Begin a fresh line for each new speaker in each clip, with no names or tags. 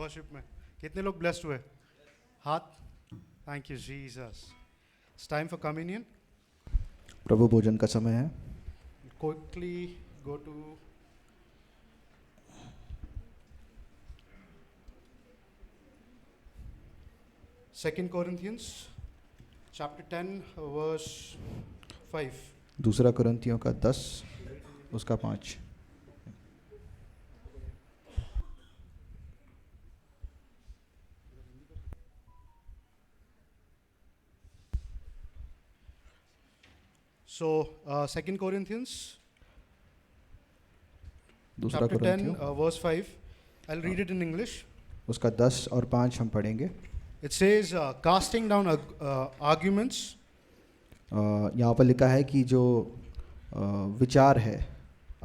Worship में? कितने लोग ब्लेस्ड हुए? हाथ? Thank you Jesus. It's time for communion.
प्रभु भोजन का समय है.
Quickly go to Second Corinthians chapter 10 verse 5.
दूसरा कुरिन्थियों का 10 उसका 5.
So Second Corinthians
दूसरा
chapter 10
कुरिन्थियों
verse 5. I'll read it in English.
उसका 10 और 5 हम पढ़ेंगे.
It says casting down arguments.
यहाँ पर लिखा है कि जो विचार है,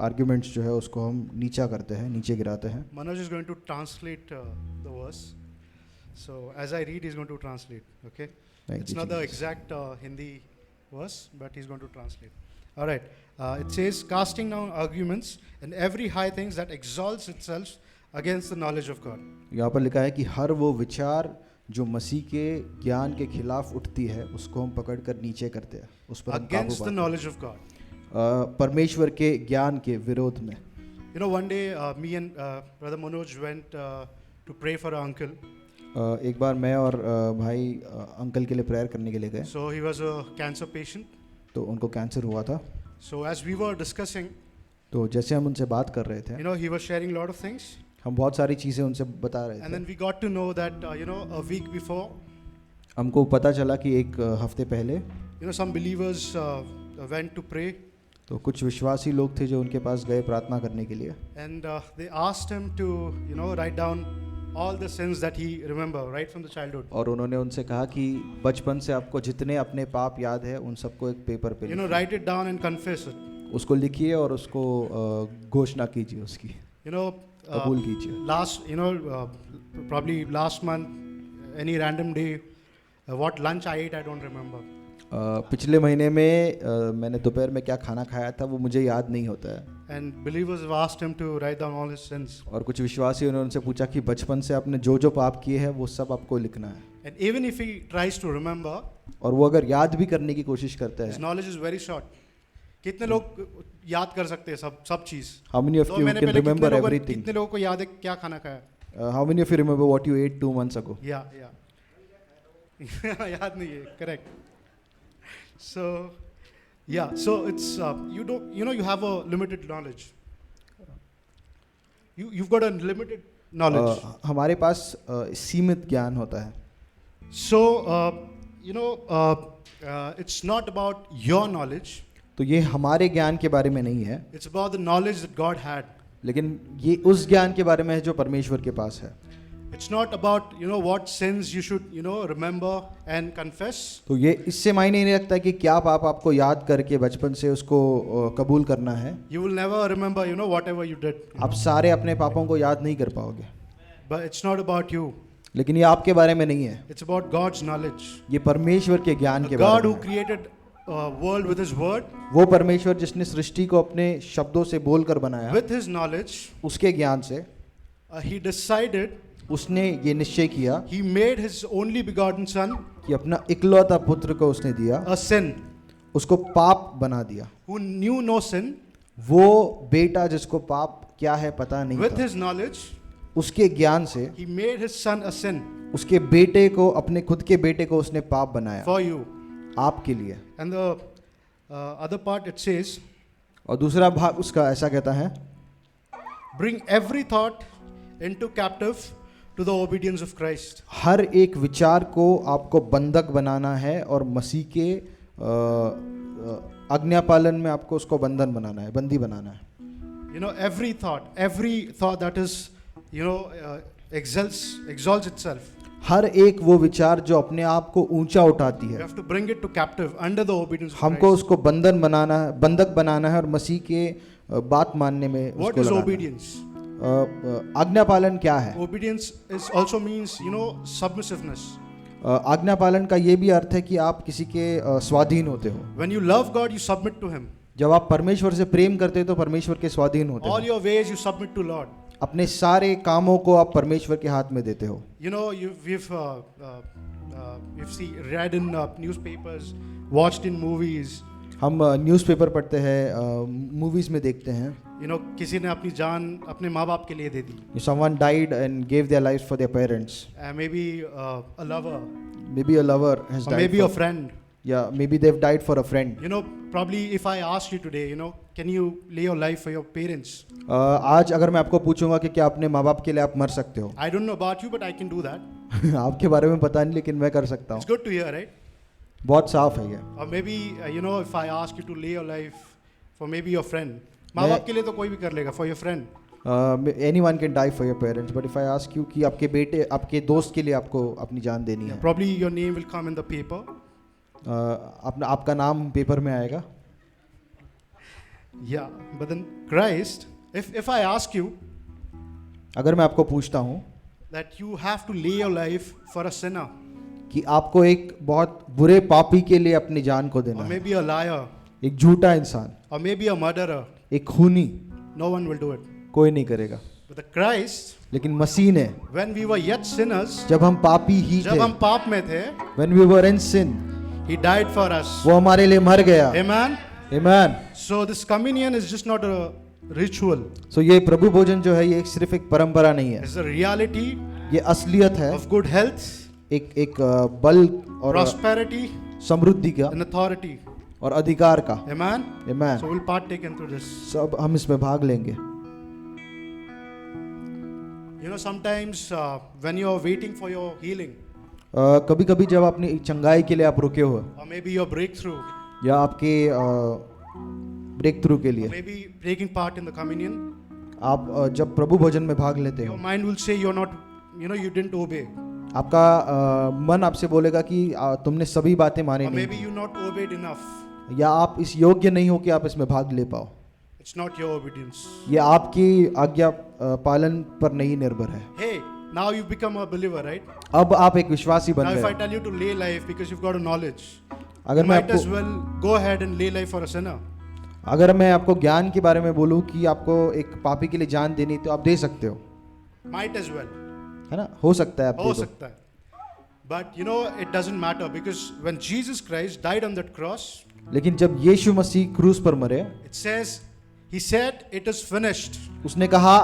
आर्ग्यूमेंट्स जो है उसको हम नीचा करते हैं, नीचे गिराते हैं.
Manoj is going to translate the verse. So as I read, he's going to translate. Okay.
Thank
It's
you,
not the
Jesus.
exact Hindi verse, but he's going to translate. All right. It says, casting down arguments and every high thing that exalts itself against the knowledge of God.
यहाँ पर लिखा है कि हर वो विचार जो मसीह के ज्ञान के खिलाफ उठती है उसको हम पकड़कर नीचे करते हैं, उस पर हम काबू
Against the
पाते हैं.
knowledge of God.
परमेश्वर के ज्ञान के विरोध में.
You know, one day me and Brother Manoj went to pray for our uncle.
एक बार मैं और भाई अंकल के लिए प्रेयर करने के लिए गए.
So he was a cancer patient.
तो उनको कैंसर हुआ था.
So as we were discussing,
तो जैसे हम उनसे बात कर रहे थे,
you know, he was sharing a lot of things.
हम बहुत सारी चीज़ें उनसे बता रहे
And
थे.
then we got to know that, you know, a week before,
हमको पता चला कि एक हफ्ते पहले
you know, some believers went to pray.
तो कुछ विश्वासी लोग थे जो उनके पास गए प्रार्थना करने के लिए.
And they asked him to, you know, write down all the sins that he remember right from the childhood.
और उन्होंने उनसे कहा कि बचपन से आपको जितने अपने पाप याद है उन सबको एक पेपर पे
You know, write it down and confess it.
उसको लिखिए और उसको घोषणा कीजिए, उसकी
You know,
कबूल कीजिए.
last, you know, probably last month, any random day, what lunch I ate, I don't remember.
पिछले महीने में मैंने दोपहर में क्या खाना खाया था वो मुझे याद नहीं होता है.
And believers have asked him to write down all his sins.
और कुछ विश्वासियों ने उनसे पूछा कि बचपन से आपने जो जो पाप किए हैं वो सब आपको लिखना है.
And even if he tries to remember,
और वो अगर याद भी करने की कोशिश करता
his
है.
knowledge is very short. कितने लोग याद कर सकते हैं सब चीज?
How many of
तो
you
मैंने
can
पहले
remember everything?
कितने लोगों को याद है क्या खाना खाया?
How many of you remember what you ate 2 months ago?
Yeah. याद नहीं है, correct. So, yeah. So it's you don't, you know, you have a limited knowledge. You've got a limited knowledge.
हमारे पास सीमित ज्ञान होता है.
So you know, it's not about your knowledge.
तो ये हमारे ज्ञान के बारे में नहीं है,
It's about the knowledge that God had.
लेकिन ये उस ज्ञान के बारे में है जो परमेश्वर के पास है.
It's not about, you know, what sins you should, you know, remember and confess.
तो ये इससे मायने नहीं रखता कि क्या पाप आपको याद करके बचपन से उसको कबूल करना है.
You will never remember, you know, whatever you did.
आप सारे अपने पापों को याद नहीं कर पाओगे.
But it's not about you.
लेकिन ये आपके बारे में नहीं है,
It's about God's knowledge.
ये परमेश्वर के ज्ञान
The
के
God
बारे
who
में है.
created world with His word,
वो परमेश्वर जिसने सृष्टि को अपने शब्दों से बोलकर बनाया,
with His knowledge,
उसके ज्ञान से
He decided,
उसने ये निश्चय किया
He made His only begotten Son
कि अपना इकलौता पुत्र को उसने दिया,
a sin,
उसको पाप बना दिया.
who knew no sin.
वो बेटा जिसको पाप क्या है पता नहीं
With
था,
His knowledge,
उसके ज्ञान से
He made His Son a sin
उसके बेटे को, अपने खुद के बेटे को उसने पाप बनाया
for you.
आपके लिए.
And the other part it says,
और दूसरा भाग उसका ऐसा कहता है,
bring every thought into captive to the obedience of Christ.
हर एक विचार को आपको बंधक बनाना है और मसीह के आज्ञा पालन में आपको उसको बंधन बनाना है, बंदी बनाना है.
You know, every thought that is, you know, exalts itself.
हर एक वो विचार जो अपने आप को ऊंचा उठाती
You
है,
have to bring it to captive under the obedience of
हमको
Christ.
उसको बंधन बनाना है, बंधक बनाना है और मसीह के बात मानने में
What
उसको
is
लगाना है.
obedience?
आज्ञा पालन क्या है?
Obedience is also means, you know, submissiveness.
आज्ञा पालन का ये भी अर्थ है कि आप किसी के स्वाधीन होते हो.
When you love God, you submit to Him.
जब आप परमेश्वर से प्रेम करते हो तो परमेश्वर के स्वाधीन होते
All
हो.
your ways you submit to Lord.
अपने सारे कामों को आप परमेश्वर के हाथ में देते हो.
You know, we've read in newspapers, watched in movies.
हम न्यूज़पेपर पढ़ते हैं, मूवीज़ में देखते हैं.
You know, किसी ने अपनी जान अपने माँ बाप के लिए दे दी.
Someone died and gave their lives for their parents.
Maybe a lover,
Maybe a lover has
or
died.
maybe a friend.
Yeah, maybe they've died for a friend.
You know, probably if I asked you today, you know, can you lay your life for your parents?
आज अगर मैं आपको पूछूंगा कि क्या अपने माँ बाप के लिए आप मर सकते हो?
I don't know about you, but I can do that.
आपके बारे में पता नहीं, लेकिन मैं कर सकता
It's
हूँ.
good to hear, right?
बहुत साफ है ये.
Or maybe, you know, if I ask you to lay your life for maybe your friend. माँ बाप के लिए तो कोई भी कर लेगा, for your friend.
Anyone can die for your parents, but if I ask you कि आपके बेटे, आपके दोस्त के लिए आपको अपनी जान देनी है,
Probably your name will come in the paper.
आपका नाम पेपर में आएगा.
Yeah, but then Christ, if I ask you
अगर मैं आपको पूछता हूँ
that you have to lay your life for a sinner,
कि आपको एक बहुत बुरे पापी के लिए अपनी जान को देना
or
है,
maybe a liar,
एक झूठा इंसान,
or maybe a murderer,
एक खूनी,
no one will do it.
कोई नहीं करेगा.
But the Christ,
लेकिन मसीह ने,
when we were yet sinners,
जब हम पापी ही
जब
थे,
हम पाप में थे,
when we were in sin,
He died for us.
वो हमारे लिए मर गया.
Amen.
Amen.
So this communion is just not a ritual.
So ये प्रभु भोजन जो है ये सिर्फ एक परंपरा नहीं है,
It's a reality
ये असलियत है,
of good health,
एक बल और
prosperity,
समृद्धि का
and authority.
और अधिकार का.
Amen.
Amen.
So we'll partake into this.
सब हम इसमें भाग लेंगे.
You know, sometimes when you are waiting for your healing,
कभी कभी जब अपनी चंगाई के लिए आप रुके हो,
or maybe your breakthrough,
या आपके ब्रेक थ्रू के
or
लिए
maybe taking part in the communion,
आप जब प्रभु भोजन में भाग लेते
your
हो,
mind will say you're not, you know, you didn't obey,
आपका मन आपसे बोलेगा कि तुमने सभी बातें मानी
or maybe
नहीं,
you not obeyed enough.
या आप इस योग्य नहीं हो कि आप इसमें भाग ले पाओ.
It's not your obedience.
ये आपकी आज्ञा पालन पर नहीं निर्भर है.
Hey, now you become a believer, right?
अब आप एक विश्वासी बन
Now if I
गए.
tell you to lay life because you've got a knowledge,
अगर
you
मैं
might as
आपको
well go ahead and lay life for a sinner.
अगर मैं आपको ज्ञान के बारे में बोलूं कि आपको एक पापी के लिए जान देनी, तो आप दे सकते हो,
Might as well.
है ना? हो सकता है आप
हो
दे दो.
सकता है. But you know, it doesn't matter because when Jesus Christ died on that cross,
लेकिन जब यीशु मसीह क्रूस पर मरे,
it says, He said, it is finished.
उसने कहा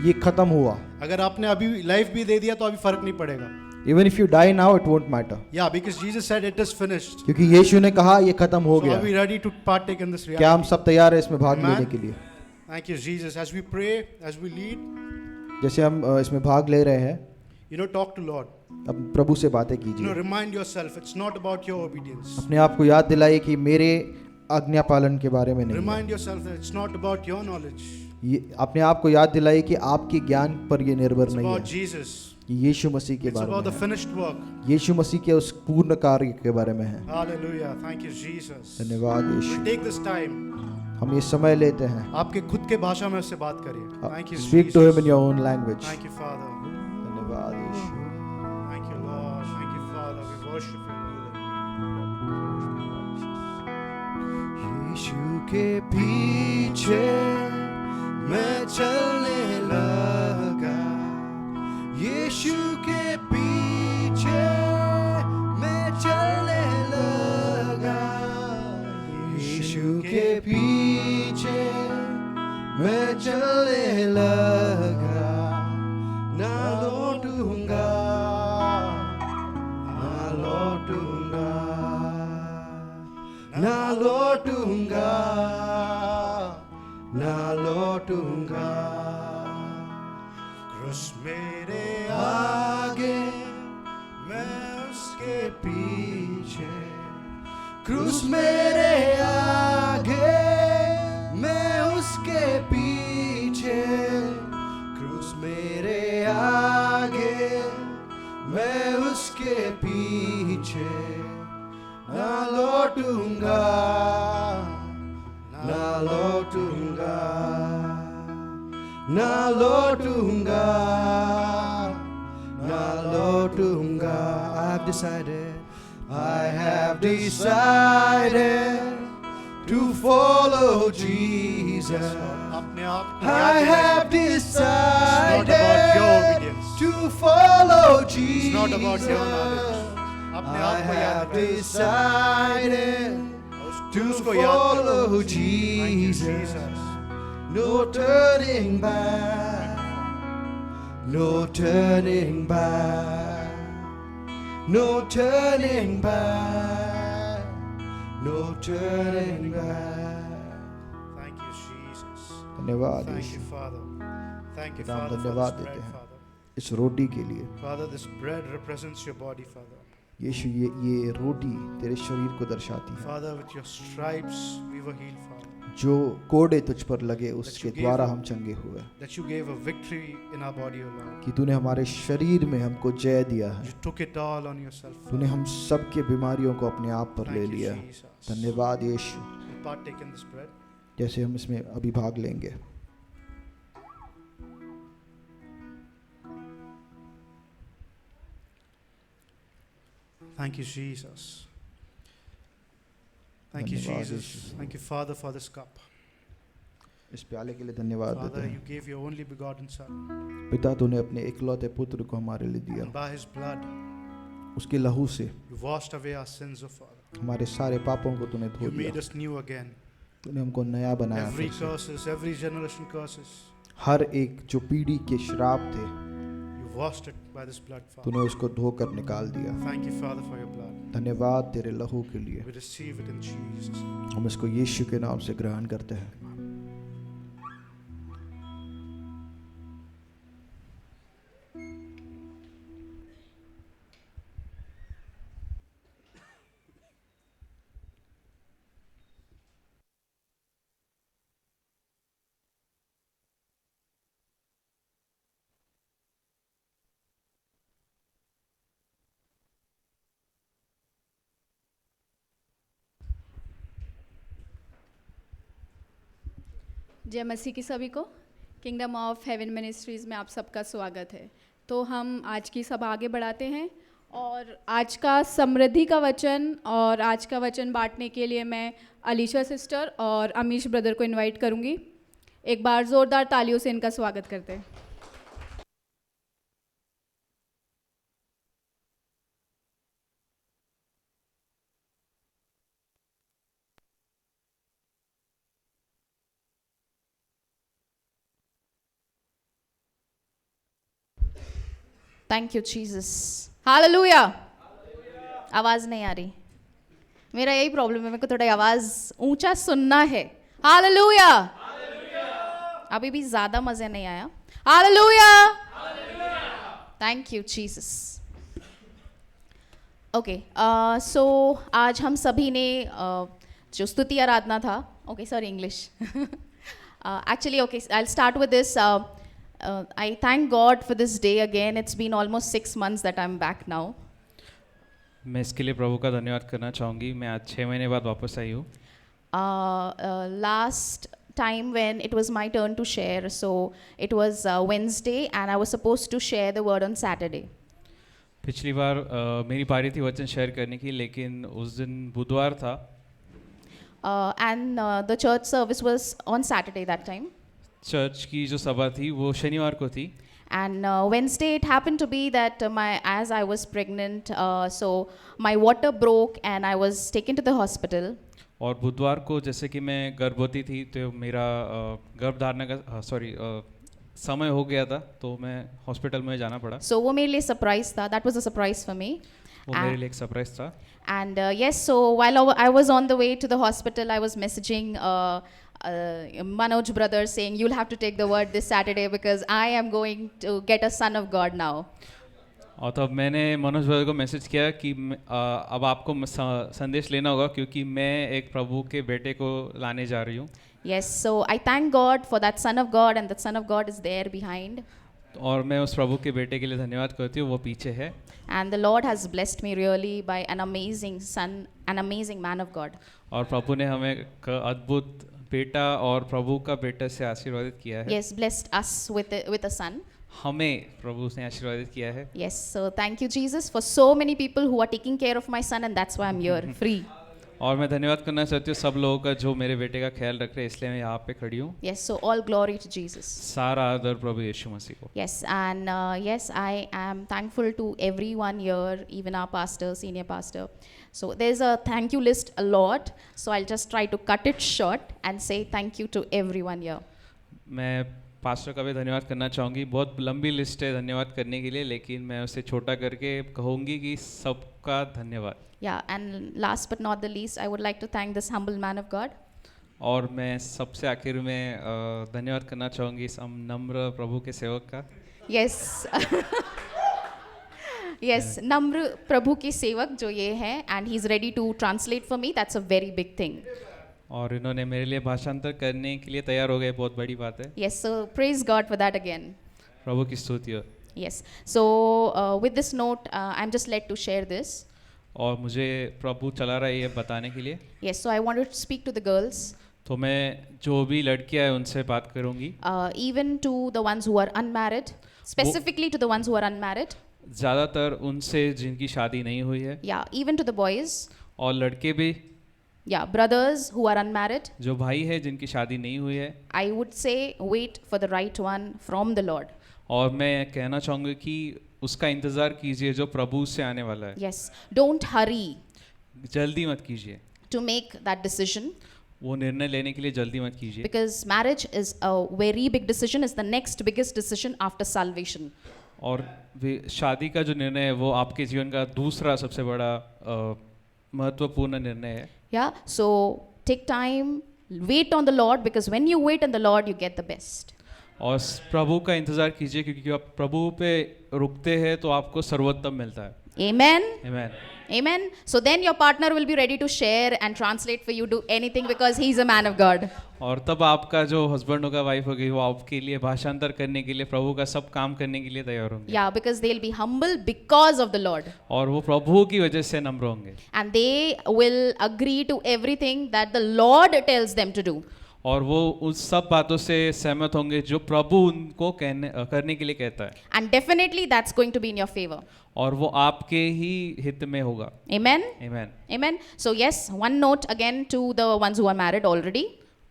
ये खत्म हुआ.
अगर आपने अभी लाइफ भी दे दिया तो अभी फर्क नहीं पड़ेगा.
Even if you die now, it won't matter.
Yeah, because Jesus said it is finished.
क्योंकि यीशु ने कहा ये खत्म हो
So are we
गया.
ready to partake in this
क्या
reality?
हम सब तैयार है इसमें भाग
Amen.
लेने के लिए?
Thank you, Jesus. As we pray, as we lead,
जैसे हम इसमें भाग ले रहे हैं,
you know, talk to Lord.
अब प्रभु से बातें
You know,
कीजिए.
remind yourself, it's not about your obedience.
अपने आप को याद दिलाइए कि मेरे आज्ञा पालन के बारे में नहीं है.
Remind yourself that it's not about your knowledge.
ये अपने आप को याद दिलाइए कि आपके ज्ञान पर ये निर्भर
It's
नहीं
about
है,
Jesus.
कि यीशु मसीह के
It's
बारे
about the
में है.
finished work.
यीशु मसीह के उस पूर्ण कार्य के बारे में है.
Hallelujah. Thank you, Jesus.
धन्यवाद यीशु.
Take this time.
हम ये समय लेते हैं.
आपके खुद के भाषा में उससे बात करिए. Thank you,
Speak to him in
Jesus.
your own language.
Thank you, Father.
धन्यवाद यीशु.
Thank you, Lord. Thank you, Father. We worship you.
यीशु के पीछे मैं चलने लगा, यीशु के पीछे मैं चलने लगा, यीशु के पीछे मैं चलने लगा, ना लौटूंगा, ना लौटूंगा, ना लौटूंगा, ना लौटूंगा.
क्रूस मेरे
आगे मैं उसके पीछे, क्रूस मेरे आगे मैं उसके पीछे, क्रूस मेरे आगे मैं उसके पीछे, ना लौटूंगा, ना लौटूंगा, ना लौटूंगा, ना लौटूंगा. I have decided to follow Jesus.
अपने आप को
I
याद
have
दिलाइए.
Jesus.
It's not about your knowledge. अपने
I
आप को याद
have
रखें।
decided to
उसको याद करो।
follow
Thank you,
Jesus.
Jesus.
No turning back. No turning back. No turning back. No turning back.
Thank you, Jesus.
धन्यवाद
Thank
Yeshu
you, Father. Thank you,
पिता, हम
Father, for
धन्यवाद
this
देते
bread,
हैं
Father.
इस रोटी के लिए।
Father, this bread represents your body, Father.
यीशु ये रोटी तेरे शरीर को दर्शाती है।
Father, with your stripes we were healed, Father.
जो कोड़े तुझ पर लगे उसके
you gave
द्वारा
a-
हम चंगे हुए।
That you gave a victory in our body, O Lord.
कि तूने हमारे शरीर में हमको जय दिया है।
You took it all on yourself.
तूने हम सब के बीमारियों को अपने आप पर ले
Thank you,
लिया।
Jesus.
धन्यवाद यीशु।
We'll partake in this bread.
जैसे हम इसमें अभी भाग लेंगे।
Thank you, Jesus. Thank you,
धन्यवाद
Jesus.
Yeshu.
Thank you, Father, for this cup.
इस प्याले के लिए धन्यवाद देते
Father, you
हैं।
gave your only begotten Son.
पिता तूने अपने इकलौते पुत्र को हमारे लिए दिया।
And by his blood,
उसके लहू से
you washed away our sins, O Father.
हमारे सारे पापों को तूने धो
You made
दिया।
us new again.
तूने हमको नया बनाया
Every
फिर से।
curses, every generation curses,
हर एक जो पीढ़ी के श्राप थे
you washed it by this blood, Father.
तूने उसको धोकर निकाल दिया।
Thank you, Father, for your blood.
धन्यवाद तेरे लहू के लिए।
We receive it in Jesus' name.
हम इसको यीशु के नाम से ग्रहण करते हैं।
जय मसीह की सभी को। किंगडम ऑफ हेवन मिनिस्ट्रीज़ में आप सबका स्वागत है। तो हम आज की सभा आगे बढ़ाते हैं और आज का समृद्धि का वचन और आज का वचन बांटने के लिए मैं अलीशा सिस्टर और अमीश ब्रदर को इनवाइट करूंगी। एक बार ज़ोरदार तालियों से इनका स्वागत करते हैं।
Thank you Jesus. हालेलुया। आवाज़ नहीं आ रही, मेरा यही प्रॉब्लम है, मेरे को थोड़ा आवाज़ ऊंचा सुनना है। हालेलुया। अभी भी ज़्यादा मज़े नहीं आया। Hallelujah. Thank you Jesus. Okay, so आज हम सभी ने जो स्तुति आराधना था, okay sorry English, actually okay, I'll start with this. I thank God for this day again. It's been almost 6 months that I'm back now.
मैं इसके लिए प्रभु का धन्यवाद करना चाहूँगी। मैं आज 6 महीने बाद वापस आई हूँ।
Last time when it was my turn to share, so it was Wednesday and I was supposed to share the word on Saturday.
पिछली बार मेरी बारी थी वचन शेयर करने की, लेकिन उस दिन बुधवार था
And the church service was on Saturday that time.
Church की जो सभा थी वो शनिवार को थी।
And Wednesday it happened to be that as I was pregnant, so my water broke and I was taken to the hospital.
और बुधवार को जैसे कि मैं गर्भवती थी तो मेरा गर्भ धारणा का समय हो गया था, तो मैं हॉस्पिटल में जाना पड़ा।
So वो मेरे लिए सरप्राइज था, that was a surprise for me.
वो मेरे लिए एक सरप्राइज था।
And yes, so while I was on the way to the hospital, I was messaging Manoj brother saying, you'll have to take the word this Saturday because I am going to get a son of God now.
और तब मैंने मनोज भाई को message किया कि अब आपको संदेश लेना होगा क्योंकि मैं एक प्रभु के बेटे को लाने जा रही हूँ।
Yes, so I thank God for that son of God, and that son of God is there behind.
और मैं उस प्रभु के बेटे के लिए धन्यवाद करती हूँ, वो पीछे है।
And the Lord has blessed me really by an amazing son, an amazing man of God.
और प्रभु ने हमें एक अद्भुत बेटा और प्रभु का बेटा से आशीर्वादित किया है।
Yes, blessed us with a son.
हमें प्रभु ने आशीर्वादित किया है।
Yes, so thank you Jesus for so many people who are taking care of my son, and that's why I'm here free.
और मैं धन्यवाद करना चाहती हूँ सब लोगों का जो मेरे बेटे का ख्याल रख रहे हैं, इसलिए मैं यहाँ पे खड़ी हूँ।
Yes, so all glory to Jesus.
सारा आदर प्रभु यीशु मसीह को।
Yes, and yes, I am thankful to everyone here, even our pastor, senior pastor. So there's a thank you list a lot, so I'll just try to cut it short and say thank you to everyone here.
मैं pastor का भी धन्यवाद करना चाहूँगी। बहुत लंबी list है धन्यवाद करने के लिए, लेकिन मैं उसे छोटा करके कहूँगी कि सबका धन्यवाद।
Yeah, and last but not the least, I would like to thank this humble man of God.
और मैं सबसे आखिर में धन्यवाद करना चाहूँगी इस नम्र प्रभु के सेवक का।
Yes. Yes, नम्र प्रभु के सेवक जो ये है, and he's ready to translate for me. That's a very big thing.
और इन्होंने मेरे लिए भाषांतर करने के लिए तैयार हो गए, बहुत बड़ी बात है।
Yes, so praise God for that again.
प्रभु की स्तुति हो।
Yes, so with this note, I'm just led to share this.
और मुझे प्रभु चला रहा है ये बताने के लिए।
Yes, so I wanted to speak to the girls,
तो मैं जो भी लड़कियां हैं उनसे बात करूंगी,
even to the ones who are unmarried, specifically to the ones who are unmarried.
ज़्यादातर उनसे जिनकी शादी नहीं हुई है,
Yeah, even to the boys.
और लड़के भी,
Yeah, brothers who are unmarried.
जो भाई है जिनकी शादी नहीं हुई है।
I would say wait for the right one from the Lord.
और मैं कहना चाहूँगा कि उसका इंतज़ार कीजिए जो प्रभु से आने वाला है।
Yes, don't hurry
जल्दी मत कीजिए,
to make that decision,
वो निर्णय लेने के लिए जल्दी मत कीजिए,
because marriage is a very big decision, is the next biggest decision after salvation.
और शादी का जो निर्णय है वो आपके जीवन का दूसरा सबसे बड़ा महत्वपूर्ण निर्णय है।
Yeah, so take time, wait on the Lord, because when you wait on the Lord, you get the best.
और प्रभु का इंतज़ार कीजिए, क्योंकि आप प्रभु पे रुकते हैं तो आपको सर्वोत्तम मिलता है।
Amen.
Amen.
Amen. So then your partner will be ready to share and translate for you, do anything, because he's a man of God.
और तब आपका जो हस्बैंड होगा, वाइफ होगी, वो आपके लिए भाषांतर करने के लिए, प्रभु का सब काम करने के लिए तैयार होंगे।
Yeah, because they'll be humble because of the Lord.
और वो प्रभु की वजह से नम्र होंगे।
And they will agree to everything that the Lord tells them to do.
और वो उस सब बातों से सहमत होंगे जो प्रभु उनको करने के लिए कहता है।
And definitely that's going to be in your favor.
और वो आपके ही हित में होगा।
Amen.
Amen.
Amen. So yes, one note again to the ones who are married already.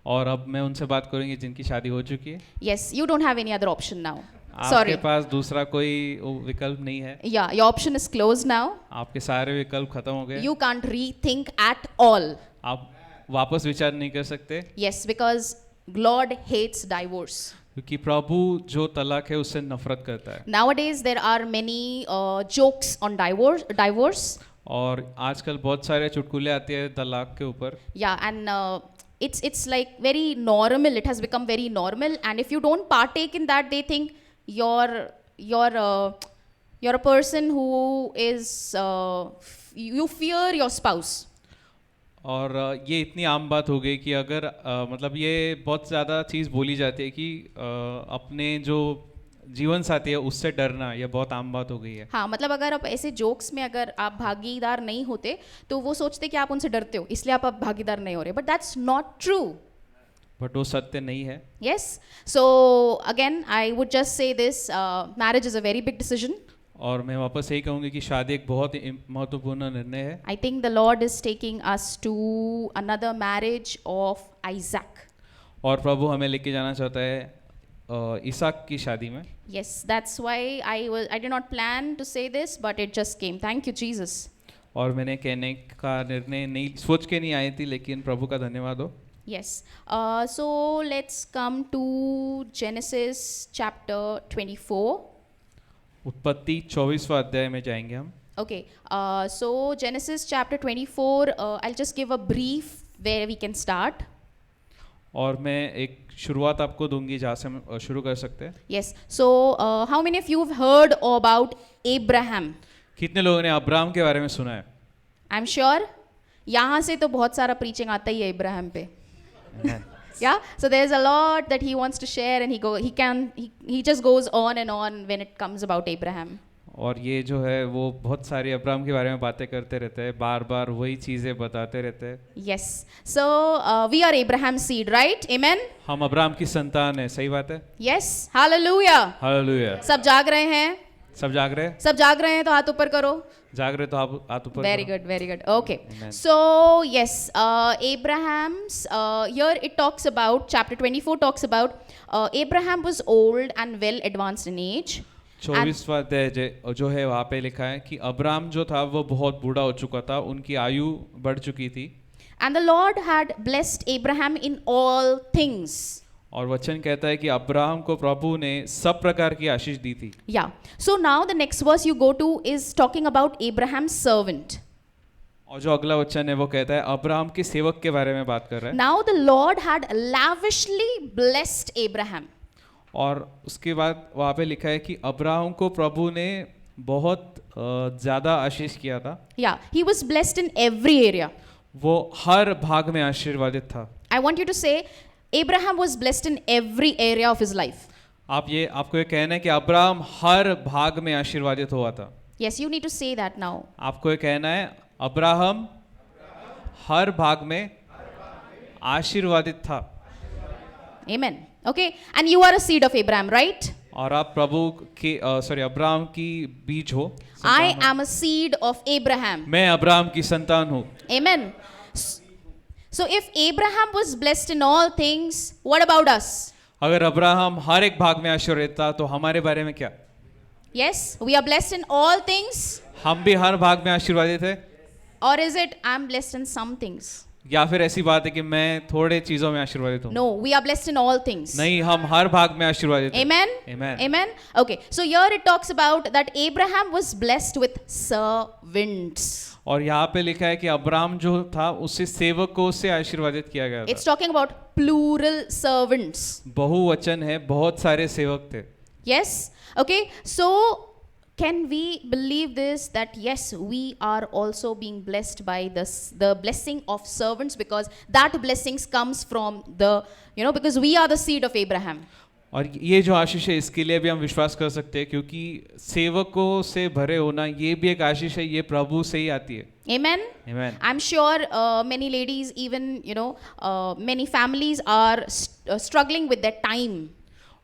और अब मैं उनसे बात करूंगी जिनकी शादी हो चुकी है।
Yes, you don't have any other option now.
आपके
Sorry.
पास दूसरा कोई विकल्प नहीं है।
Yeah, your option is closed now.
आपके सारे विकल्प खत्म हो गए।
You can't rethink at all.
आप वापस विचार नहीं कर सकते,
Yes, because Lord hates divorce.
क्योंकि प्रभु जो तलाक है उससे नफरत करता है।
Nowadays there are many jokes on divorce.
और आजकल बहुत सारे चुटकुले आते हैं तलाक के ऊपर।
Yeah, and it's like very normal. It has become very normal, and if you don't partake in that, they think you're a person who is you fear your spouse.
और ये इतनी आम बात हो गई कि अगर मतलब ये बहुत ज़्यादा चीज़ बोली जाती है कि अपने जो जीवन साथी है उससे डरना, ये बहुत आम बात हो गई है।
हाँ, मतलब अगर आप ऐसे जोक्स में अगर आप भागीदार नहीं होते तो वो सोचते कि आप उनसे डरते हो, इसलिए आप भागीदार नहीं हो रहे, but that's not true.
But वो सत्य नहीं है।
Yes, so again I would just say this, marriage is a very big decision.
और मैं वापस यही कहूँगी कि शादी एक बहुत महत्वपूर्ण निर्णय है।
I think the Lord is taking us to another marriage of Isaac.
और प्रभु हमें लेके जाना चाहता है इसहाक की शादी में।
Yes, that's why I did not plan to say this, but it just came. Thank you, Jesus.
और मैंने कहने का निर्णय नहीं सोच के नहीं आई थी, लेकिन प्रभु का धन्यवाद हो।
Yes. So let's come to Genesis chapter 24.
उत्पत्ति 24वां अध्याय में जाएंगे हम।
Okay. So Genesis chapter 24. I'll just give a brief where we can start.
और मैं एक शुरुआत आपको दूंगी जहाँ से हम शुरू कर सकते हैं।
Yes. So how many of you have heard about Abraham?
कितने लोगों ने अब्राहम के बारे में सुना है?
I'm sure. यहाँ से तो बहुत सारा preaching आता ही है इब्राहिम पे। Yeah, so there's a lot that he wants to share, and he just goes on and on when it comes about Abraham.
और ये जो है वो बहुत सारी अब्राहम के बारे में बातें करते रहते हैं, बार बार वही चीज़ें बताते रहते हैं।
Yes, so we are Abraham's seed, right? Amen.
हम अब्राहम की संतान है, सही बात है?
Yes, hallelujah.
हालेलुया।
सब जाग रहे हैं?
सब जाग रहे हैं?
सब जाग रहे हैं तो हाथ ऊपर करो.
जाग रहे तो आप हाथ ऊपर
Very
करो.
good, very good. Okay.
Amen.
So, yes, Abraham's, here it talks about, chapter 24 talks about, Abraham was old and well advanced in age.
24वां अध्याय जो है वहाँ पे लिखा है कि अब्राम जो था वो बहुत बूढ़ा हो चुका था, उनकी आयु बढ़ चुकी थी.
And the Lord had blessed Abraham in all things.
और वचन कहता है कि अब्राहम को प्रभु ने सब प्रकार की आशीष दी थी.
Yeah. So now the next verse you go to is talking about Abraham's servant.
और जो अगला वचन है वो कहता है अब्राहम के सेवक के बारे में बात कर रहा है.
Now the Lord had lavishly blessed Abraham.
और उसके बाद वहाँ पे लिखा है कि अब्राहम को प्रभु ने बहुत ज़्यादा आशीष किया था.
Yeah, he was blessed in every area.
वो हर भाग में आशीर्वादित था.
I want you to say, Abraham was blessed in every area of his life.
आपको ये कहना है कि अब्राहम हर भाग में आशीर्वादित हुआ था.
Yes, you need to say that now.
आपको ये कहना है अब्राहम हर भाग में आशीर्वादित था.
Amen. Okay, and you are a seed of Abraham, right?
और आप प्रभु के अब्राहम की बीज हो.
I am a seed of Abraham.
मैं अब्राहम की संतान हूँ.
Amen. So if Abraham was blessed in all things, what about us?
अगर अब्राहम हर एक भाग में आशीर्वादित था तो हमारे बारे में क्या?
Yes, we are blessed in all things.
हम भी हर भाग में आशीर्वादित है.
Or is it I'm blessed in some things?
या फिर ऐसी बात है कि मैं थोड़े चीजों में आशीर्वादित हूँ?
No, we are blessed in all things.
नहीं, हम हर भाग में आशीर्वादित हैं.
Amen.
Amen.
Amen. Okay, so here it talks about that Abraham was blessed with servants.
और यहाँ पे लिखा है कि अब्राहम जो था उससे सेवकों से आशीर्वादित किया गया था.
It's talking about plural servants.
बहुवचन है, बहुत सारे सेवक थे.
Yes. Okay, so can we believe this, that yes, we are also being blessed by the blessing of servants, because that blessings comes from the, because we are the seed of Abraham.
और ये जो आशीष है इसके लिए भी हम विश्वास कर सकते हैं क्योंकि सेवकों से भरे होना ये भी एक आशीष है, ये प्रभु से ही आती है.
Amen.
Amen.
I'm sure many ladies, even many families are struggling with their time.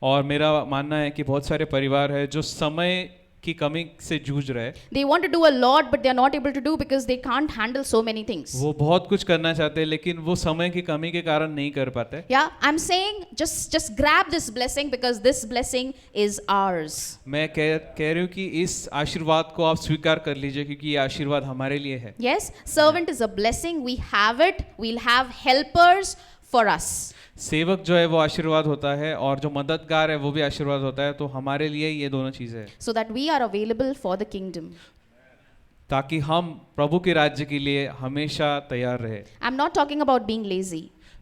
और मेरा मानना है कि बहुत सारे परिवार है जो समय की कमी से जूझ रहे हैं.
They want to do a lot, but they are not able to do because they can't handle so many things.
वो बहुत कुछ करना चाहते हैं लेकिन वो समय की कमी के कारण नहीं कर पाते.
Yeah, I'm saying just grab this blessing, because this blessing is ours.
मैं कह रही हूँ कि इस आशीर्वाद को आप स्वीकार कर लीजिए क्योंकि ये आशीर्वाद हमारे लिए है.
Yes, servant is a blessing. We have it. We'll have helpers for us.
सेवक जो है वो आशीर्वाद होता है और जो मददगार है वो भी आशीर्वाद होता है. तो हमारे लिए ये दोनों चीजें हैं.
So that we are available for the kingdom.
ताकि हम प्रभु के राज्य के लिए हमेशा तैयार रहे.
I'm not talking about being lazy.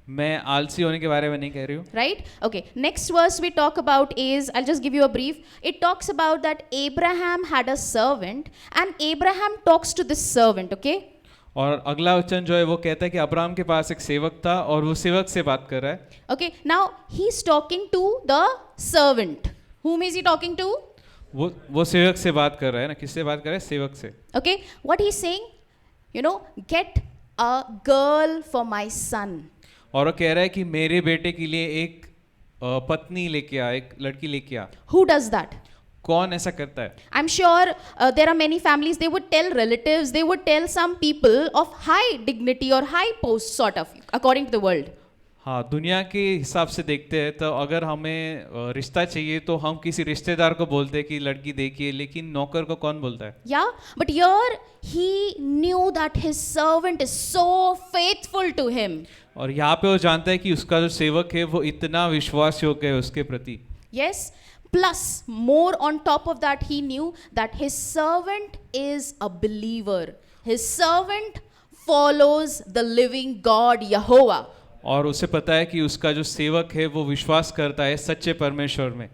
मैं आलसी होने के बारे में नहीं कह रही हूँ.
Right? Okay. Next verse we talk about is, I'll just give you a brief. It talks about that Abraham had a servant and Abraham talks to this servant. Okay?
और अगला वचन जो है वो कहता है कि अब्राहम के पास एक सेवक था और वो सेवक से बात कर रहा है.
Okay. Now he's talking to the servant. Whom is he talking to?
वो सेवक से बात कर रहा है ना. किससे बात कर रहा है? सेवक से.
Okay. What he's saying? Get a girl for my son.
और वो कह रहा है कि मेरे बेटे के लिए एक पत्नी लेके आ, एक लड़की लेके आ.
Who does that?
कौन ऐसा करता है?
I'm sure there are many families, they would tell relatives, they would tell some people of high dignity or high post sort of, according to the world.
हाँ, दुनिया के हिसाब से देखते हैं तो अगर हमें रिश्ता चाहिए तो हम किसी रिश्तेदार को बोलते हैं कि लड़की देखिए, लेकिन नौकर को कौन बोलता है?
Yeah, but here he knew that his servant is so faithful to him.
और यहाँ पे वो जानता है कि उसका जो सेवक है वो इतना विश्वास योग्य है उसके प्रति.
Yes. Plus, more on top of that, he knew that his servant is a believer. His servant follows the living God, Yehovah.
और उसे पता है कि उसका जो सेवक है वो विश्वास करता है सच्चे परमेश्वर में.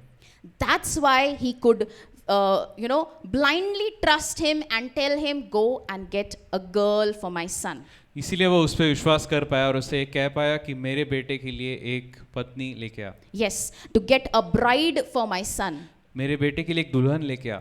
That's why he could, blindly trust him and tell him, go and get a girl for my son.
इसीलिए वो उस पर विश्वास कर पाया और उसे कह पाया कि मेरे बेटे के लिए एक पत्नी लेके आ.
Yes, to get a bride for my son.
मेरे बेटे के लिए एक दुल्हन लेके आ.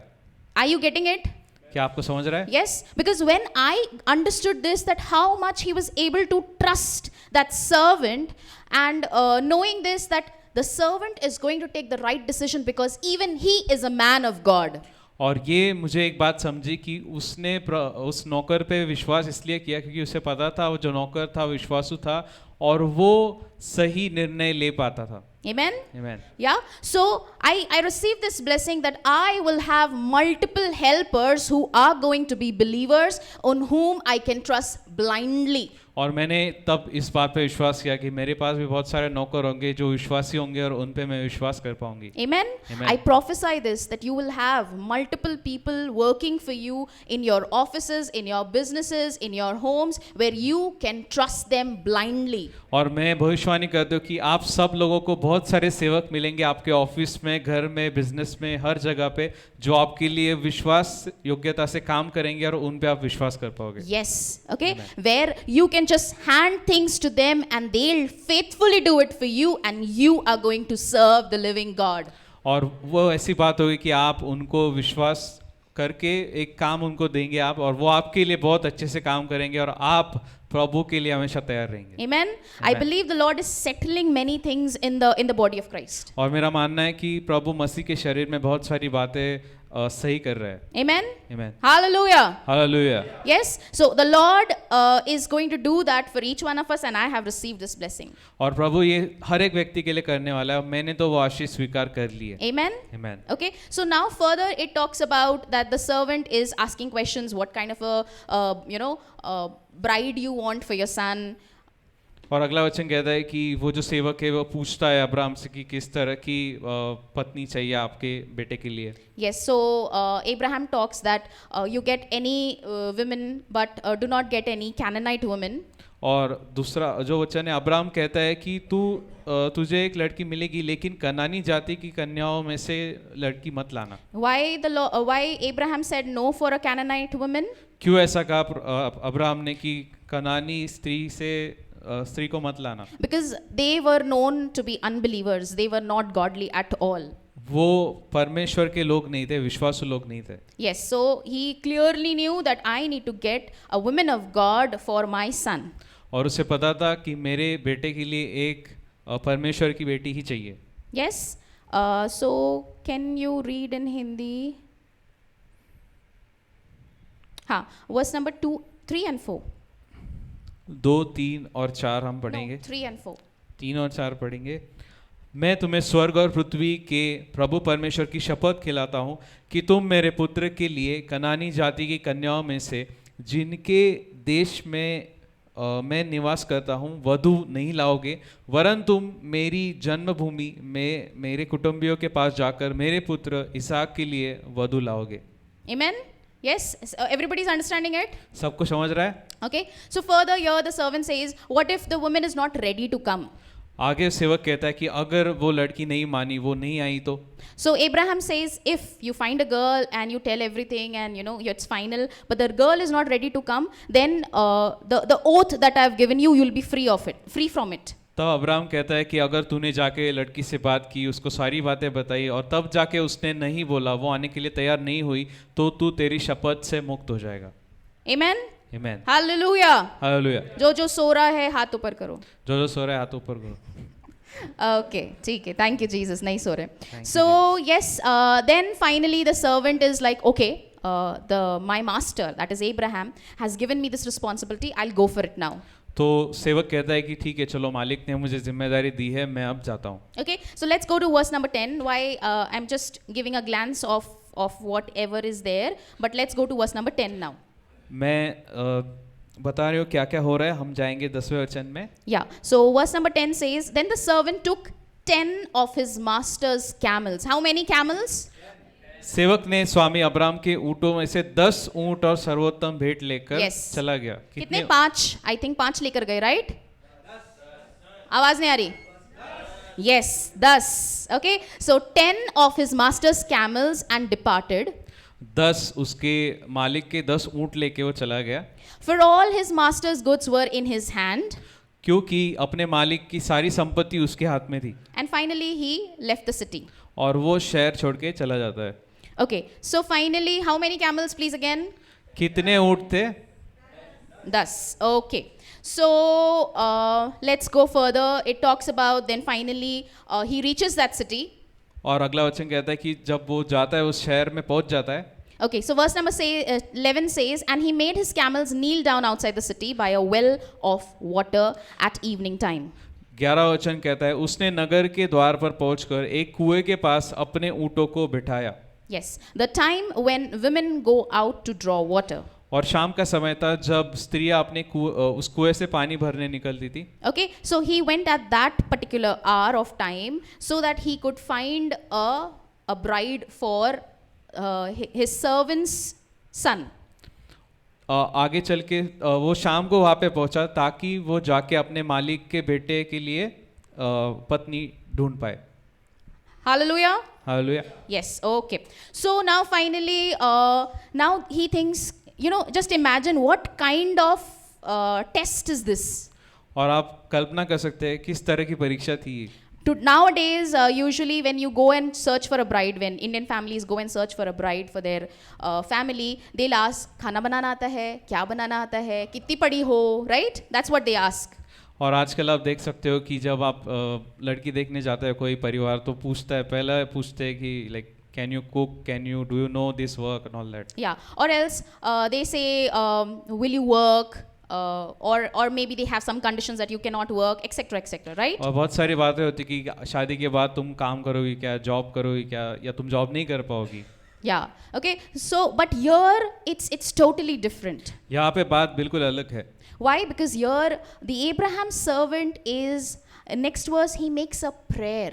Are you getting it?
क्या आपको समझ रहा है?
Yes, because when I understood this, that how much he was able to trust that servant, and knowing this, that the servant is going to take the right decision because even he is a man of God.
और ये मुझे एक बात समझी कि उसने उस नौकर पे विश्वास इसलिए किया क्योंकि उसे पता था वो जो नौकर था विश्वासु था और वो सही निर्णय ले पाता था।
Amen.
Amen.
Yeah. So I received this blessing that I will have multiple helpers who are going to be believers on whom I can trust blindly.
और मैंने तब इस बात पे विश्वास किया कि मेरे पास भी बहुत सारे नौकर होंगे जो विश्वासी होंगे और उन पे मैं विश्वास कर पाऊंगी।
Amen.
Amen.
I prophesy this that you will have multiple people working for you in your offices, in your businesses, in your homes where you can trust them blindly.
और मैं भविष्यवाणी करता हूँ कि आप सब लोगों को बहुत सारे सेवक मिलेंगे आपके ऑफिस में, घर में, बिजनेस में, हर जगह पे जो आपके लिए विश्वास योग्यता से काम करेंगे और उन पे आप विश्वास कर पाओगे।
Yes. Okay. Where you can just hand things to them and they'll faithfully do it for you and you are going to serve the living God.
और वो ऐसी बात होगी कि आप उनको विश्वास करके एक काम उनको देंगे आप और वो आपके लिए बहुत अच्छे से काम करेंगे और आप प्रभु के लिए हमेशा तैयार रहेंगे।
Amen. I believe the Lord is settling many things in the body of Christ.
और मेरा मानना है कि प्रभु मसीह के शरीर में बहुत सारी बातें सही कर रहा है।
Amen.
Amen.
Hallelujah.
Hallelujah.
Yes. So the Lord is going to do that for each one of us and I have received this blessing.
और प्रभु ये हर एक व्यक्ति के लिए करने वाला है। मैंने तो वो आशीष स्वीकार कर ली है।
Amen.
Amen.
Okay. So now further it talks about that the servant is asking questions. What kind of a bride you want for your son?
और अगला वचन कहता है कि वो जो सेवक है वो पूछता है अब्राहम से कि किस तरह की पत्नी चाहिए आपके बेटे के लिए।
Yes, so Abraham talks that you get any women but do not get any Canaanite women.
और दूसरा जो वचन है अब्राहम कहता है कि तुझे एक लड़की मिलेगी लेकिन कनानी जाति की कन्याओं में से लड़की मत लाना।
Why Abraham said no for a Canaanite woman?
क्यों ऐसा कहा अब्राहम ने कि कनानी स्त्री को मत लाना?
Because they were known to be unbelievers. They were not godly at all.
वो परमेश्वर के लोग नहीं थे, विश्वासु लोग नहीं थे।
Yes, so he clearly knew that I need to get a woman of God for my son.
और उसे पता था कि मेरे बेटे के लिए एक परमेश्वर की बेटी ही चाहिए।
Yes, so can you read in Hindi? हाँ, verse number 2, 3 and 4.
2, 3 और 4 हम पढ़ेंगे।
No, 3 and 4.
3 और 4 पढ़ेंगे। मैं तुम्हें स्वर्ग और पृथ्वी के प्रभु परमेश्वर की शपथ खिलाता हूँ कि तुम मेरे पुत्र के लिए कनानी जाति की कन्याओं में से जिनके देश में मैं निवास करता हूँ वधू नहीं लाओगे, वरन तुम मेरी जन्मभूमि में मेरे कुटुंबियों के पास जाकर मेरे पुत्र इसहाक के लिए वधू लाओगे।
Amen. Yes, everybody's understanding it?
सबको समझ रहा है?
Okay, so further here the servant says, what if the woman is not ready to come?
आगे सेवक कहता है कि अगर वो लड़की नहीं मानी, वो नहीं आई तो?
So Abraham says, if you find a girl and you tell everything and you know it's final, but the girl is not ready to come, then the oath that I have given you, you'll be free from it.
तब Abraham कहता है कि अगर तूने जाके लड़की से बात की, उसको सारी बातें बताई और तब जाके उसने नहीं बोला, वो आने के लिए तैयार नहीं हुई, तो तू तेरी शपथ से मुक्त हो जाएगा।
Amen.
Amen.
Hallelujah.
Hallelujah.
जो सो रहा है हाथ ऊपर करो।
जो सो रहा है हाथ ऊपर करो।
Okay, ठीक है, thank you Jesus, नहीं सो रहे। So yes, then finally the servant is like, okay, my master, that is Abraham, has given me this responsibility, I'll go for it now.
तो सेवक कहता है कि ठीक है, चलो मालिक ने मुझे जिम्मेदारी दी है, मैं अब जाता हूँ।
Okay, so let's go to verse number 10. Why I'm just giving a glance of whatever is there, but let's go to verse number 10 now.
मैं बता रही हूँ क्या क्या हो रहा है, हम जाएंगे 10वें वचन में।
Yeah, so verse number 10 says, then the servant took 10 of his master's camels. How many camels?
सेवक ने स्वामी अब्राम के ऊँटों में से 10 ऊँट और सर्वोत्तम भेंट लेकर चला गया।
कितने? 5, I think 5 लेकर गए, right? आवाज नहीं आ रही? Yes, 10. Okay, so 10 of his master's camels and departed.
10 उसके मालिक के 10 ऊँट लेके वो चला गया।
For all his master's goods were in his hand.
क्योंकि अपने मालिक की सारी संपत्ति उसके हाथ में थी।
And finally he left the city.
और वो शहर छोड़ के चला जाता है।
Okay, so finally how many camels please again?
कितने ऊँट थे?
10. Okay. So let's go further. It talks about then finally he reaches that city.
और अगला वचन कहता है कि जब वो जाता है उस शहर में पहुंच जाता है.
Okay, so verse number 11 says, and he made his camels kneel down outside the city by a well of water at evening time.
11 वचन कहता है उसने नगर के द्वार पर पहुंचकर एक कुएं के पास अपने ऊँटों को बिठाया.
Yes, the time when women go out to draw water.
और शाम का समय था जब स्त्रियां अपने उस कुएं से पानी भरने निकलती थी.
Okay, so he went at that particular hour of time so that he could find a bride for his servant's son.
आगे चल के वो शाम को वहाँ पे पहुंचा ताकि वो जाके अपने मालिक के बेटे के लिए पत्नी ढूंढ पाए.
Hallelujah.
Hallelujah.
Yes, okay. So now finally, now he thinks, just imagine what kind of test is this?
और आप कल्पना कर सकते हैं किस तरह की परीक्षा थी ये.
Nowadays, usually when you go and search for a bride, when Indian families go and search for a bride for their family, they'll ask, खाना बनाना आता है, क्या बनाना आता है, कितनी पढ़ी हो, right? That's what they ask.
और आजकल आप देख सकते हो कि जब आप लड़की देखने जाते हैं कोई परिवार तो पूछता है, पहला पूछते हैं कि like can you cook, do you know this work and all that.
Yeah, or else they say, will you work? Or maybe they have some conditions that you cannot work, etc., right?
और बहुत सारी बातें होती कि शादी के बाद तुम काम करोगी क्या, जॉब करोगी क्या, या तुम जॉब नहीं कर पाओगी.
Yeah, okay. So, but here it's totally different.
यहाँ पे बात बिल्कुल अलग है.
Why? Because here the Abraham servant is, next verse, he makes a prayer.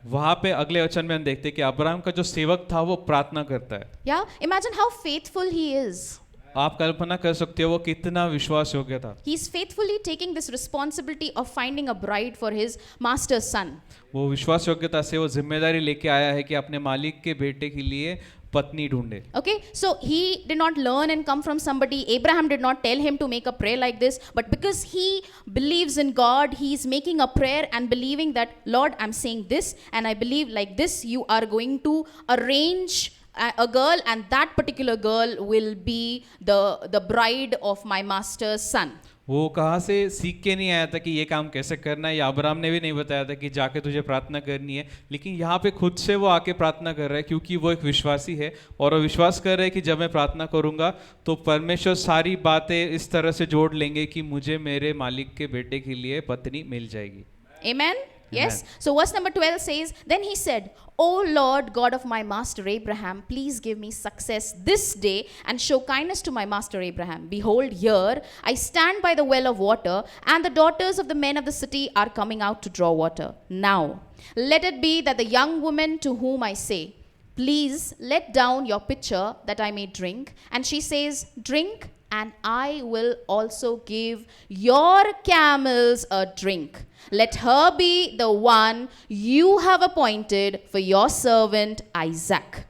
वहाँ पे अगले वचन में हम देखते हैं कि अब्राहम का जो सेवक था वो प्रार्थना करता है.
Yeah, imagine how faithful he is.
आप कल्पना कर सकते हो वो कितना विश्वास योग्य था.
He's faithfully taking this responsibility of finding a bride for his master's son.
वो विश्वास योग्यता से वो जिम्मेदारी लेके आया है कि अपने मालिक के बेटे के लिए पत्नी ढूंढे.
Okay, so he did not learn and come from somebody. Abraham did not tell him to make a prayer like this, but because he believes in God, he is making a prayer and believing that, Lord, I'm saying this, and I believe like this, you are going to arrange a girl, and that particular girl will be the bride of my master's son.
वो कहाँ से सीख के नहीं आया था कि ये काम कैसे करना है, या अब्राहम ने भी नहीं बताया था कि जाके तुझे प्रार्थना करनी है, लेकिन यहाँ पे खुद से वो आके प्रार्थना कर रहा है क्योंकि वो एक विश्वासी है और वो विश्वास कर रहा है कि जब मैं प्रार्थना करूँगा तो परमेश्वर सारी बातें इस तरह से जोड़ लेंगे कि मुझे मेरे मालिक के बेटे के लिए पत्नी मिल जाएगी.
Amen? Yes. So verse number 12 says, then he said, O Lord God of my master Abraham, please give me success this day and show kindness to my master Abraham. Behold, here I stand by the well of water, and the daughters of the men of the city are coming out to draw water. Now, let it be that the young woman to whom I say, please let down your pitcher that I may drink, and she says, drink, and I will also give your camels a drink. Let her be the one you have appointed for your servant Isaac.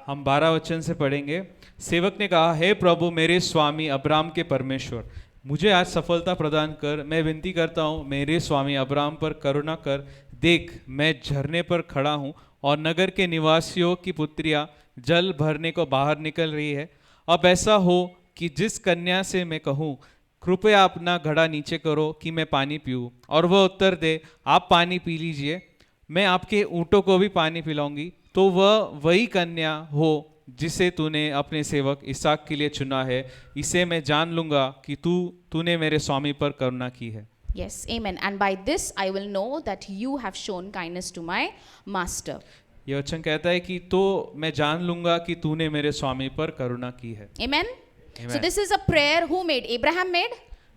हम 12 वचन से पढ़ेंगे. सेवक ने कहा, हे प्रभु मेरे स्वामी Abram के परमेश्वर, मुझे आज सफलता प्रदान कर. मैं विनती करता हूँ मेरे स्वामी अब्राम पर करुणा कर. देख, मैं झरने पर खड़ा हूँ और नगर के निवासियों की पुत्रियाँ जल भरने को बाहर निकल रही है. अब ऐसा हो कि जिस कन्या से मैं कहूँ, कृपया अपना घड़ा नीचे करो कि मैं पानी पीऊँ, और वह उत्तर दे, आप पानी पी लीजिए, मैं आपके ऊँटों को भी पानी पिलाऊंगी, तो वह वही कन्या हो जिसे तूने अपने सेवक इसहाक के लिए चुना है. इसे मैं जान लूँगा कि तूने मेरे स्वामी पर करुणा की है.
Yes, amen. And by this I will know that you have shown kindness to my master.
ये वचन कहता है कि तो मैं जान लूँगा कि तूने मेरे स्वामी पर करुणा की है.
Amen?
Amen.
So this is a prayer who made? Abraham made?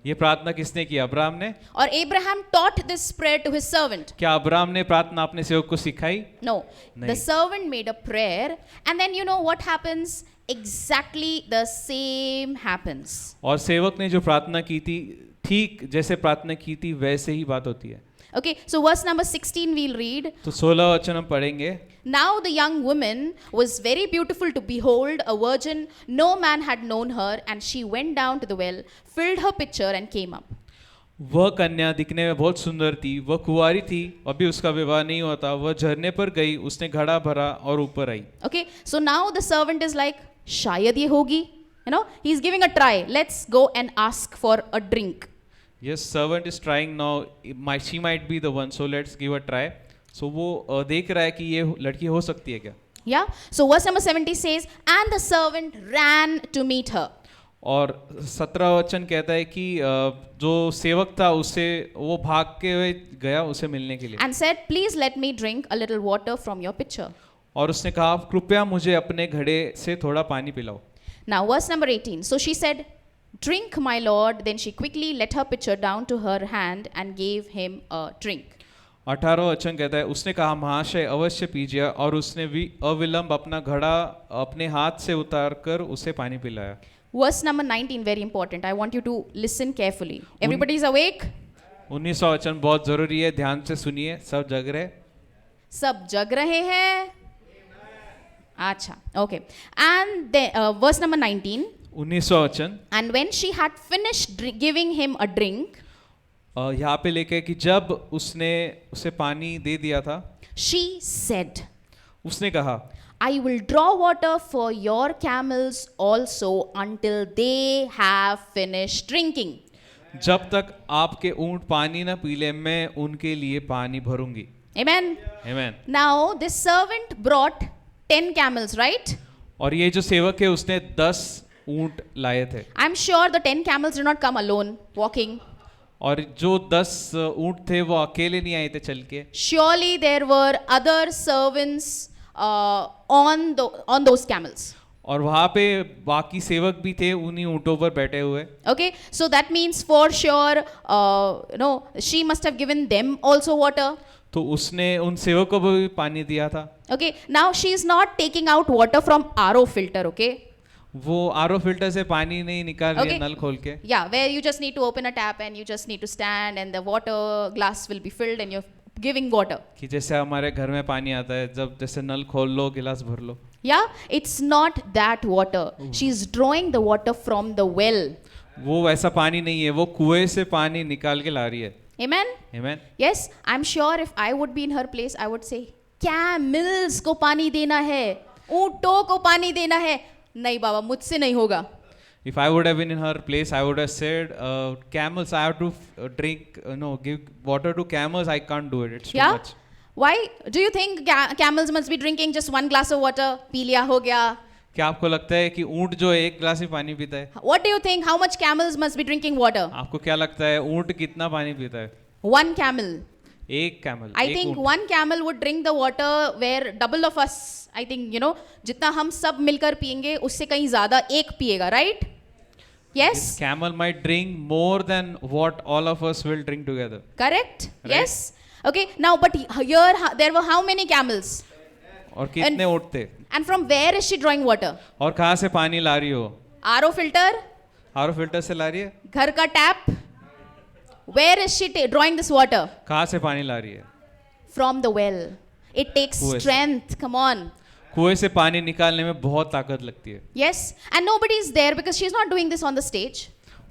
ये प्रार्थना किसने की? अब्राहम ने.
Or Abraham taught this prayer to his servant?
क्या अब्राहम ने प्रार्थना अपने सेवक को सिखाई?
No. The servant made a prayer, and then you know what happens? Exactly the same happens.
और सेवक ने जो प्रार्थना की थी, ठीक जैसे प्रार्थना की थी वैसे ही बात होती है.
Okay, so verse number 16 we'll read.
तो 16 वचन हम पढ़ेंगे.
Now the young woman was very beautiful to behold, a virgin, no man had known her, and she went down to the well, filled her pitcher and came up.
वह कन्या दिखने में बहुत सुंदर थी, वह कुंवारी थी, अभी उसका विवाह नहीं हुआ था. वह झरने पर गई, उसने घड़ा भरा और ऊपर आई.
Okay, so now the servant is like, शायद ये होगी, he's giving a try. Let's go and ask for a drink.
Yes, servant is trying now. She might be the one, so let's give a try. सो वो देख रहा है कि ये लड़की हो सकती है क्या.
Yeah. So verse number 70 says, and the servant ran to meet her.
और 17 वचन कहता है कि जो सेवक था उससे वो भाग के हुए गया उसे मिलने के लिए.
And said, please let me drink a little water from your pitcher.
और उसने कहा कृपया मुझे अपने घड़े से थोड़ा पानी पिलाओ.
Now verse number 18. So she said, drink my lord. Then she quickly let her pitcher down to her hand and gave him a drink.
18 वचन कहता है उसने कहा महाशय अवश्य पीजिए और उसने भी अविलंब अपना घड़ा अपने हाथ से उतार कर उसे पानी पिलाया.
Verse number 19, very important. I want you to listen carefully. Everybody is awake?
19वां वचन बहुत जरूरी है, ध्यान से सुनिए. सब जग रहे?
सब जग रहे हैं? अच्छा, okay. And then, verse number 19.
19वां वचन.
And when she had finished giving him a drink,
यहाँ पे लेके कि जब उसने उसे पानी दे दिया था,
she said,
उसने कहा
I will draw water for your camels also until they have finished drinking.
जब तक आपके ऊंट पानी ना पी ले मैं उनके लिए पानी भरूंगी.
Amen.
Amen.
Now this servant brought 10 camels, right?
और ये जो सेवक है उसने 10 ऊंट लाए थे.
I'm sure the 10 camels did not come alone walking.
और जो 10 ऊंट थे वो अकेले नहीं आए थे चल के.
Surely there were other servants on those camels.
और वहाँ पे बाकी सेवक भी थे उन्हीं ऊंटों पर बैठे हुए.
Okay, so that means for sure, she must have given them also water.
तो उसने उन सेवकों को भी पानी दिया था.
Okay, now she is not taking out water from RO filter, okay?
वो आरओ फिल्टर से पानी नहीं निकाल रही है
Okay.
नल खोल के.
Yeah, where you just need to open a tap and you just need to stand and the water glass will be filled and you're giving water.
कि जैसे हमारे घर में पानी आता है जब जैसे नल खोल लो गिलास भर लो.
Yeah, it's not that water. She's drawing the water from the well.
वो वैसा पानी नहीं है, वो कुएं से पानी निकाल के ला रही है.
Amen?
Amen.
Yes, I'm sure if I would be in her place, I would say, camels को पानी देना है, ऊंटों को पानी देना है. नहीं बाबा, मुझसे नहीं होगा.
If I would have been in her place, I would have said, camels, I have to drink, give water to camels. I can't do it. It's too
Yeah?
much.
Why? Do you think camels must be drinking just one glass of water? P लिया हो गया.
क्या आपको लगता है कि ऊंट जो है एक गिलास ही पानी पीता है?
What do you think? How much camels must be drinking water?
आपको क्या लगता है ऊंट कितना पानी पीता है?
One camel.
एक camel.
I think one camel would drink the water where double of us, I think, जितना हम सब मिलकर पिएंगे उससे कहीं ज्यादा एक पिएगा, right? Yes?
This camel might drink more than what all of us will drink together.
Correct?
Right.
Yes? Okay, now but here there were how many camels?
और कितने ऊंट थे?
And from where is she drawing water?
और कहाँ से पानी ला रही हो?
RO filter?
आरओ फिल्टर से ला रही है?
घर का tap? Where is she drawing this water?
कहाँ से पानी ला रही है?
From the well. It takes
कुएं से.
strength. Come on.
कुएं से पानी निकालने में बहुत ताकत लगती है.
Yes? And nobody is there because she's not doing this on the stage.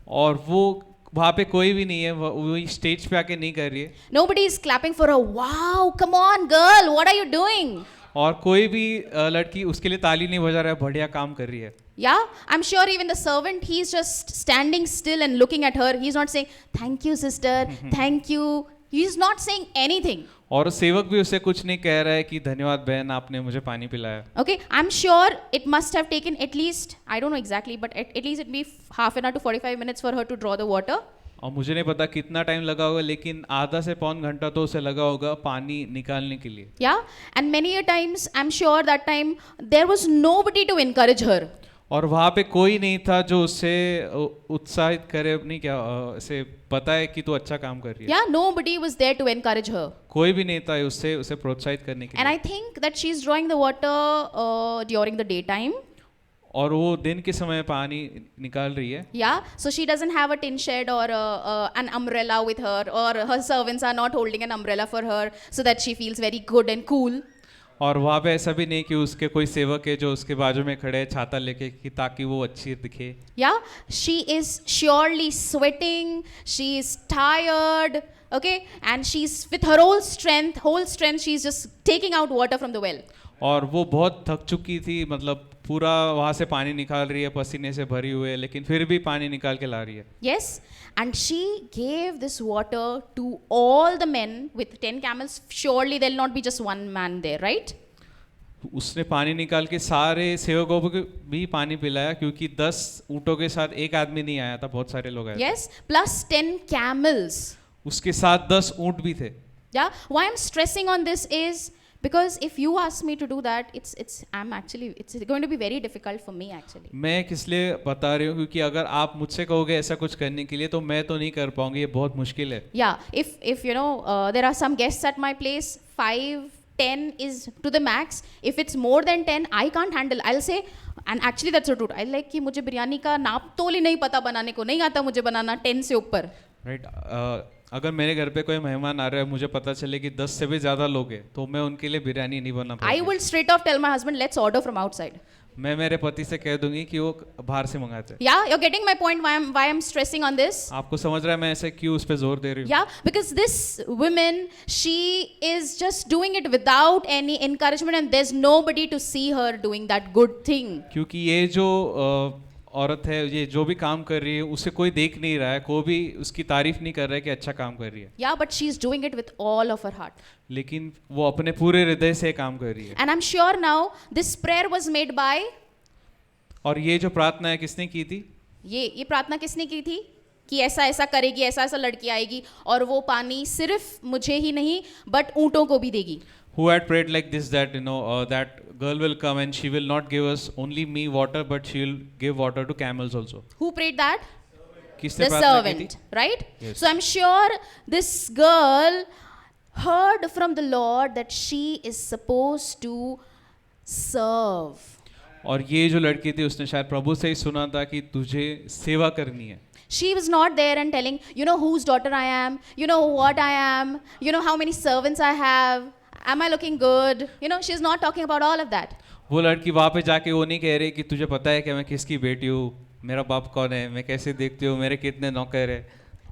और वो वहाँ पे कोई भी नहीं है, वो स्टेज पे आके नहीं कर रही है.
Nobody is clapping for her. Wow, come on, girl. What are you doing?
और कोई भी लड़की उसके लिए ताली नहीं बजा रहा है, बढ़िया काम कर रही है.
Yeah, I'm sure even the servant, he's just standing still and looking at her. He's not saying, thank you, sister, thank you. He's not saying anything.
और सेवक भी उसे कुछ नहीं कह रहा है कि धन्यवाद बहन आपने मुझे पानी पिलाया.
Okay, I'm sure it must have taken at least, I don't know exactly, but at least it'd be half an hour to 45 minutes for her to draw the water.
और मुझे नहीं पता कितना टाइम लगा होगा, लेकिन आधा से पौन घंटा तो उसे लगा होगा पानी निकालने के लिए.
Yeah, and many a times, I'm sure that time, there was nobody to encourage her.
और वहाँ पे कोई नहीं था जो उसे उत्साहित करे, नहीं क्या उसे बताए कि तू अच्छा काम कर रही है.
Yeah, nobody was there to encourage her.
कोई भी नहीं था उसे प्रोत्साहित करने के
And I
लिए.
think that she's drawing the water during the daytime.
और वो दिन के समय पानी निकाल रही है.
Yeah, so she doesn't have a tin shed or an umbrella with her, or her servants are not holding an umbrella for her so that she feels very good and cool.
और वहाँ पे ऐसा भी नहीं कि उसके कोई सेवक है जो उसके बाजू में खड़े है छाता लेके कि ताकि वो अच्छी दिखे.
Yeah, she is surely sweating, she is tired, okay, and she's with her whole strength, she's just taking out water from the well.
और वो बहुत थक चुकी थी, मतलब पूरा वहाँ से पानी निकाल रही है, पसीने से भरी हुई है, लेकिन फिर भी पानी निकाल के ला रही है.
Yes, and she gave this water to all the men with 10 camels. Surely there'll not be just one man there, right?
उसने पानी निकाल के सारे सेवकों को भी पानी पिलाया, क्योंकि 10 ऊँटों के साथ एक आदमी नहीं आया था, बहुत सारे लोग आए थे.
Yes, plus 10 camels.
उसके साथ 10 ऊँट भी थे.
Yeah, why I'm stressing on this is because if you ask me to do that, it's going to be very difficult for me actually.
मैं किस लिए बता रही हूँ, क्योंकि अगर आप मुझसे कहोगे ऐसा कुछ करने के लिए तो मैं तो नहीं कर पाऊंगी, ये बहुत मुश्किल है.
Yeah, if you know there are some guests at my place, 5-10 is to the max. If it's more than 10, I can't handle. I'll say, and actually that's the truth. I like कि मुझे बिरयानी का नाप तोल ही नहीं पता बनाने को, नहीं आता मुझे बनाना 10 से ऊपर.
राइट. अगर मेरे घर पे कोई मेहमान आ रहा है, मुझे पता चले कि 10 से भी ज़्यादा लोग हैं, तो मैं उनके लिए बिरयानी नहीं बना
I
पाऊंगी.
will straight off tell my husband, let's order from outside.
मैं मेरे पति से कह दूंगी कि वो बाहर से मंगाते हैं.
Yeah, you're getting my point. Why I'm stressing on this?
आपको समझ रहा है मैं ऐसे क्यों उस पे जोर दे रही हूँ?
Yeah, because this woman, she is just doing it without any encouragement, and there's nobody to see her doing that good thing.
क्योंकि ये जो औरत है, ये जो भी काम कर रही है, उसे कोई देख नहीं रहा है, कोई भी उसकी तारीफ नहीं कर रहा है कि अच्छा काम कर रही है.
Yeah, but she's doing it with all of her heart.
लेकिन वो अपने पूरे हृदय से काम कर रही है.
And I'm sure now this prayer was made by.
और ये जो प्रार्थना है किसने की थी?
ये प्रार्थना किसने की थी कि ऐसा ऐसा करेगी, ऐसा ऐसा लड़की आएगी और वो पानी सिर्फ मुझे ही नहीं बट ऊंटों को भी देगी.
Who had prayed like this, that that girl will come and she will not give us only me water, but she will give water to camels also.
Who prayed that?
किसने
The
प्रार्थना की थी?
servant, right?
Yes.
So I'm sure this girl heard from the Lord that she is supposed to serve.
और ये जो लड़की थी उसने शायद प्रभु से ही सुना था कि तुझे सेवा करनी है.
She was not there and telling, you know whose daughter I am, you know what I am, you know how many servants I have, am I looking good? You know, she's not talking about all of that.
वो लड़की वहाँ पे जाके वो नहीं कह रही कि तुझे पता है कि मैं किसकी बेटी हूँ, मेरा बाप कौन है, मैं कैसे देखती हूँ, मेरे कितने नौकर है.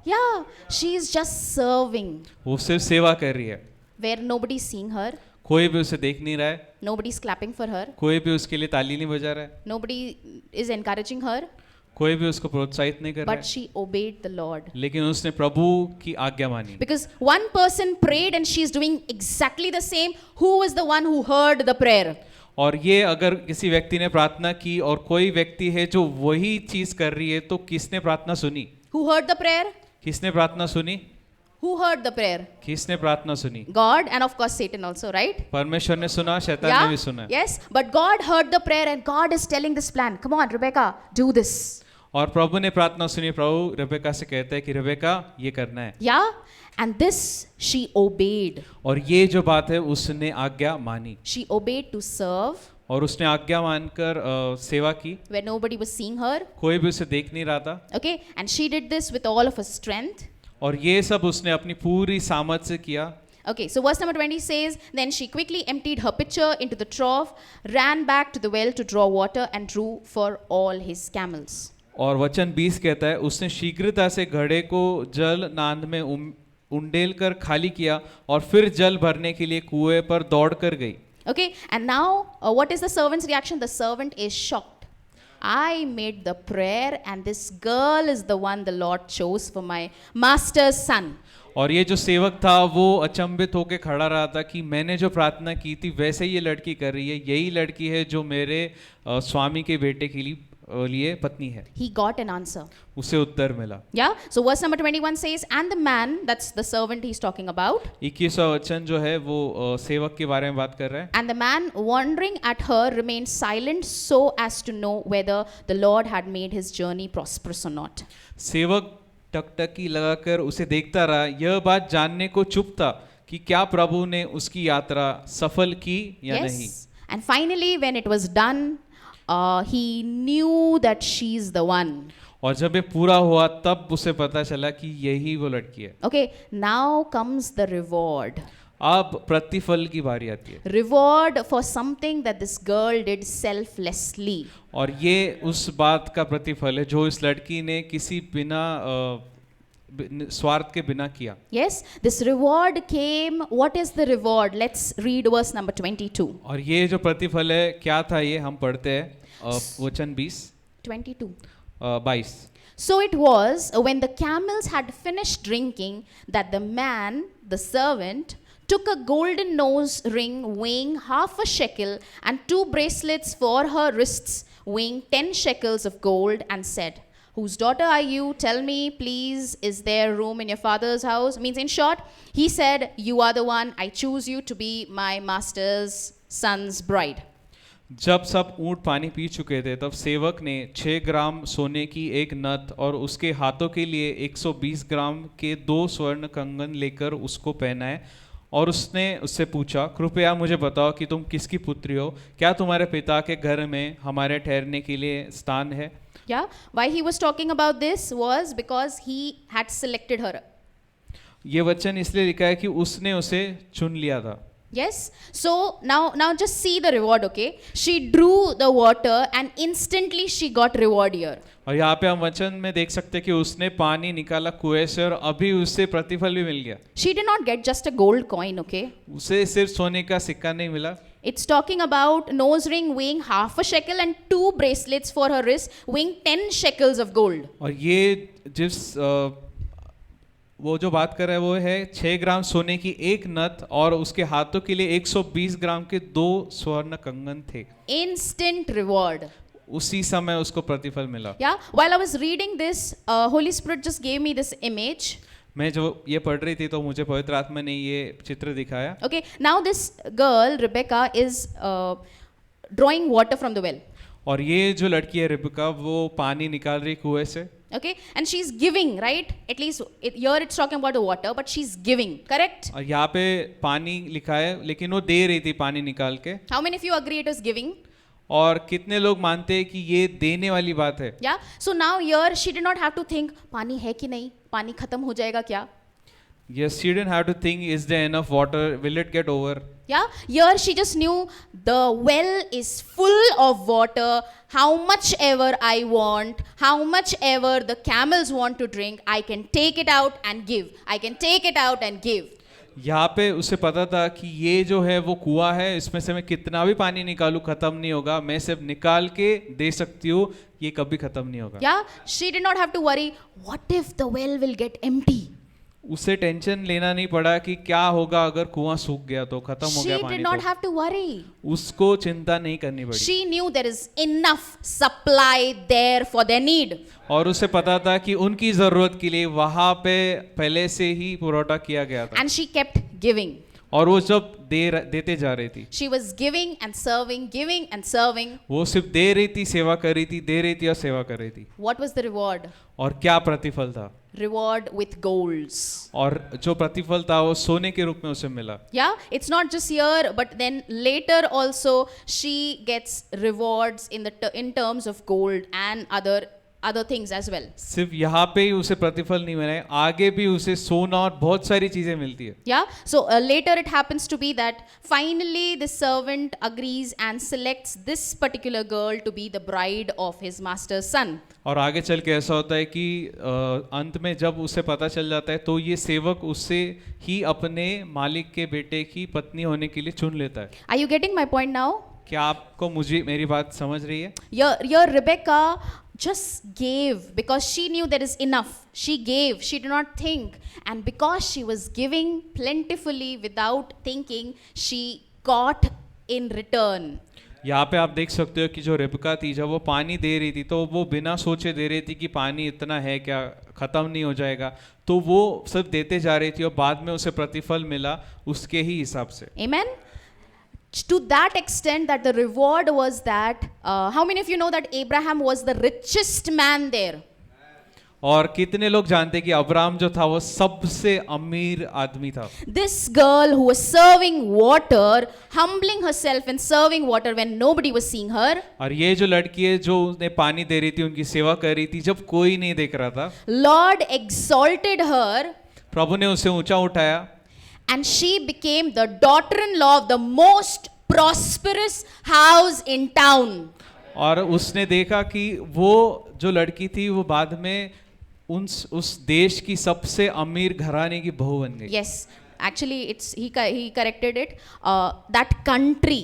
Yeah, she is just serving
वो सिर्फ सेवा कर रही है.
where nobody is seeing her,
कोई भी उसे देख नहीं रहा है,
nobody is clapping for her,
कोई भी उसके लिए ताली नहीं बजा रहा है,
nobody is encouraging her,
कोई भी उसको प्रोत्साहित नहीं कर रहा
but
है.
she obeyed the Lord.
लेकिन उसने प्रभु की आज्ञा मानी.
Because one person prayed and she is doing exactly the same. Who was the one who heard the prayer?
और ये अगर किसी व्यक्ति ने प्रार्थना की और कोई व्यक्ति है जो वही चीज कर रही है, तो किसने प्रार्थना सुनी?
Who heard the prayer?
किसने प्रार्थना सुनी?
Who heard the prayer?
किसने प्रार्थना सुनी?
God, and of course Satan also, right?
परमेश्वर ने सुना, शैतान ने भी सुना.
Yes, but God heard the prayer and God is telling this plan. Come on, Rebecca, do this.
और प्रभु ने प्रार्थना सुनी. प्रभु रेबेका से कहता है कि रेबेका ये करना है.
Yeah, and this she obeyed.
और ये जो बात है उसने आज्ञा मानी.
She obeyed to serve
और उसने आज्ञा मानकर सेवा की.
where nobody was seeing her.
कोई भी उसे देख नहीं रहा था.
Okay, and she did this with all of her strength.
और ये सब उसने अपनी पूरी सामर्थ से किया.
Okay, so verse number 20 says, then she quickly emptied her pitcher into the trough, ran back to the well to draw water, and drew for all his camels.
और वचन 20 कहता है, उसने शीघ्रता से घड़े को जल नांद में उंडेल कर खाली किया और फिर जल भरने के लिए कुएं पर दौड़ कर गई.
Okay, and now what is the servant's reaction? The servant is shocked. I made the prayer and this girl is the one the Lord chose for my master's son.
और ये जो सेवक था वो अचंभित होकर खड़ा रहा था कि मैंने जो प्रार्थना की थी वैसे ये लड़की कर रही है, यही लड़की है जो मेरे स्वामी के बेटे के लिए पत्नी है.
He got an answer.
उसे उत्तर मिला.
Yeah, so verse number 21 says, and the man, that's the servant he's talking about,
21वां वचन जो है वो सेवक के बारे में बात कर रहा है.
and the man wondering at her remained silent so as to know whether the Lord had made his journey prosperous or not.
सेवक टकटकी लगाकर उसे देखता रहा, यह बात जानने को चुप था कि क्या प्रभु ने उसकी यात्रा सफल की या नहीं.
Yes, and finally when it was done, he knew that she's the one.
और जब ये पूरा हुआ तब उसे पता चला कि यही वो लड़की है.
Okay, now comes the reward.
अब प्रतिफल की बारी आती है.
Reward for something that this girl did selflessly.
और ये उस बात का प्रतिफल है जो इस लड़की ने किसी बिना स्वार्थ के बिना किया।
Yes, this reward came. What is the reward? Let's read verse number 22.
और ये जो प्रतिफल है क्या था, ये हम पढ़ते हैं वचन 22।
So it was when the camels had finished drinking that the man, the servant, took a golden nose ring weighing half a shekel and 2 bracelets for her wrists weighing 10 shekels of gold and said, "Whose daughter are you? Tell me, please, is there room in your father's house?" Means in short, he said, "You are the one. I choose you to be my master's son's bride."
जब सब ऊंट पानी P चुके थे तब सेवक ने 6 ग्राम सोने की एक नथ और उसके हाथों के लिए 120 ग्राम के 2 स्वर्ण कंगन लेकर उसको पहनाए और उसने उससे पूछा, कृपया मुझे बताओ कि तुम किसकी पुत्री हो, क्या तुम्हारे पिता के घर में हमारे ठहरने के लिए स्थान है?
Yeah, why he was talking about this was because he had selected her.
ये वचन इसलिए लिखा है कि उसने उसे चुन लिया था।
Yes, so now just see the reward. Okay, she drew the water and instantly she got reward here.
और यहाँ पे हम वचन में देख सकते हैं कि उसने पानी निकाला कुएं से और अभी उससे प्रतिफल भी मिल गया।
She did not get just a gold coin. Okay,
उसे सिर्फ सोने का सिक्का नहीं मिला।
it's talking about nose ring weighing half a shekel and 2 bracelets for her wrist weighing 10 shekels of gold.
और ये जिस वो जो बात कर रहा है वो है 6 ग्राम सोने की एक नथ और उसके हाथों के लिए 120 ग्राम के 2 स्वर्ण कंगन थे।
Instant reward.
उसी समय उसको प्रतिफल मिला।
Yeah, while I was reading this, Holy Spirit just gave me this image.
मैं जो ये पढ़ रही थी तो मुझे पवित्र आत्मा ने ये चित्र दिखाया।
Okay, now this girl Rebecca is drawing water from the well.
और ये जो लड़की है रिबका वो पानी निकाल रही कुएं से।
Okay, and she's giving, right? At least here it's talking about the water, but she's giving, correct?
और यहाँ पे पानी लिखा है लेकिन वो दे रही थी पानी निकाल के।
How many of you agree it was giving?
और कितने लोग मानते हैं कि ये देने वाली बात है?
Yeah, so now here she did not have to think पानी है कि नहीं, पानी खत्म हो जाएगा क्या?
Yes, she didn't have to think, is there enough water? Will it get over?
Yeah, here she just knew the well is full of water. How much ever I want, how much ever the camels want to drink, I can take it out and give. I can take it out and give.
यहाँ पे उसे पता था कि ये जो है वो कुआं है, इसमें से मैं कितना भी पानी निकालूं खत्म नहीं होगा, मैं सिर्फ निकाल के दे सकती हूँ, ये कभी खत्म नहीं होगा।
Yeah, she did not have to worry, what if the well will get empty?
उसे टेंशन लेना नहीं पड़ा कि क्या होगा अगर कुआं सूख गया तो, खत्म हो गया
She
पानी
did not
तो।
have to worry.
उसको चिंता नहीं करनी पड़ी।
She knew there is enough supply there for their need.
और उसे पता था कि उनकी जरूरत के लिए वहां पे पहले से ही पुरौठा किया गया था।
And she kept giving.
और वो जब देते जा रही थी,
She was giving and serving.
वो सिर्फ दे रही थी, सेवा कर रही थी, दे रही थी और सेवा कर रही थी।
What was the reward?
और क्या प्रतिफल था?
Reward with golds.
और जो प्रतिफल था वो सोने के रूप में उसे मिला।
Yeah, it's not just here, but then later also she gets rewards in terms of gold and other things as well.
सिर्फ यहाँ पे ही उसे प्रतिफल नहीं मिला है, आगे भी उसे सोना और बहुत सारी चीजें मिलती है।
Yeah, so later it happens to be that finally the servant agrees and selects this particular girl to be the bride of his master's son.
और आगे चल के ऐसा होता है कि अंत में जब उसे पता चल जाता है तो ये सेवक उससे ही अपने मालिक के बेटे की पत्नी होने के लिए चुन लेता है।
Are you getting my point now?
क्या आपको मेरी बात समझ रही है?
Your Rebecca just gave because she knew there is enough. She gave, she did not think, and because she was giving plentifully without thinking, she got in return.
यहाँ पे आप देख सकते हो कि जो रिबका थी जब वो पानी दे रही थी तो वो बिना सोचे दे रही थी कि पानी इतना है क्या, खत्म नहीं हो जाएगा, तो वो सिर्फ देते जा रही थी और बाद में उसे प्रतिफल मिला उसके ही हिसाब से।
Amen. To that extent that the reward was that how many of you know that Abraham was the richest man there?
और कितने लोग जानते हैं कि अब्राहम जो था वो सबसे अमीर आदमी था।
This girl who was serving water, humbling herself and serving water when nobody was seeing her.
और ये जो लड़की है जो उसने पानी दे रही थी, उनकी सेवा कर रही थी जब कोई नहीं देख रहा था,
Lord exalted her.
प्रभु ने उसे ऊंचा उठाया
And she became the daughter-in-law of the most prosperous house in town.
और उसने देखा कि वो जो लड़की थी वो बाद में उस देश की सबसे अमीर घराने की बहू बन गई।
Yes, actually, he corrected it. That country.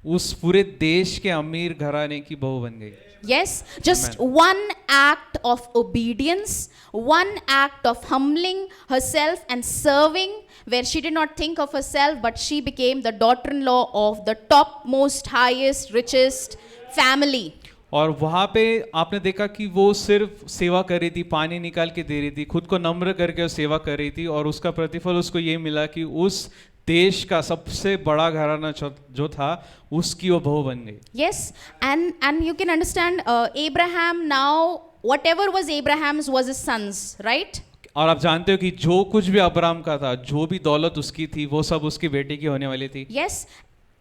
उस पूरे देश के अमीर घराने की बहू बन गई।
Yes, just one act of obedience, one act of humbling herself and serving, where she did not think of herself, but she became the daughter-in-law of the topmost, highest, richest family.
और वहाँ पे आपने देखा कि वो सिर्फ सेवा कर रही थी, पानी निकाल के दे रही थी, खुद को नम्र करके वो सेवा कर रही थी, और उसका प्रतिफल उसको ये मिला कि उस देश का सबसे बड़ा घराना जो था उसकी वो बहू बन गई।
Yes, and you can understand, Abraham now, whatever was Abraham's was his sons, right?
और आप जानते हो कि जो कुछ भी अब्राहम का था, जो भी दौलत उसकी थी, वो सब उसकी बेटी की होने वाली थी।
Yes,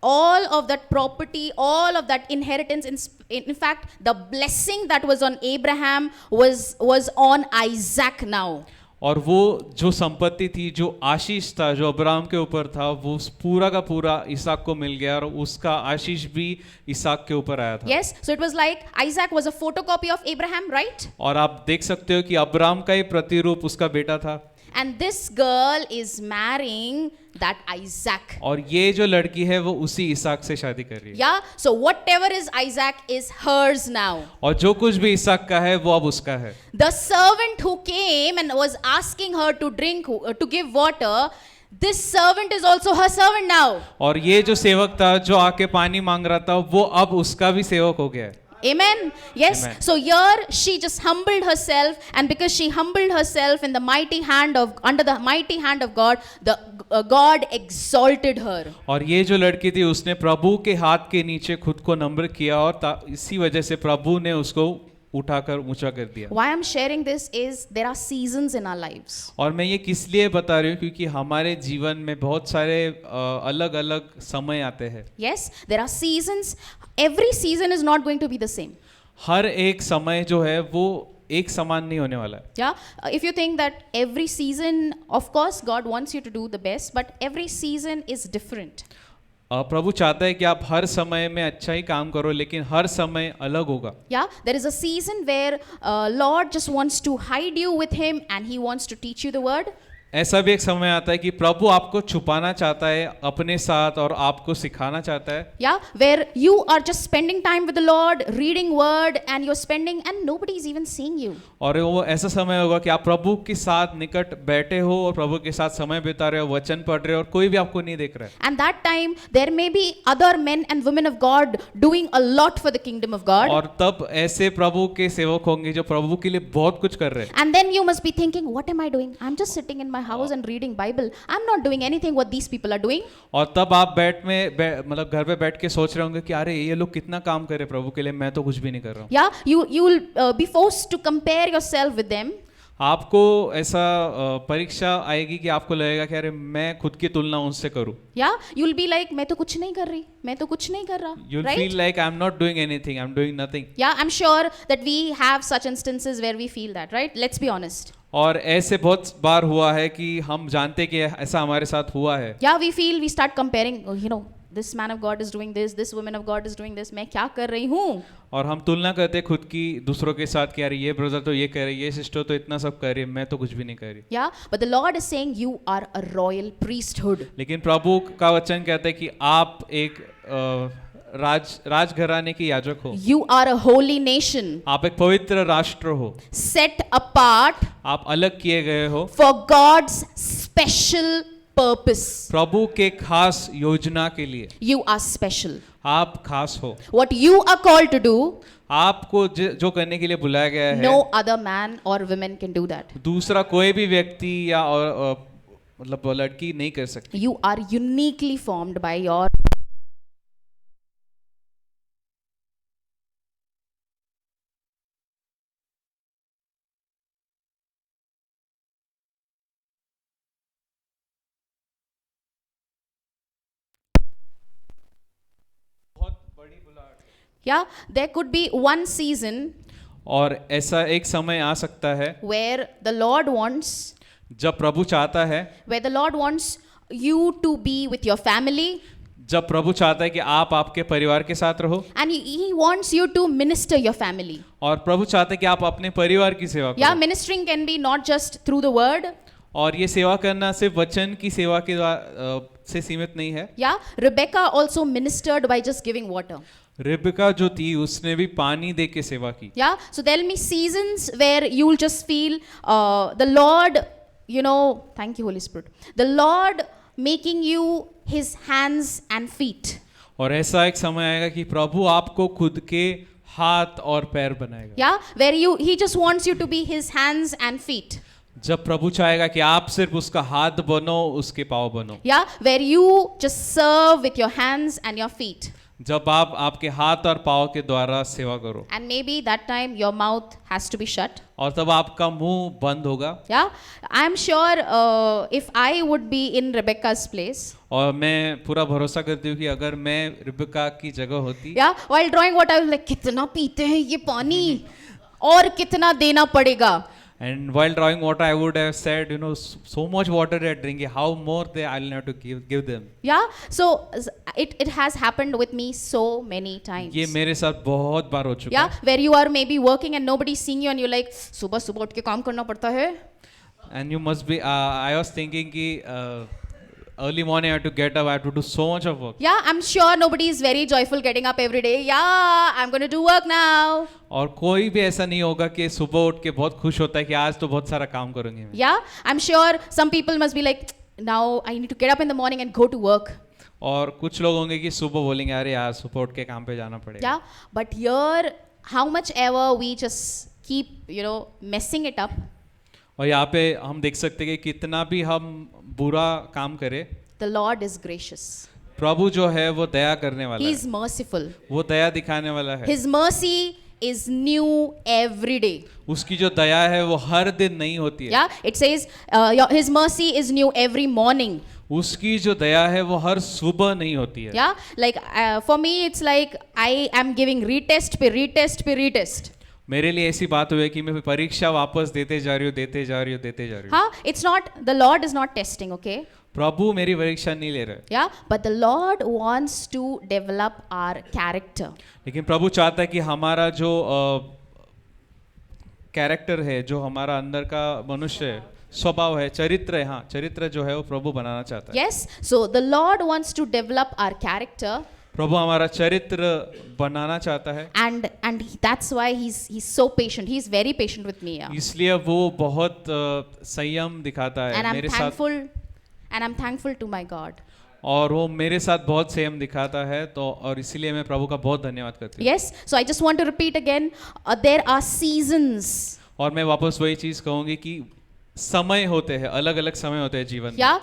all of that property, all of that inheritance, in fact, the blessing that was on Abraham was on Isaac now.
और वो जो संपत्ति थी, जो आशीष था, जो अब्राहम के ऊपर था, वो पूरा का पूरा इसहाक को मिल गया, और उसका आशीष भी इसहाक के ऊपर आया था।
Yes, so it was like Isaac was a photocopy of Abraham, right?
और आप देख सकते हो कि अब्राहम का ही प्रतिरूप उसका बेटा था।
And this girl is marrying that Isaac.
और ये जो लड़की है वो उसी इसहाक से शादी कर रही है।
Yeah, so whatever is Isaac is hers now.
और जो कुछ भी इसहाक का है वो अब उसका है।
The servant who came and was asking her to drink, to give water, this servant is also her servant now.
और ये जो सेवक था जो आके पानी मांग रहा था, वो अब उसका भी सेवक हो गया है।
Amen. Yes.
Amen.
So here she just humbled herself, and because she humbled herself in the mighty hand of, under the mighty hand of God, the God exalted her.
और ये जो लड़की थी उसने प्रभु के हाथ के नीचे खुद को नम्र किया, और इसी वजह से प्रभु ने उसको उठाकर ऊंचा कर दिया।
Why I'm sharing this is there are seasons in our lives.
और मैं ये किस लिए बता रही हूँ, क्योंकि हमारे जीवन में बहुत सारे अलग अलग समय आते हैं।
Yes, there are seasons. Every season is not going to be the same.
हर एक समय जो है वो एक समान नहीं होने वाला है।
Yeah, if you think that every season, of course God wants you to do the best, but every season is different.
प्रभु चाहता है कि आप हर समय में अच्छा ही काम करो, लेकिन हर समय अलग होगा।
Yeah, there is a season where Lord just wants to hide you with him and he wants to teach you the word.
ऐसा भी एक समय आता है कि प्रभु आपको छुपाना चाहता है अपने साथ और आपको सिखाना चाहता है।
Yeah, where you are just spending time with the Lord, reading word, and you're spending, and nobody is even seeing you.
और वो ऐसा समय होगा कि आप प्रभु के साथ निकट बैठे हो और प्रभु के साथ समय बिता रहे हो, वचन पढ़ रहे हो, और कोई भी आपको नहीं देख रहा है।
And that time there may be other men and women of God doing a lot for the kingdom of God.
और तब ऐसे प्रभु के सेवक होंगे जो प्रभु के लिए बहुत कुछ कर रहे हैं।
And then you must be thinking, what am I doing? I'm just sitting in my house and reading Bible. I'm not doing anything what these people are doing.
और तब आप मतलब घर पे बैठ के सोच रहे होंगे कि अरे ये लोग कितना काम कर रहे प्रभु के लिए, मैं तो कुछ भी नहीं कर रहा हूँ।
Yeah, you will be forced to compare yourself with them.
आपको ऐसा परीक्षा आएगी कि आपको लगेगा कि अरे मैं खुद की तुलना उनसे करूं।
Yeah, you'll be like, मैं तो कुछ नहीं कर रही, मैं तो कुछ नहीं कर रहा,
You'll
right?
feel like I'm not doing anything, I'm doing nothing.
Yeah, I'm sure that we have such instances where we feel that, right? Let's be honest.
और ऐसे बहुत बार हुआ है कि हम जानते कि ऐसा हमारे साथ हुआ है।
Yeah, we feel, we start comparing, oh, you know, this man of God is doing this woman of God is doing this, मैं क्या कर रही हूँ?
और हम तुलना करते खुद की दूसरों के साथ कि यार ये ब्रदर तो ये कर रही है, ये सिस्टर तो इतना सब कर रही है, मैं तो कुछ भी नहीं कर रही।
Yeah, but the Lord is saying you are a royal priesthood.
लेकिन प्रभु का वचन कहता है कि आप एक राजघराने के याजक हो।
You are a holy nation.
आप एक पवित्र राष्ट्र हो।
Set apart.
आप अलग किए गए हो।
For God's special purpose.
प्रभु के खास योजना के लिए।
You are special.
आप खास हो।
What you are called to do,
आपको जो करने के लिए बुलाया गया है,
no other man or woman can do that.
दूसरा कोई भी व्यक्ति या मतलब लड़की नहीं कर सकती।
You are uniquely formed by your Yeah, there could be one season
और ऐसा एक समय आ सकता है
where the Lord wants,
जब प्रभु चाहता है,
where the Lord wants you to be with your family,
जब प्रभु चाहता है कि आप आपके परिवार के साथ रहो,
and he wants you to minister your family.
और प्रभु चाहता है कि आप अपने परिवार की सेवा
Yeah,
करो।
ministering can be not just through the word.
और ये सेवा करना सिर्फ वचन की सेवा के से सीमित नहीं है।
Yeah, Rebecca also ministered by just giving water.
रिबका जो थी उसने भी पानी दे के सेवा की।
Yeah, so there'll be seasons where you'll just feel the Lord, you know, thank you, Holy Spirit, the Lord making you His hands and feet.
और ऐसा एक समय आएगा कि प्रभु आपको खुद के हाथ और पैर बनाएगा।
Yeah, where He just wants you to be His hands and feet.
जब प्रभु चाहेगा कि आप सिर्फ उसका हाथ बनो, उसके पाँव बनो।
Yeah, where you just serve with your hands and your feet.
जब आप आपके हाथ और पाँव के द्वारा सेवा करो,
And maybe that time your mouth has to be shut.
और तब आपका मुंह बंद होगा।
Yeah, I'm sure if I would be in Rebecca's place.
और मैं पूरा भरोसा करती हूँ कि अगर मैं रिबका की जगह होती,
Yeah, while drawing what I was like, कितना पीते हैं ये पानी और कितना देना पड़ेगा.
and while drawing what I would have said, you know, so much water they are drinking, how more I'll have to give them.
Yeah, so it has happened with me so many times.
ये मेरे साथ बहुत बार हो चुका
Yeah,
है।
where you are maybe working and nobody's seeing you and you're like, सुबह सुबह उठ के काम करना पड़ता है.
And you must be, I was thinking कि early morning I have to get up, I have to do so much of work.
Yeah, I'm sure nobody is very joyful getting up every day. Yeah, I'm going to do work now.
और कोई भी ऐसा नहीं होगा कि सुबह उठ के बहुत खुश होता है कि आज तो बहुत सारा काम करूंगी मैं।
Yeah, I'm sure some people must be like, now I need to get up in the morning and go to work.
और कुछ लोग होंगे कि सुबह बोलेंगे अरे यार सुबह उठ के काम पे जाना पड़ेगा।
Yeah, but here, how much ever we just keep, you know, messing it up,
और यहाँ पे हम देख सकते हैं कि कितना भी हम बुरा काम करें,
the Lord is gracious.
प्रभु जो है वो दया करने वाला
He
है,
is merciful.
वो दया दिखाने वाला है।
His mercy is new every day.
उसकी जो दया है वो हर दिन नहीं होती है।
Yeah, it says His mercy is new every morning.
उसकी जो दया है वो हर सुबह नहीं होती है।
Yeah, like for me, it's like I am giving retest पे retest पे retest.
मेरे लिए ऐसी बात हुई है कि मैं परीक्षा वापस देते जा रही हूँ, देते जा रही हूँ, देते जा रही हूँ।
हाँ, it's not, the Lord is not testing, okay?
प्रभु मेरी परीक्षा नहीं ले रहे,
Yeah, but the Lord wants to develop our character.
लेकिन प्रभु चाहता है कि हमारा जो कैरेक्टर है, जो हमारा अंदर का मनुष्य है, स्वभाव है, चरित्र है, हाँ चरित्र जो है वो प्रभु बनाना चाहता है।
Yes, so the Lord wants to develop our character,
प्रभु हमारा चरित्र बनाना चाहता है,
and that's why he's so patient. He's very patient with me. Yeah.
इसलिए वो बहुत संयम दिखाता है
And I'm
मेरे साथ,
thankful, and I'm thankful to my God.
और वो मेरे साथ बहुत संयम दिखाता है, तो और इसीलिए मैं प्रभु का बहुत धन्यवाद करती हूँ।
Yes, so I just want to repeat again, there are seasons.
और मैं वापस वही चीज कहूंगी कि समय होते हैं, अलग अलग समय होते हैं जीवन में,
Yeah,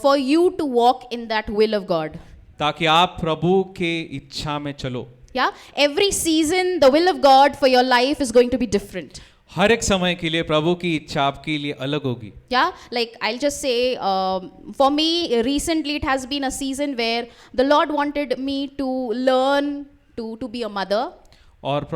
for you to walk in that will of God.
ताकि आप प्रभु के इच्छा में चलो।
Yeah, every season the will of God for your life is going to be different.
हर एक समय के लिए प्रभु की इच्छा आपके लिए अलग होगी।
Yeah, like I'll just say, for me recently it has been a season where the Lord wanted me to learn to be a mother.
और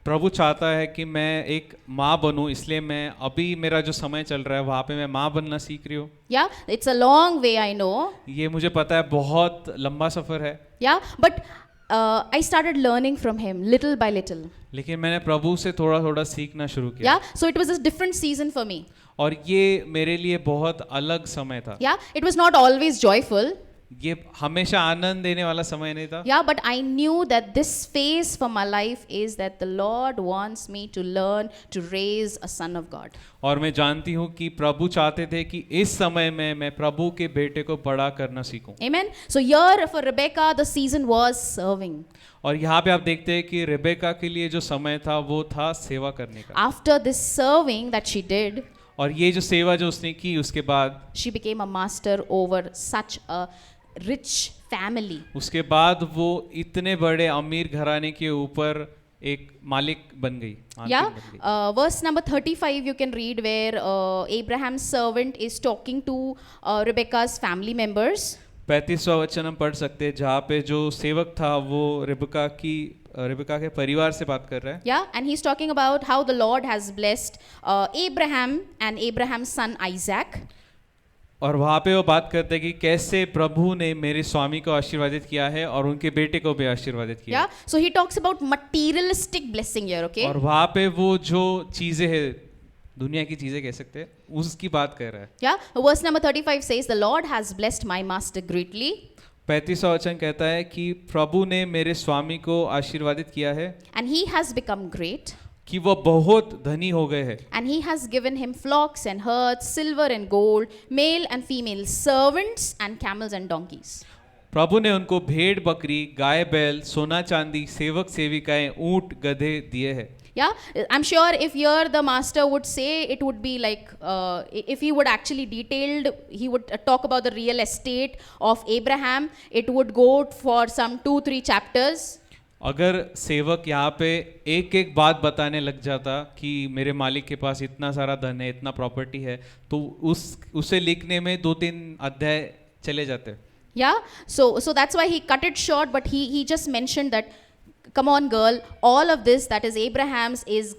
प्रभु चाहता है कि मैं एक माँ बनूं, इसलिए मैं अभी मेरा जो समय चल रहा है वहाँ पे मैं माँ बनना सीख रही हूँ।
Yeah, it's a long way, I know.
ये मुझे पता है बहुत लंबा सफर है,
Yeah, but I started learning from him little by little.
लेकिन मैंने प्रभु से थोड़ा थोड़ा सीखना शुरू किया।
Yeah, so it was a different season for me.
और ये मेरे लिए बहुत अलग समय था।
Yeah, it was not always joyful.
ये हमेशा आनंद देने वाला समय नहीं था।
Yeah, but I knew that this phase for my life is that the Lord wants me to learn to raise a son of God.
और मैं जानती हूँ कि प्रभु चाहते थे कि इस समय में मैं प्रभु के बेटे को बड़ा करना सीखूं।
Amen. So here for Rebecca the season was serving.
और यहाँ पे आप देखते हैं कि रेबेका के लिए जो समय था वो था सेवा करने का।
After this serving that she did,
और ये जो सेवा जो उसने की उसके बाद
she became a master over such a rich family.
उसके बाद वो इतने बड़े अमीर घराने के ऊपर एक मालिक बन गई, मालकिन
Yeah,
बन गई।
verse number 35 you can read where Abraham's servant is talking to Rebecca's family members.
35वां वचन हम पढ़ सकते हैं जहाँ पे जो सेवक था वो रेबेका के परिवार से बात कर रहा है।
Yeah, and he's talking about how the Lord has blessed Abraham and Abraham's son Isaac.
और वहाँ पे वो बात करते हैं कि कैसे प्रभु ने मेरे स्वामी को आशीर्वादित किया है और उनके बेटे को भी आशीर्वादित किया
Yeah. So he talks about materialistic blessing here, okay?
और वहाँ पे वो जो चीजें हैं, दुनिया की चीजें कह सकते हैं, उसकी बात कर रहा है।
Yeah. Verse number 35 says, "The Lord has blessed my master greatly,
35वां वचन कहता है कि प्रभु ने मेरे स्वामी को आशीर्वादित किया है
and he has become great,
कि वो बहुत धनी हो गए हैं
and he has given him flocks and herds, silver and gold, male and female servants, and camels and donkeys."
प्रभु ने उनको भेड़ बकरी, गाय बैल, सोना चांदी, सेवक सेविकाएं, ऊंट गधे दिए हैं।
Yeah, I'm sure if here the master would say, it would be like, if he would actually detailed, he would talk about the real estate of Abraham, it would go for some 2-3 chapters.
अगर सेवक यहाँ पे एक एक बात बताने लग जाता कि मेरे मालिक के पास इतना सारा धन है, इतना प्रॉपर्टी है, तो उसे लिखने में 2-3 अध्याय चले जाते।
Yeah, so that's why he cut it short, but he just mentioned that, come on girl, all of this that is Abraham's is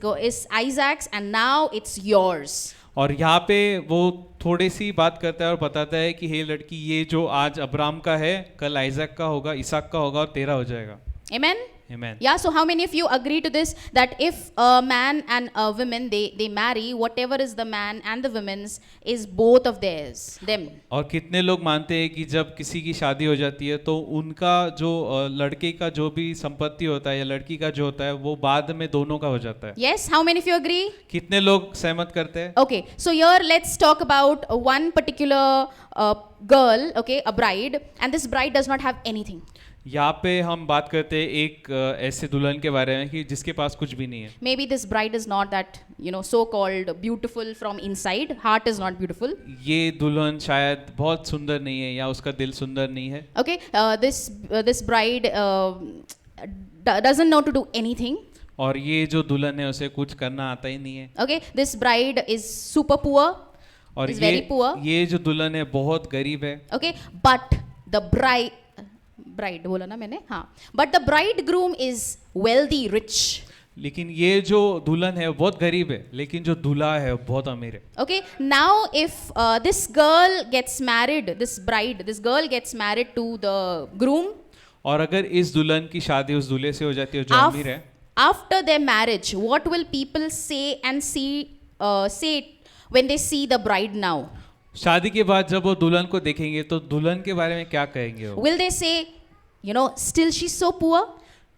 Isaac's, and now it's yours.
और यहाँ पे वो थोड़ी सी बात करता है और बताता है कि हे लड़की, ये जो आज अब्राम का है, कल आइजक का होगा, इसहाक का होगा और तेरा हो जाएगा।
Amen.
Amen.
Yeah, so how many of you agree to this, that if a man and a woman they marry, whatever is the man and the woman's is both of them.
और कितने लोग मानते हैं कि जब किसी की शादी हो जाती है तो उनका जो लड़के का जो भी संपत्ति होता है या लड़की का जो होता है वो बाद में दोनों का हो जाता है।
Yes, how many of you agree?
कितने लोग सहमत करते हैं?
Okay, so here let's talk about one particular girl, okay, a bride, and this bride does not have anything.
यहाँ पे हम बात करते हैं एक ऐसे दुल्हन के बारे में कि जिसके पास कुछ भी नहीं है।
Maybe this bride is not that, so-called beautiful from inside. Heart is not beautiful.
ये दुल्हन शायद बहुत सुंदर नहीं है या उसका दिल सुंदर नहीं है।
Okay, this bride doesn't know to do anything.
और ये जो दुल्हन है उसे कुछ करना आता ही नहीं है।
Okay, this bride is super poor.
और
is very poor.
ये जो दुल्हन है बहुत गरीब है।
Okay, but the bride बोला ना मैंने, हाँ, but the bridegroom is wealthy, rich.
लेकिन ये जो दुल्हन है बहुत गरीब है, लेकिन जो दूल्हा है बहुत अमीर है।
Okay, now if this girl gets married, this girl gets married to the groom.
और अगर इस दुल्हन की शादी उस दूल्हे से हो जाती है जो अमीर है,
after their marriage, what will people say and say when they see the bride now?
शादी के बाद जब वो दुल्हन को देखेंगे तो दुल्हन के बारे में क्या कहेंगे वो?
Will they say, still she's so poor?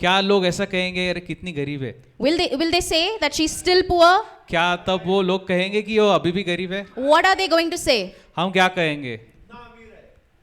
क्या लोग ऐसा कहेंगे यार कितनी गरीब है?
Will they say that she's still poor?
क्या तब वो लोग कहेंगे कि वो अभी भी गरीब है?
What are they going to say?
हम क्या कहेंगे?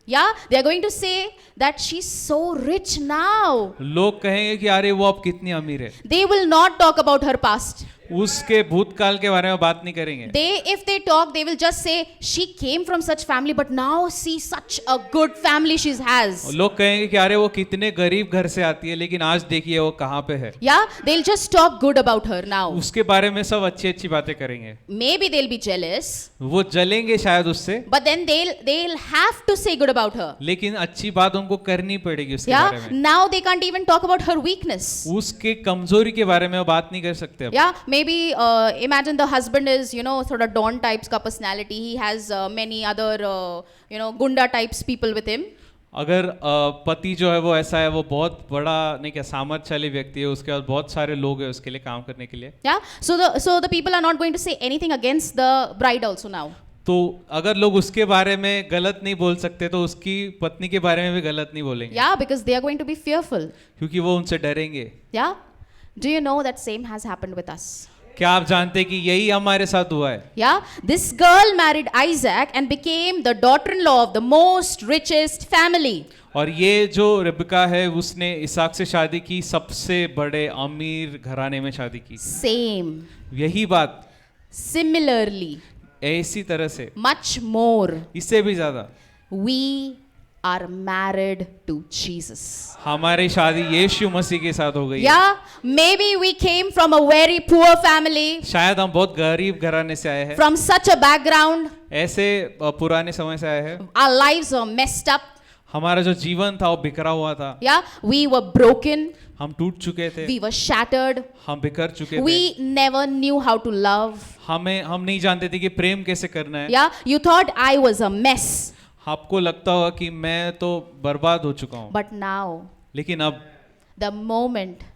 Yeah, they are going to say that she's so rich now.
लोग कहेंगे कि अरे वो अब कितनी अमीर है।
They will not talk about her past.
उसके भूतकाल के बारे में बात नहीं करेंगे।
If they talk, they will just say she came from such family, but now see such a good family she has.
लोग कहेंगे कि अरे वो कितने गरीब घर से आती है, लेकिन आज देखिए वो कहाँ पे है।
Yeah, they'll just talk good about her now.
उसके बारे में सब अच्छी अच्छी बातें करेंगे।
Maybe they'll be jealous.
वो जलेंगे शायद उससे।
But then they'll have to say good about her.
लेकिन अच्छी बात उनको करनी पड़ेगी उसके
Yeah,
बारे में।
now they can't even talk about her weakness.
उसके कमजोरी के बारे में वो बात नहीं कर सकते अब।
Yeah, maybe imagine the husband is, sort of Don types का personality. He has many other, gunda types people with him.
अगर पति जो है वो ऐसा है, वो बहुत बड़ा नहीं क्या सामर्थ्यशाली व्यक्ति है, उसके पास बहुत सारे लोग हैं उसके लिए काम करने के लिए।
Yeah, so the people are not going to say anything against the bride also now.
तो अगर लोग उसके बारे में गलत नहीं बोल सकते तो उसकी पत्नी के बारे में भी गलत नहीं बोलेंगे।
Yeah, because they are going to be fearful.
क्योंकि वो उनसे डरेंगे।
Yeah, do you know that same has happened with us?
क्या आप जानते हैं कि यही हमारे साथ हुआ है?
Yeah, this girl married Isaac and became the daughter-in-law of the most richest family.
और ये जो रिबका है उसने इसहाक से शादी की, सबसे बड़े अमीर घराने में शादी की।
Same.
यही बात
Similarly,
ऐसी तरह से,
much more,
इससे भी ज्यादा
we are married to Jesus.
हमारी शादी यीशु मसीह के साथ हो गई।
Yeah, maybe we came from a very poor family,
शायद हम बहुत गरीब घराने से आए हैं,
from such a background.
ऐसे पुराने समय से आए हैं।
Our lives were messed up.
हमारा जो जीवन था वो बिखरा हुआ था।
Yeah, we were broken.
हम टूट चुके थे,
We were shattered.
हम बिखर चुके थे,
We never knew how to love.
हम नहीं जानते थे कि प्रेम कैसे करना है।
Yeah, you thought I was a mess.
आपको लगता होगा कि मैं तो बर्बाद हो चुका हूँ,
But now,
लेकिन अब
the moment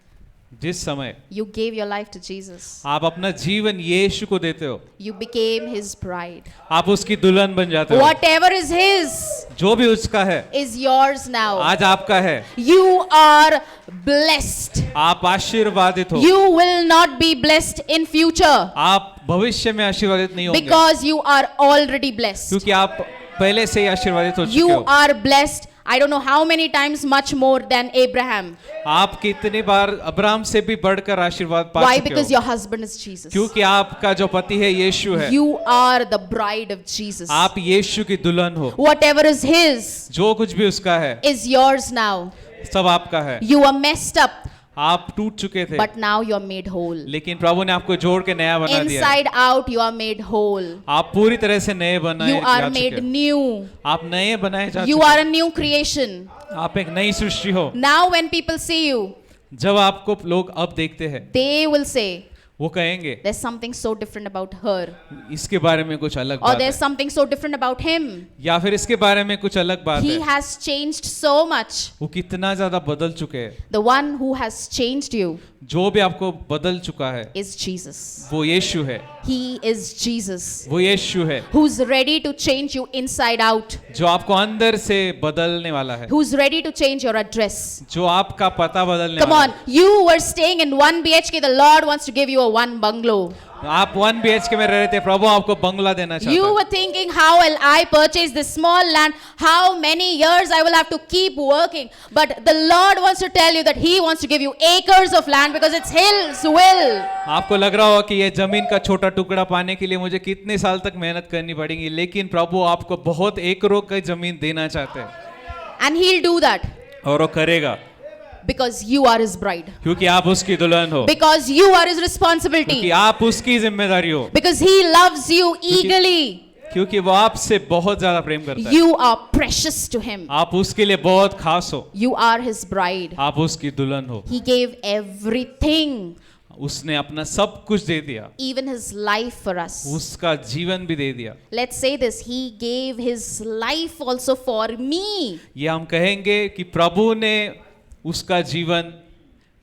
जिस समय
you gave your life to Jesus,
आप अपना जीवन यीशु को देते हो,
you became his bride.
आप उसकी दुल्हन बन जाते हो।
Whatever is his
जो भी उसका है
is yours now.
आज आपका है।
You are blessed.
आप आशीर्वादित हो।
You will not be blessed in future
आप भविष्य में आशीर्वादित नहीं होंगे,
because you are already blessed.
क्योंकि आप पहले से ही आशीर्वादित हो चुके
You
हो।
are blessed. I don't know how many times much more than Abraham.
आप कितनी बार अब्राहम से भी बढ़कर आशीर्वाद पा
Why?
चुके
Because
हो,
your husband is Jesus.
क्योंकि आपका जो पति है यीशु है।
You are the bride of Jesus.
आप यीशु की दुल्हन हो।
Whatever is his
जो कुछ भी उसका है
is yours now.
सब आपका है।
You were messed up,
आप टूट चुके थे,
but now you are made whole.
लेकिन प्रभु ने आपको जोड़ के नया बना दिया है।
Inside out, you are made whole.
आप पूरी तरह से नए बनाए
You
जा
are
चुके
made
हैं।
new.
आप नए बनाए जा
You
चुके
are a new creation.
हैं। आप एक नई सृष्टि हो।
Now, when people see you,
जब आपको लोग अब देखते हैं,
they will say,
वो कहेंगे
there's something so different about her,
इसके बारे में कुछ अलग
or
बात
there's
है,
something so different about him.
या फिर इसके बारे में कुछ अलग बात
He
है।
has changed so much.
वो कितना ज्यादा बदल चुके हैं।
The one who has changed you
जो भी आपको बदल चुका है
is Jesus.
वो यीशु है।
He is Jesus,
वो यीशु है
who's ready to change you inside out,
जो आपको अंदर से बदलने वाला है,
who's ready to change your address.
जो आपका पता बदलने
Come
वाला
on, you were staying in 1 BHK, the Lord wants to give you a 1 bungalow.
है। आप 1 BHK में रह रहे थे, प्रभु आपको बंगला देना चाहता
You
है।
were thinking, how will I purchase this small land? How many years I will have to keep working? But the Lord wants to tell you that He wants to give you acres of land because it's His will.
आपको लग रहा होगा कि ये जमीन का छोटा टुकड़ा पाने के लिए मुझे कितने साल तक मेहनत करनी पड़ेगी, लेकिन प्रभु आपको बहुत एकड़ों की जमीन देना चाहते हैं,
And He'll do that
और वो करेगा
because you are His bride.
क्योंकि आप उसकी दुल्हन हो,
Because you are His
क्योंकि
responsibility.
आप उसकी जिम्मेदारी हो,
Because He loves you eagerly.
क्योंकि वो आपसे बहुत ज्यादा प्रेम करता है।
You are precious to Him.
आप उसके लिए बहुत खास हो,
You are His bride.
आप उसकी दुल्हन हो।
He gave everything,
उसने अपना सब कुछ दे दिया,
even His life for us.
उसका जीवन भी दे दिया।
Let's say this, He gave His life also for me.
ये हम कहेंगे कि प्रभु ने उसका जीवन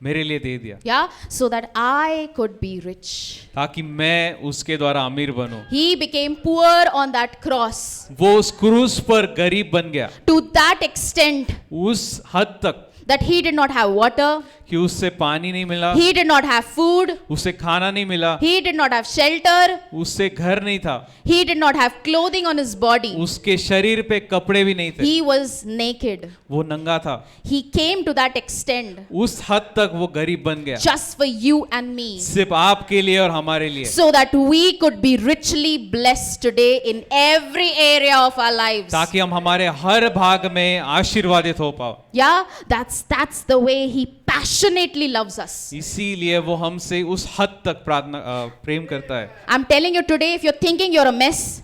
मेरे लिए दे दिया,
Yeah, so that I could be rich.
ताकि मैं उसके द्वारा अमीर बनूं।
He became poor on that cross.
वो उस क्रूस पर गरीब बन गया,
To that extent
उस हद तक
that He did not have water,
कि उससे पानी नहीं मिला,
He did not have food,
उसे खाना नहीं मिला,
He did not have shelter,
उससे घर नहीं था,
He did not have clothing on His body.
उसके शरीर पे कपड़े भी नहीं थे,
He was naked.
वो नंगा था।
He came to that extent
उस हद तक वो गरीब बन गया,
just for you and me,
सिर्फ आपके लिए और हमारे लिए,
so that we could be richly blessed today in every area of our lives.
ताकि हम हमारे हर भाग में आशीर्वादित हो पाओ।
Yeah, that's the way He passionately loves us.
इसीलिए वो हमसे उस हद तक प्रेम करता है।
I'm telling you today, if you're thinking you're a mess,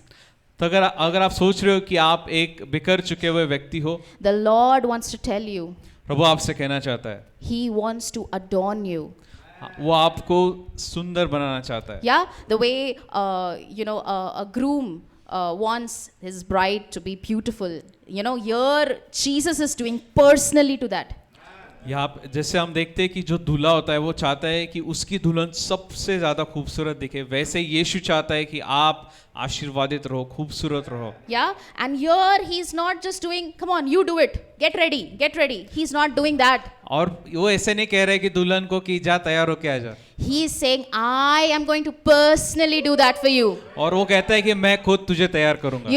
तो अगर आप सोच रहे हो कि आप एक बिखर चुके हुए व्यक्ति हो,
the Lord wants to tell you,
प्रभु आपसे कहना चाहता है,
He wants to adorn you.
वो आपको सुंदर बनाना चाहता है।
Yeah, the way a groom wants his bride to be beautiful. Here Jesus is doing personally to that.
यहाँ जैसे हम देखते हैं कि जो दूल्हा होता है वो चाहता है कि उसकी दुल्हन सबसे ज्यादा खूबसूरत दिखे, वैसे यीशु चाहता है कि आप आशीर्वादित रहो, खूबसूरत रहो।
Yeah, and here He's not just doing, come on, you do it, get ready. He's not doing that.
और वो ऐसे नहीं कह रहे कि दुल्हन को कि जा तैयार होके आ जा,
He is saying, I am going to personally do that for you.
और वो कहता है कि मैं खुद तुझे तैयार करूंगा।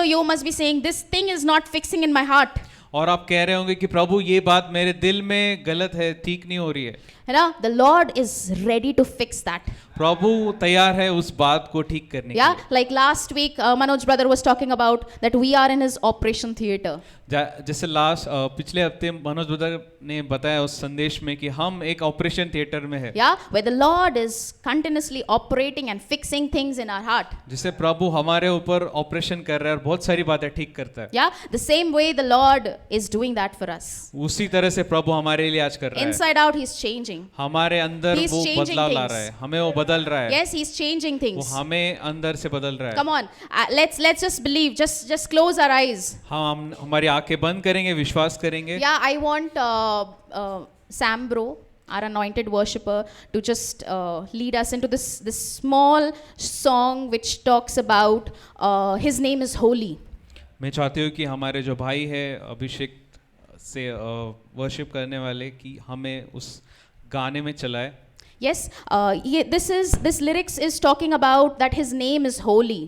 You must be saying, this thing is not fixing in my heart.
और आप कह रहे होंगे कि प्रभु ये बात मेरे दिल में गलत है, ठीक नहीं हो रही है।
The Lord is ready to fix that.
प्रभु तैयार है उस बात को ठीक करने के
Yeah,
लिए।
like last week, Manoj brother was talking about that we are in his operation theater.
जैसे पिछले हफ्ते मनोज ब्रदर ने बताया उस संदेश में कि हम एक ऑपरेशन थिएटर में है,
Yeah, where the Lord is continuously operating and fixing things in our heart.
जिसे प्रभु हमारे ऊपर ऑपरेशन कर रहा है और बहुत सारी बातें ठीक करता है।
Yeah, the same way the Lord is doing that for us.
उसी तरह से प्रभु हमारे लिए आज कर रहा है।
Inside out, He's changing.
हमारे अंदर
He's
वो
changing
बदलाव ला
things.
रहा है, हमें वो बदल रहा है।
Yes, He's changing
वो
things.
हमें अंदर से बदल रहा है।
Come on, let's just believe. Just close our eyes.
हम हमारी आंखें बंद करेंगे, विश्वास करेंगे।
Yeah, I want Sam Bro, our anointed worshipper, to just lead us into this small song which talks about His name is holy.
मैं चाहती हूँ कि हमारे जो भाई है अभिषेक से वर्शिप करने वाले कि हमें उस गाने में चलाए।
Yes, this lyrics is talking about that His name is holy.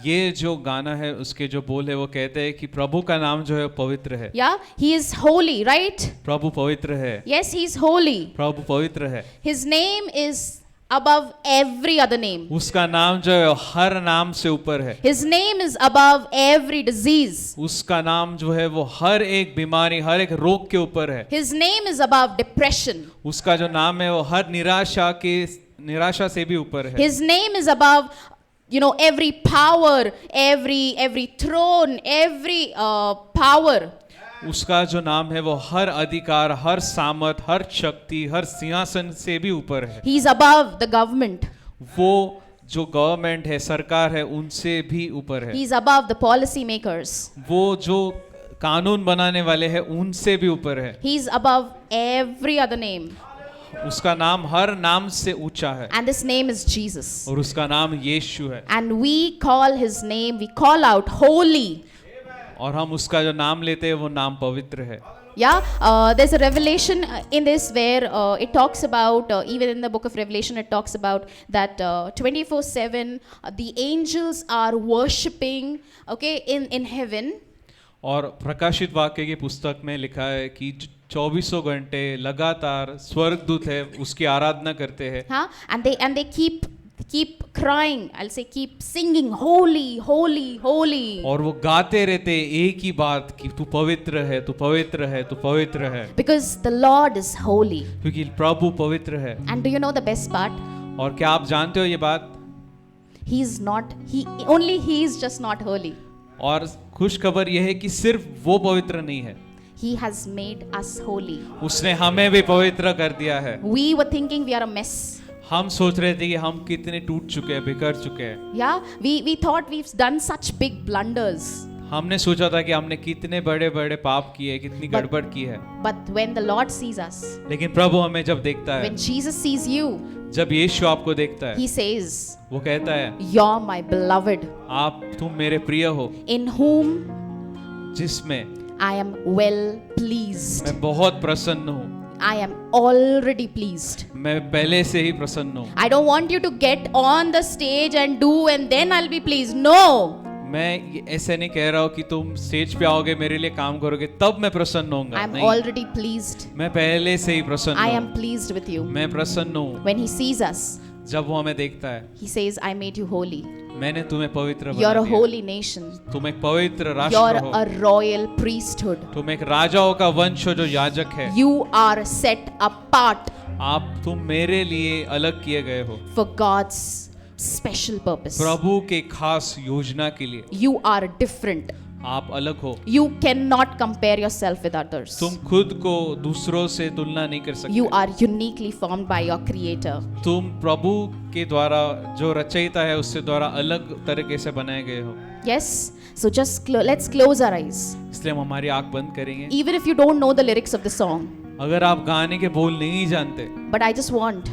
ये जो गाना है उसके जो बोल है वो कहते हैं कि प्रभु का नाम जो है पवित्र है।
Yeah, He is holy, right?
प्रभु पवित्र है।
Yes, He's holy.
प्रभु पवित्र है।
His name is above every other name.
उसका नाम जो है हर नाम से ऊपर है।
His name is above every disease.
उसका नाम जो है वो हर एक बीमारी, हर एक रोग के ऊपर है।
His name is above depression.
उसका जो नाम है वो हर निराशा से भी ऊपर है।
His name is above, every power, every throne, every power.
उसका जो नाम है वो हर अधिकार, हर सामर्थ, हर शक्ति, हर सिंहासन से भी ऊपर है।
He's above the government.
वो जो गवर्नमेंट है, सरकार है, उनसे भी ऊपर है।
He's above the policy makers.
वो जो कानून बनाने वाले हैं उनसे भी ऊपर है।
He's above every other name.
उसका नाम हर नाम से ऊंचा है
And this name is Jesus.
और उसका नाम यीशु है।
And we call His name, we call out holy.
और हम उसका जो नाम लेते हैं वो नाम पवित्र है।
Yeah, there's a revelation in this where it talks about, even in the book of Revelation, it talks about that 24/7 the angels are worshipping, okay, in heaven.
और प्रकाशित वाक्य की पुस्तक में लिखा है कि 24 घंटे लगातार स्वर्गदूत है उसकी आराधना करते हैं।
Huh? And they keep crying, I'll say keep singing, holy, holy, holy.
और वो गाते रहते हैं एक ही बात कि तू पवित्र है, तू पवित्र है, तू पवित्र है।
Because the Lord is holy.
क्योंकि प्रभु पवित्र है।
And do you know the best part?
और क्या आप जानते हो ये बात?
Only He is just not holy.
और खुश खबर यह है कि सिर्फ वो पवित्र नहीं है,
He has made us holy.
उसने हमें भी पवित्र कर दिया है।
We were thinking we are a mess.
हम सोच रहे थे कि हम कितने टूट चुके हैं, बिखर चुके हैं।
Yeah, we thought we've done such big blunders.
हमने सोचा था कि हमने कितने बड़े बड़े पाप किए, कितनी गड़बड़ की है।
But when the Lord sees us,
लेकिन प्रभु हमें जब देखता है,
when Jesus sees you,
जब यीशु आपको देखता है,
He says,
वो कहता है,
"You're my beloved,
तुम मेरे प्रिय हो,
in whom
जिसमें
I am well pleased."
मैं बहुत प्रसन्न हूँ।
I am already pleased.
मैं पहले से ही प्रसन्न हूँ।
I don't want you to get on the stage and do and then I'll be pleased. No.
मैं ऐसे नहीं कह रहा हूँ कि तुम स्टेज पे आओगे, मेरे लिए काम करोगे, तब मैं प्रसन्न होऊंगा।
I am
नहीं,
already pleased.
मैं पहले से ही प्रसन्न
I
हूँ।
am pleased with you.
मैं प्रसन्न हूँ।
When He sees us,
जब वो हमें देखता है,
He says, "I made you holy.
मैंने तुम्हें पवित्र बना
You're a
दिया।
holy nation.
तुम एक पवित्र
You're
राष्ट्र हो।
a royal priesthood.
तुम एक राजाओं का वंश हो जो याजक है।
You are set apart
तुम मेरे लिए अलग किए गए हो,
for God's special purpose.
प्रभु के खास योजना के लिए।
You are different.
आप अलग हो।
You cannot compare yourself with others.
तुम खुद को दूसरों से तुलना नहीं कर सकते।
You are uniquely formed by your Creator.
तुम प्रभु के द्वारा जो रचयिता है उससे द्वारा अलग तरीके से बनाए गए हो।
Yes? So just let's close our eyes.
इसलिए हम हमारी आंख बंद करेंगे।
Even if you don't know the lyrics of the song.
अगर आप गाने के बोल नहीं जानते,
But I just want,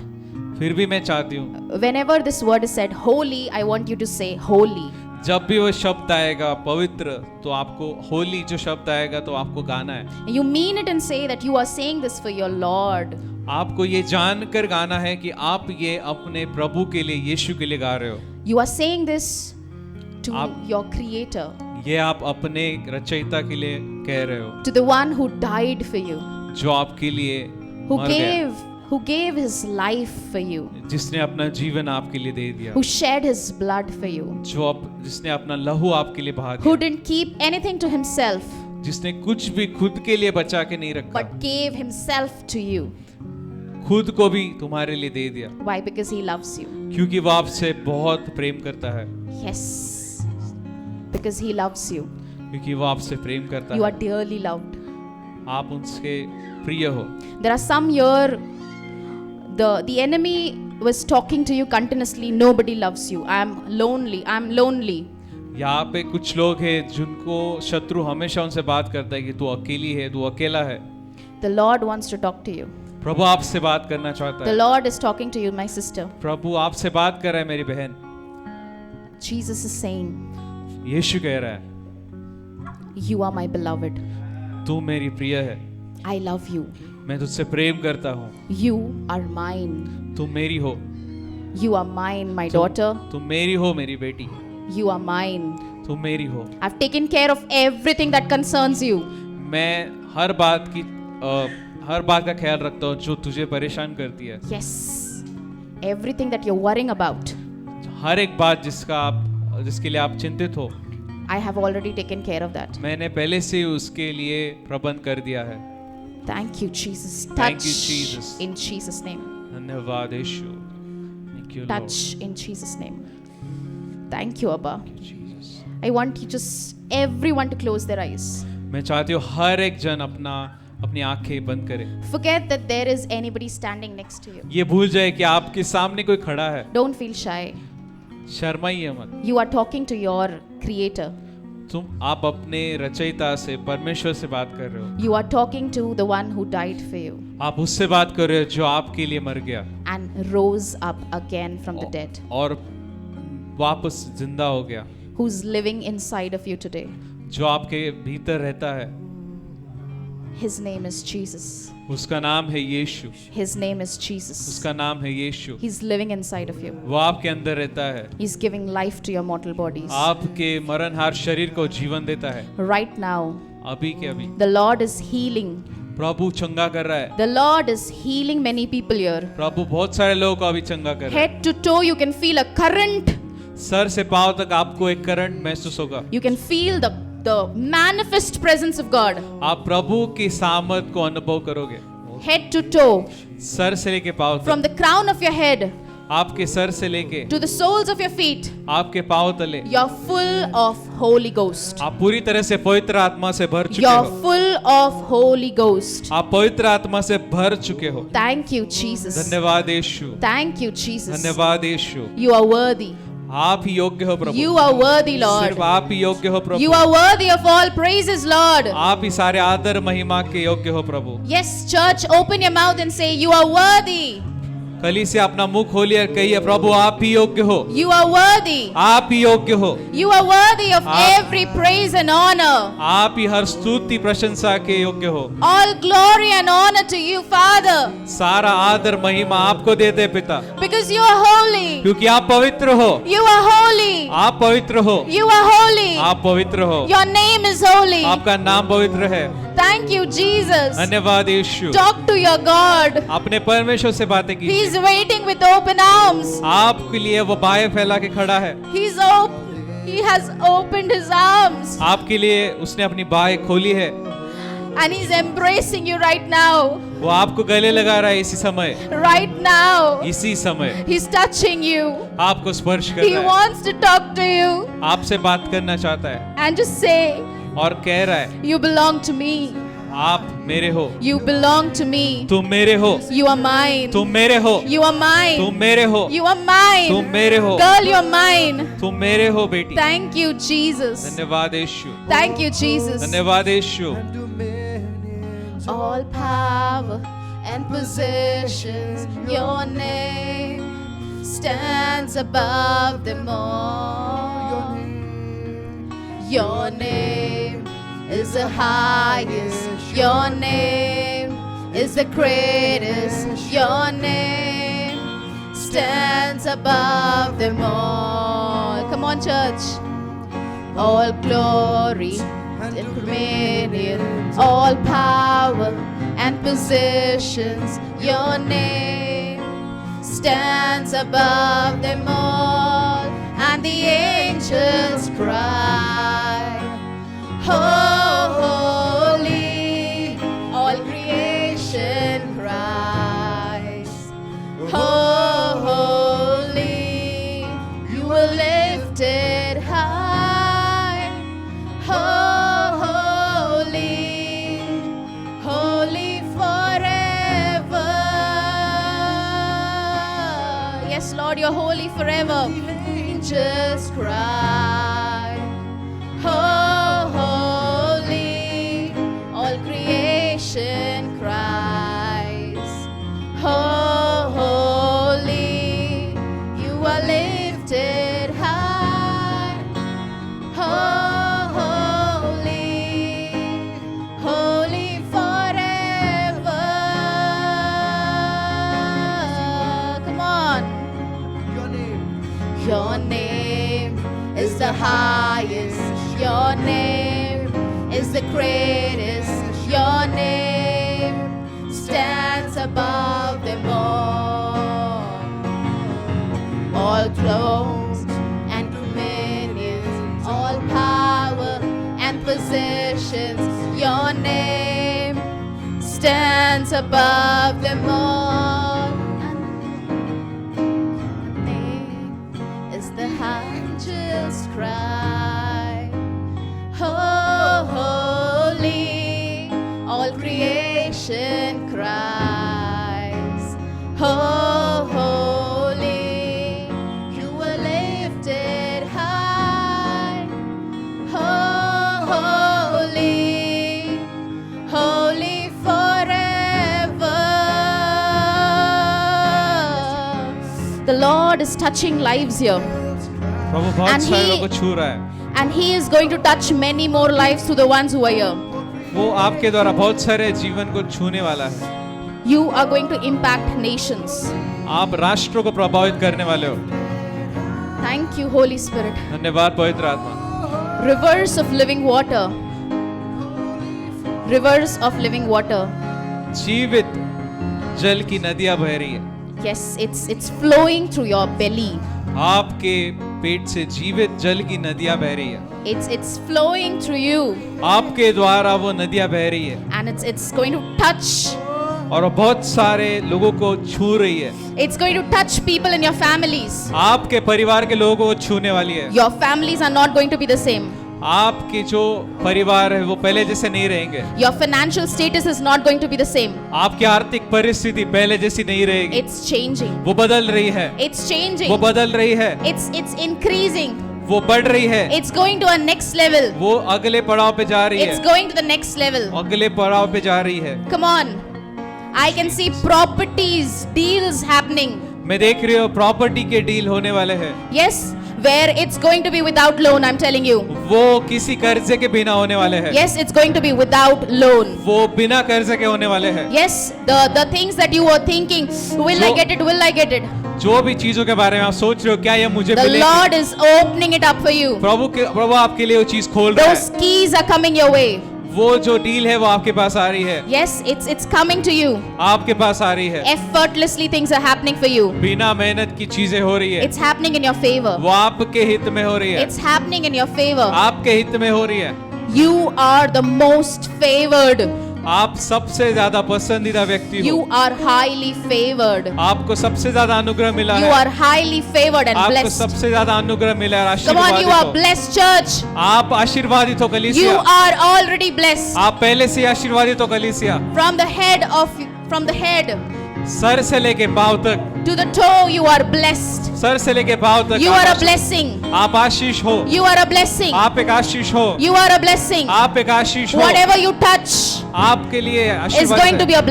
फिर भी मैं चाहती हूँ
whenever this word is said, holy, I want you to say holy.
जब भी वो शब्द आएगा पवित्र, तो आपको होली जो शब्द आएगा तो आपको गाना है।
You mean it and say that you are saying this for your Lord.
आपको ये जानकर गाना है कि आप ये अपने प्रभु के लिए, यीशु के लिए गा रहे हो।
You are saying this to
आप-
your Creator,
ये आप अपने रचयिता के लिए कह रहे हो,
to the one who died for you,
जो आपके लिए
who
मर गया,
who gave his life for you,
जिसने अपना जीवन आपके लिए दे दिया,
who shed his blood for you,
जिसने अपना लहू आपके लिए बहा
who
दिया,
didn't keep anything to himself
जिसने कुछ भी खुद के लिए बचा के नहीं रखा,
but gave himself to you.
खुद को भी तुम्हारे लिए दे दिया,
Why? Because he loves you.
क्योंकि वो आपसे बहुत प्रेम करता है,
Yes. Because he loves you.
क्योंकि वो आपसे प्रेम करता
You
है,
are dearly loved.
आप उनके प्रिय हो।
There are some here, the enemy was talking to you continuously, nobody loves you. I'm lonely.
यहाँ पे कुछ लोग हैं जिनको शत्रु हमेशा उनसे बात करता है कि तू अकेली है, तू अकेला है।
The Lord wants to talk to you.
प्रभु आपसे बात करना चाहता
The
है।
Lord is talking to you, my sister.
प्रभु आपसे बात कर रहा है मेरी बहन।
Jesus is saying,
यीशु कह रहा है,
you are my beloved.
तू मेरी प्रिय है,
I love you.
मैं तुझसे प्रेम करता हूँ,
You are mine.
तू मेरी हो,
You are mine, my daughter.
तू मेरी हो मेरी बेटी,
You are mine.
तू मेरी हो।
I've taken care of everything that concerns you.
मैं हर बात का ख्याल रखता हूँ जो तुझे परेशान करती है।
Yes. Everything that you're worrying about,
हर एक बात जिसके लिए आप चिंतित हो,
I have already taken care of that.
मैंने पहले से ही उसके लिए प्रबंध कर दिया है।
Thank you, Jesus.
Thank
Touch
you, Jesus.
in Jesus' name.
धन्यवाद यीशु। Thank you, Lord.
Touch in Jesus' name. Thank you, Abba.
Jesus.
I want you just everyone to close their eyes.
मैं चाहती हूँ हर एक जन अपनी आंखें बंद करे।
Forget that there is anybody standing next to you.
ये भूल जाए कि आपके सामने कोई खड़ा है।
Don't feel shy.
शर्माइए मत।
You are talking to your Creator.
आप अपने रचयिता से, परमेश्वर से बात कर रहे हो।
You are talking to the one who died for you
आप उससे बात कर रहे हो जो आपके लिए मर गया
and rose up again from the dead,
और वापस जिंदा हो गया,
who's living inside of you today.
जो आपके भीतर रहता है।
His name is Jesus.
उसका नाम है यीशु।
His name is Jesus.
उसका नाम है यीशु।
He's living inside of you.
वो आपके अंदर रहता है।
He's giving life to your mortal bodies.
आपके मरणहार शरीर को जीवन देता है।
Right now,
अभी के अभी
the Lord is healing.
प्रभु चंगा कर रहा है।
The Lord is healing many people here.
प्रभु बहुत सारे लोगों को अभी चंगा कर रहा है।
Head to toe, you can feel a current.
Sir से पांव तक आपको एक करंट महसूस होगा।
You can feel the manifest presence of God.
आप प्रभु की सामर्थ को अनुभव करोगे।
Head to toe,
सर से लेके पांव तक,
from the crown of your head
आपके सर से लेके
to the soles of your feet,
आपके पांव तले,
you're full of Holy Ghost.
आप पूरी तरह से पवित्र आत्मा से भर चुके
You're
हो।
full of Holy Ghost.
आप पवित्र आत्मा से भर चुके हो।
Thank you, Jesus.
धन्यवाद यीशु।
Thank you, Jesus.
धन्यवाद यीशु।
You are worthy.
आप ही योग्य हो प्रभु।
You are worthy, Lord.
सिर्फ आप ही योग्य हो प्रभु।
You are worthy of all praises, Lord.
आप ही सारे आदर महिमा के योग्य हो प्रभु।
Yes, church, open your mouth and say, You are worthy.
कली से अपना मुख खोलिए और कहिए प्रभु आप ही योग्य हो।
You are worthy.
आप ही योग्य हो।
You are worthy of
आप-
every praise and honor.
आप ही हर स्तुति प्रशंसा के योग्य हो।
All glory and honor to you, Father,
सारा आदर महिमा आपको देते पिता,
because you are holy.
क्योंकि आप पवित्र हो।
You are holy.
आप पवित्र हो।
You are holy.
आप पवित्र हो।
Your name is holy.
आपका नाम पवित्र है।
Thank you, Jesus.
धन्यवाद यीशु।
Talk to your God.
अपने परमेश्वर से बातें
He
कीजिए।
is waiting with open arms.
आपके लिए वो बाहें फैला के खड़ा है।
He has opened his arms
आपके लिए उसने अपनी बाहें खोली है।
and he's embracing you right now.
वो आपको गले लगा रहा है इसी समय,
Right now.
इसी समय
He's touching you.
आपको स्पर्श कर
He
रहा है,
wants to talk to you
आपसे बात करना चाहता है
and just say,
और कह रहा है
You belong to me.
आप मेरे हो,
You belong to me.
तुम मेरे हो,
You are mine.
तुम मेरे हो,
You are mine.
तुम मेरे हो,
You are mine.
तुम मेरे हो,
Girl, you're mine.
तुम मेरे हो बेटी।
Thank you, Jesus.
धन्यवाद यीशु।
Thank you, Jesus.
धन्यवाद यीशु।
All power and possessions, your name stands above them all. Your name is the highest. Your name is the greatest. Your name stands above them all. Come on, church. All glory and dominion, all power and positions. Your name stands above them all, and the angels cry, holy. All creation cries, holy. You were lifted high, holy, holy forever. Yes, Lord, you're holy forever. Angels cry, holy. All creation cries, holy. You are lifted high, holy, holy forever. Come on. Your name is the highest. Your name is the greatest. Your name stands above them all. All thrones and dominions, all power and positions. Your name stands above them all. The angels cry, holy. All creation cries, holy. You were lifted high, holy, holy forever. The Lord is touching lives here.
प्रभु बहुत
And
सारे
he-
लोगों को छू रहा है.
And He is going to touch many more lives to the ones who are here.
वो आपके द्वारा बहुत सारे जीवन को छूने वाला है.
You are going to impact nations.
आप राष्ट्रों को प्रभावित करने वाले हो.
Thank you, Holy Spirit.
धन्यवाद पवित्र आत्मा.
Rivers of living water. Rivers of living water.
जीवित जल की नदियां बह रही है.
Yes, it's flowing through your belly.
आपके पेट से जीवित जल की नदियां बह रही है.
It's flowing through you,
आपके द्वारा वो नदियां बह रही है
and it's going to touch.
और वो बहुत सारे लोगों को छू रही है.
It's going to touch people in your families.
आपके परिवार के लोगों को छूने वाली है.
Your families are not going to be the same.
आपके जो परिवार है वो पहले जैसे नहीं रहेंगे.
Your financial status is not going to be the same.
आपकी आर्थिक परिस्थिति पहले जैसी नहीं रहेगी.
It's changing.
वो बदल रही है.
It's changing.
वो बदल रही है.
It's increasing.
वो बढ़ रही है.
It's going to a next level.
वो अगले पड़ाव पे जा रही
It's
है.
going to the next level.
अगले पड़ाव पे जा रही है.
Come on. I can see properties, deals happening.
मैं देख रही हूँ प्रॉपर्टी के डील होने वाले हैं.
Yes, where it's going to be without loan, I'm telling you.
वो किसी कर्जे के बिना होने वाले हैं.
Yes, it's going to be without loan.
वो बिना कर्जे के होने वाले हैं.
Yes, the things that you were thinking, will I
जो-
get it, will I get it?
जो भी चीजों के बारे में आप सोच रहे हो क्या ये मुझे
The
मिलेगी?
Lord is opening it up for you.
प्रभु आपके लिए वो चीज खोल रहा
Those
है.
keys are coming your way.
वो जो डील है वो आपके पास आ रही है.
Yes, it's coming to you.
आपके पास आ रही है.
Effortlessly things are happening for you.
बिना मेहनत की चीजें हो रही है.
It's happening in your favor.
वो आपके हित में हो रही है.
It's happening in your favor.
आपके हित में हो रही है.
You are the most favored.
आप सबसे ज्यादा पसंदीदा व्यक्ति
You
हो.
are highly favored.
आपको सबसे ज्यादा अनुग्रह मिला
You
है.
are highly favored and
आपको
blessed.
सबसे ज्यादा अनुग्रह मिला है.
Come on, you are
आशीर्वादित हो.
blessed, church.
आप आशीर्वादित हो
You
कलीसिया.
are already blessed.
आप पहले से ही आशीर्वादित हो कलीसिया.
From the head
सर से लेके पांव तक.
to the toe, you are blessed.
Sir से लेके पांव तक.
You
आप
are a
आशीष-
blessing.
आप आशीष हो.
You are a blessing.
आप एक आशीष हो.
You are a blessing.
आप एक आशीष हो.
Whatever you touch
आपके लिए
is
आशीर्वाद
going to
है.
be a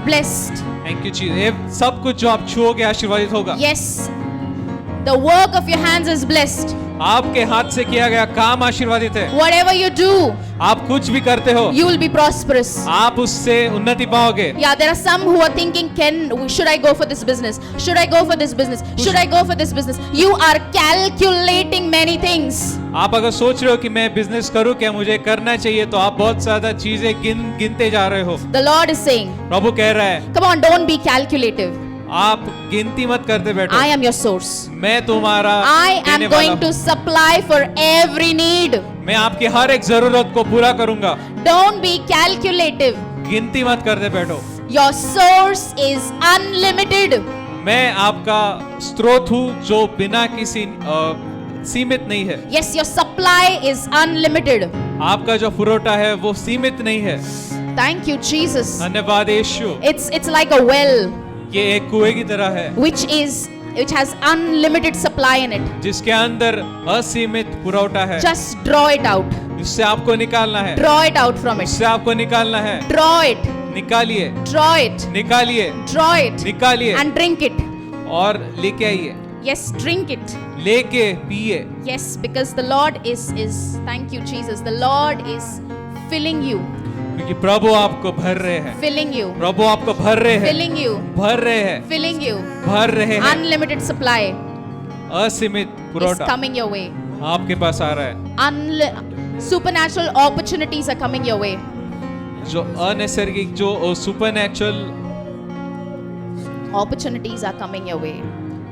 blessed.
Thank you चीज. ये सब कुछ जो आप छुओगे आशीर्वादित होगा.
Yes. The work of your hands is blessed.
आपके हाथ से किया गया काम आशीर्वादित है।
Whatever you do,
आप कुछ भी करते हो,
you will be prosperous.
आप उससे उन्नति पाओगे।
Yeah, there are some who are thinking, should I go for this business? Should I go for this business? Should I go for this business? You are calculating many things.
आप अगर सोच रहे हो कि मैं बिजनेस करूं, क्या मुझे करना चाहिए, तो आप बहुत ज्यादा चीजें गिनते जा रहे हो।
The Lord is saying,
प्रभु कह रहा है,
come on, don't be calculative.
आप गिनती मत करते बैठो।
I am your source.
मैं तुम्हारा
I am
देने वाला
going
हूं।
to supply for every need.
मैं आपकी हर एक जरूरत को पूरा करूंगा।
Don't be calculative.
गिनती मत करते बैठो।
Your source is unlimited.
मैं आपका स्रोत हूँ जो बिना किसी सीमित नहीं है।
Yes, your supply is unlimited.
आपका जो पुरोटा है वो सीमित नहीं है।
Thank you, Jesus.
धन्यवाद यीशु।
It's like a well
ये एक कुएं की तरह है
which has unlimited supply in it.
जिसके अंदर असीमित पुरोटा है।
Just draw it out.
इससे आपको निकालना है।
Draw it out from it.
इससे आपको निकालना है।
Draw it.
निकालिए,
Draw it.
निकालिए,
Draw it.
निकालिए
And drink it.
और लेके आइए।
Yes, drink it.
लेके पिए।
Yes, because the Lord is thank you, Jesus. The Lord is filling you.
क्योंकि प्रभु आपको भर रहे हैं।
Filling you.
प्रभु आपको भर रहे हैं।
Filling you.
भर रहे हैं।
Filling you.
भर रहे हैं।
Unlimited supply
असीमित
is
पुरोटा
coming your way.
आपके पास आ रहा है।
Supernatural opportunities are coming your way.
जो अनैसर्गिक, जो supernatural
Opportunities are coming your way.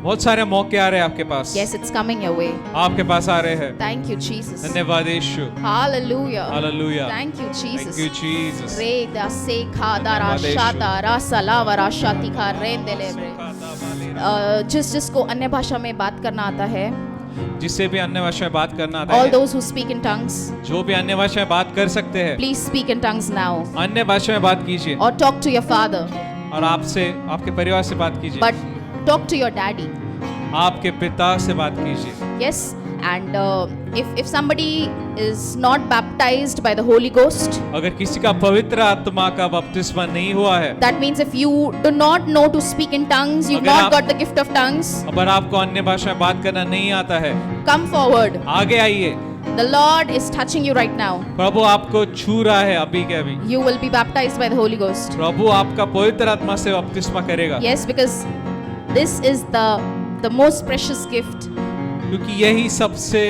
बहुत सारे मौके आ रहे हैं आपके पास।
Yes, it's coming your way.
आपके पास आ रहे हैं।
Thank you, Jesus.
धन्यवाद यीशु।
Hallelujah.
Hallelujah.
Thank you, Jesus.
Thank you Jesus।
Re da se kha da ra
धन्यवाद
sha
यीशु।
da ra sa la va ra sha ti kha re de le bre. जिसको अन्य भाषा में बात करना आता है,
जिससे भी अन्य भाषा में बात करना आता
all
है,
those who speak in tongues,
जो भी अन्य भाषा में बात कर सकते हैं,
please speak in tongues now.
अन्य भाषा में बात कीजिए।
Or talk to your father,
और आपसे, आपके परिवार से बात कीजिए।
but talk to your daddy.
आपके पिता से बात कीजिए।
Yes, and if somebody is not baptized by the Holy Ghost,
अगर किसी का पवित्र आत्मा का बपतिस्मा नहीं हुआ है,
that means if you do not know to speak in tongues, you've
अगर
not
आप-
got the gift of tongues,
अगर आपको अन्य भाषा में बात करना नहीं आता है,
come forward.
आगे आइए।
The Lord is touching you right now.
प्रभु आपको छू रहा है अभी के अभी।
You will be baptized by the Holy Ghost.
प्रभु आपका पवित्र आत्मा से बपतिस्मा करेगा।
Yes, because this is the most precious gift
क्योंकि यही सबसे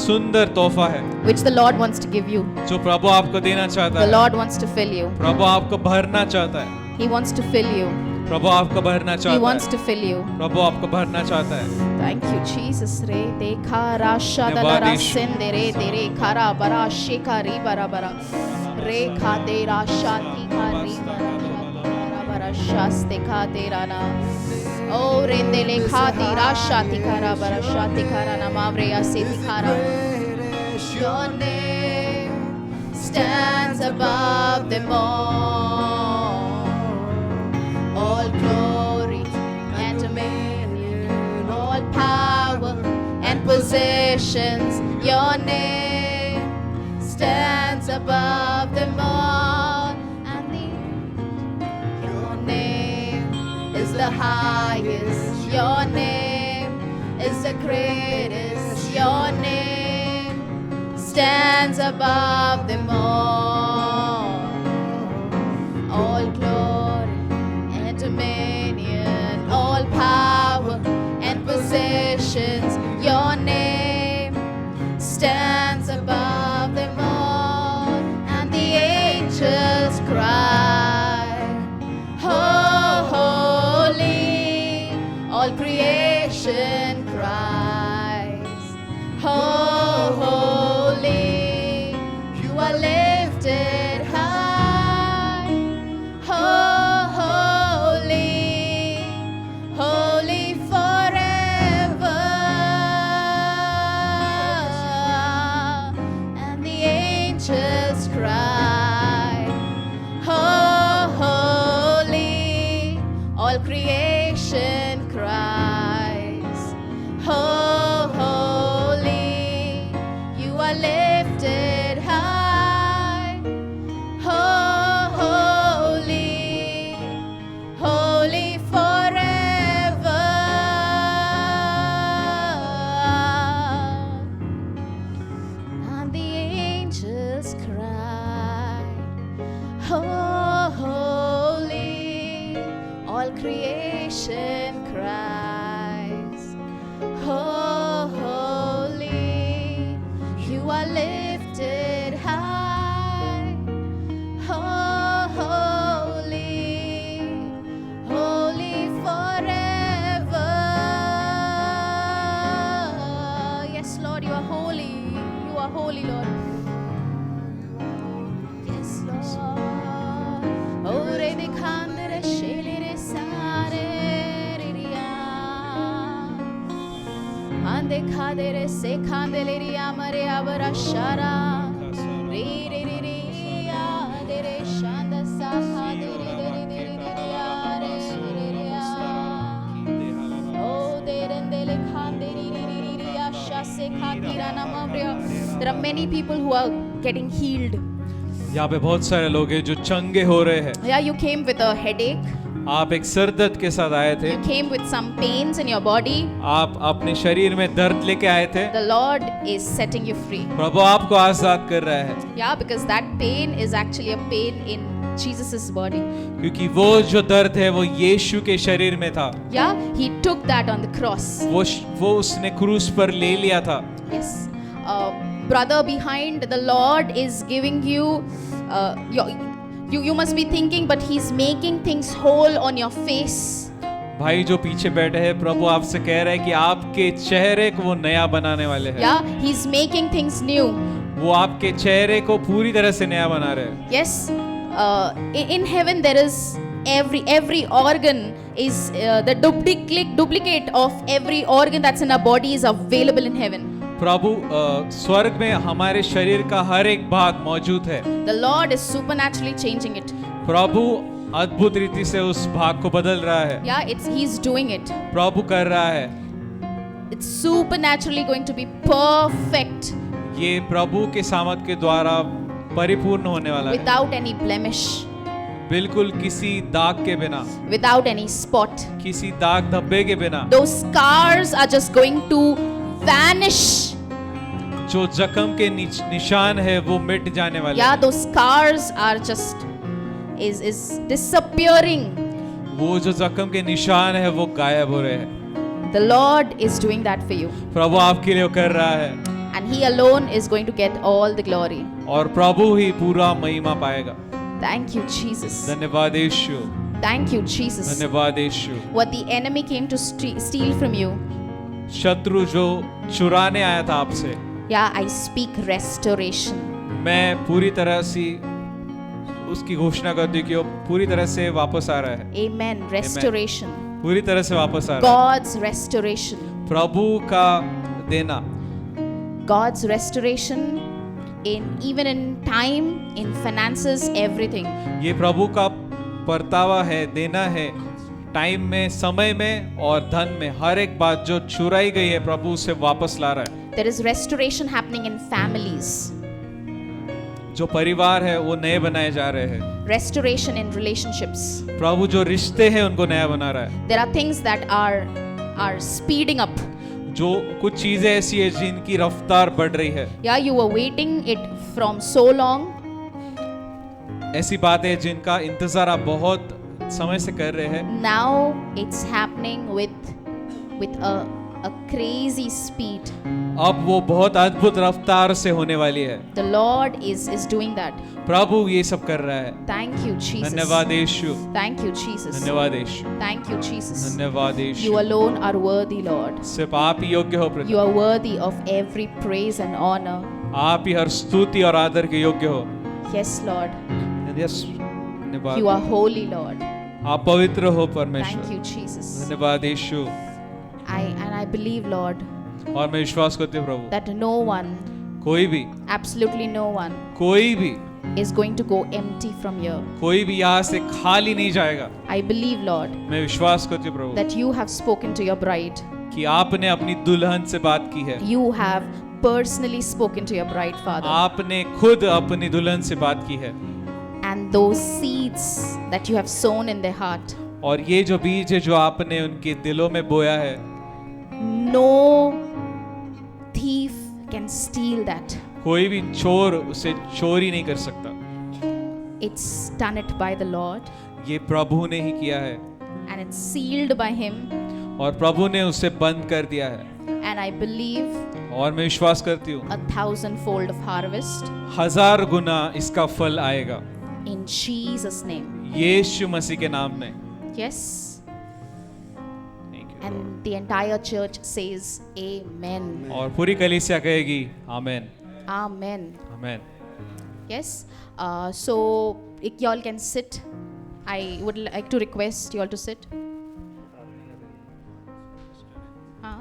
सुंदर तोहफा है
which the Lord wants to give you.
जो प्रभु आपको देना चाहता
The
है।
Lord wants to fill you.
प्रभु आपको भरना चाहता है।
He wants to fill you.
प्रभु आपको भरना
He
चाहता
wants
है।
to fill you.
प्रभु आपको भरना चाहता है।
Thank you, Jesus. Re dekha rasha
धन्यवाद
dalara
Yeshu.
sende re dere khara bara sheka ri bara bara re kha de rasha ti kha ri bara bara shaste kha de rana o rende le kha di rasha ti khara bara shati khara na mavre ase ti khara. Your name stands above them all glory and dominion, all power and possessions. Your name stands above them all, and your name is the highest. Your name is the greatest. Your name stands above them all. All glory and dominion, all power and possessions. Your name stands above them all, and the angels cry, holy. All creation cries, holy. You are lifted high, holy, holy forever. And the angels cry, holy. All creation cries, holy. You are lifted high, holy, holy forever. All creation cries, oh, holy, you are lifted high. Oh, holy, holy forever. Yes, Lord, you are holy. You are holy, Lord. Yes, Lord. Oh, re dikhandere shelire sare riya. Ande khadere se khandele riya mare abara shara. Re re re re ya dere shanda sa khadere re re re re ya re re re ya. Oh, dere dele khandere re re re re ya sha se khatira namavriya. There are many people who are getting healed.
यहाँ पे बहुत सारे लोग हैं जो चंगे हो रहे हैं।
Yeah, you came with a headache.
आप एक सर दर्द के साथ आए थे।
You came with some pains in your body.
आप अपने शरीर में दर्द लेके आए थे।
The Lord is setting you free.
प्रभु आपको आजाद कर रहा है।
Yeah, because that pain is actually a pain in Jesus's body.
क्योंकि वो जो दर्द है वो यीशु के शरीर में था।
Yeah, he took that on the cross.
वो उसने क्रूस पर ले लिया था।
Yes. Brother behind the Lord is giving you, you must be thinking, but he's making things whole on your face.
भाई जो पीछे बैठे हैं प्रभु आपसे कह रहे हैं कि आपके चेहरे को वो नया बनाने वाले हैं।
Yeah, he's making things new.
वो आपके चेहरे को पूरी तरह से नया बना रहे हैं।
Yes, in heaven there is every organ is the duplicate of every organ that's in our body is available in heaven.
प्रभु स्वर्ग में हमारे शरीर का हर एक भाग मौजूद है।
The Lord is supernaturally changing it.
प्रभु अद्भुत रीति से उस भाग को बदल रहा है।
Yeah, he's doing it.
प्रभु कर रहा है।
It's supernaturally going to be perfect.
ये प्रभु के सामर्थ के द्वारा परिपूर्ण होने वाला है।
Without any blemish.
बिल्कुल किसी दाग के बिना।
Without any spot.
किसी दाग धब्बे के बिना।
Those scars are just going to vanish.
जो जख्म के निशान है वो मिट जाने वाले
Yeah,
हैं।
those scars are just is disappearing.
वो जो जख्म के निशान है वो गायब हो रहे हैं।
The Lord is doing that for you.
प्रभु आपके लिए वो कर रहा है।
And He alone is going to get all the glory.
और प्रभु ही पूरा महिमा पाएगा।
Thank you, Jesus.
धन्यवाद यीशु।
Thank you, Jesus.
धन्यवाद यीशु।
What the enemy came to steal from you.
शत्रु जो चुराने आया था आपसे।
Yeah, I speak restoration.
मैं पूरी तरह से उसकी घोषणा करती हूँ कि वो पूरी तरह से वापस आ रहा है।
Amen. Restoration.
पूरी तरह से वापस आ रहा है।
God's restoration.
प्रभु का देना।
God's restoration even in time, in finances, everything.
ये प्रभु का परतावा है, देना है। टाइम में, समय में और धन में हर एक बात जो चुराई गई है प्रभु उसे वापस ला रहा है।
There is restoration happening in families.
जो परिवार है वो नए बनाए जा रहे हैं।
Restoration in relationships.
प्रभु जो रिश्ते हैं उनको नया बना रहा है।
There are things that are speeding up.
जो कुछ चीजें ऐसी है जिनकी रफ्तार बढ़ रही है।
Yeah, you were waiting it from so long.
ऐसी बातें जिनका इंतजार आप बहुत समय से कर रहे हैं।
Now it's happening with a crazy speed.
अब वो बहुत अद्भुत रफ्तार से होने वाली है।
The Lord is doing that.
प्रभु ये सब कर रहा है।
Thank you, Jesus.
धन्यवाद यीशु।
Thank you, Jesus.
धन्यवाद यीशु।
Thank you, Jesus.
धन्यवाद
You
Yeshu.
alone are worthy, Lord.
सिर्फ आप ही योग्य हो प्रभु।
You are worthy of every praise and honor.
आप ही हर स्तुति और आदर के योग्य हो।
Yes, Lord.
यस धन्यवाद।
You are holy, Lord.
आप पवित्र हो
Thank
परमेश्वर।
you, Jesus.
धन्यवाद यीशु।
I believe, Lord,
और मैं विश्वास करती हूँ प्रभु
that no one,
कोई भी कोई भी
is going to go empty from here.
कोई भी यहाँ से खाली नहीं जाएगा।
I believe, Lord,
मैं विश्वास करती हूँ प्रभु
that you have spoken to your bride.
कि आपने अपनी दुल्हन से बात की है।
You have personally spoken to your bride, Father.
आपने खुद अपनी दुल्हन से बात की है।
And those seeds that you have sown in their heart,
और ये जो बीज है जो आपने उनके दिलों में बोया है,
no thief can steal that.
कोई भी चोर उसे चोरी नहीं कर सकता।
It's done it by the Lord.
ये प्रभु ने ही किया है।
and it's sealed by him,
और प्रभु ने उसे बंद कर दिया है,
and I believe
और मैं विश्वास करती हूँ
1,000-fold of harvest
1000 गुना इसका फल आएगा
in Jesus' name.
यीशु मसीह के नाम में।
Yes.
Thank you,
And the entire church says amen.
और पूरी कलीसिया कहेगी आमेन
Amen.
Amen.
Yes. So y'all can sit. I would like to request you all to sit. हाँ,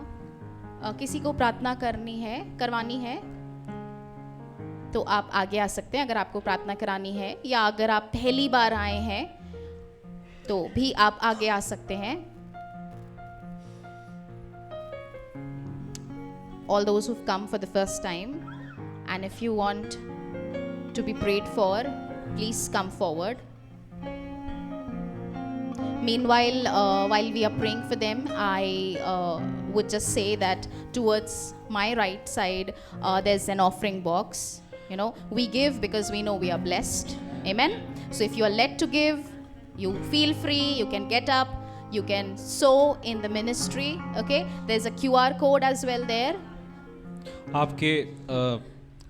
किसी को प्रार्थना करवानी है तो आप आगे आ सकते हैं अगर आपको प्रार्थना करानी है, या अगर आप पहली बार आए हैं तो भी आप आगे आ सकते हैं। All those who've come for the first time, and if you want to be prayed for, please come forward. Meanwhile, while we are praying for them, I would just say that towards my right side, there's an offering box. You know, we give because we know we are blessed. Amen. So if you are led to give, you feel free, you can get up, you can sow in the ministry. Okay, there's a QR code as well there.
आपके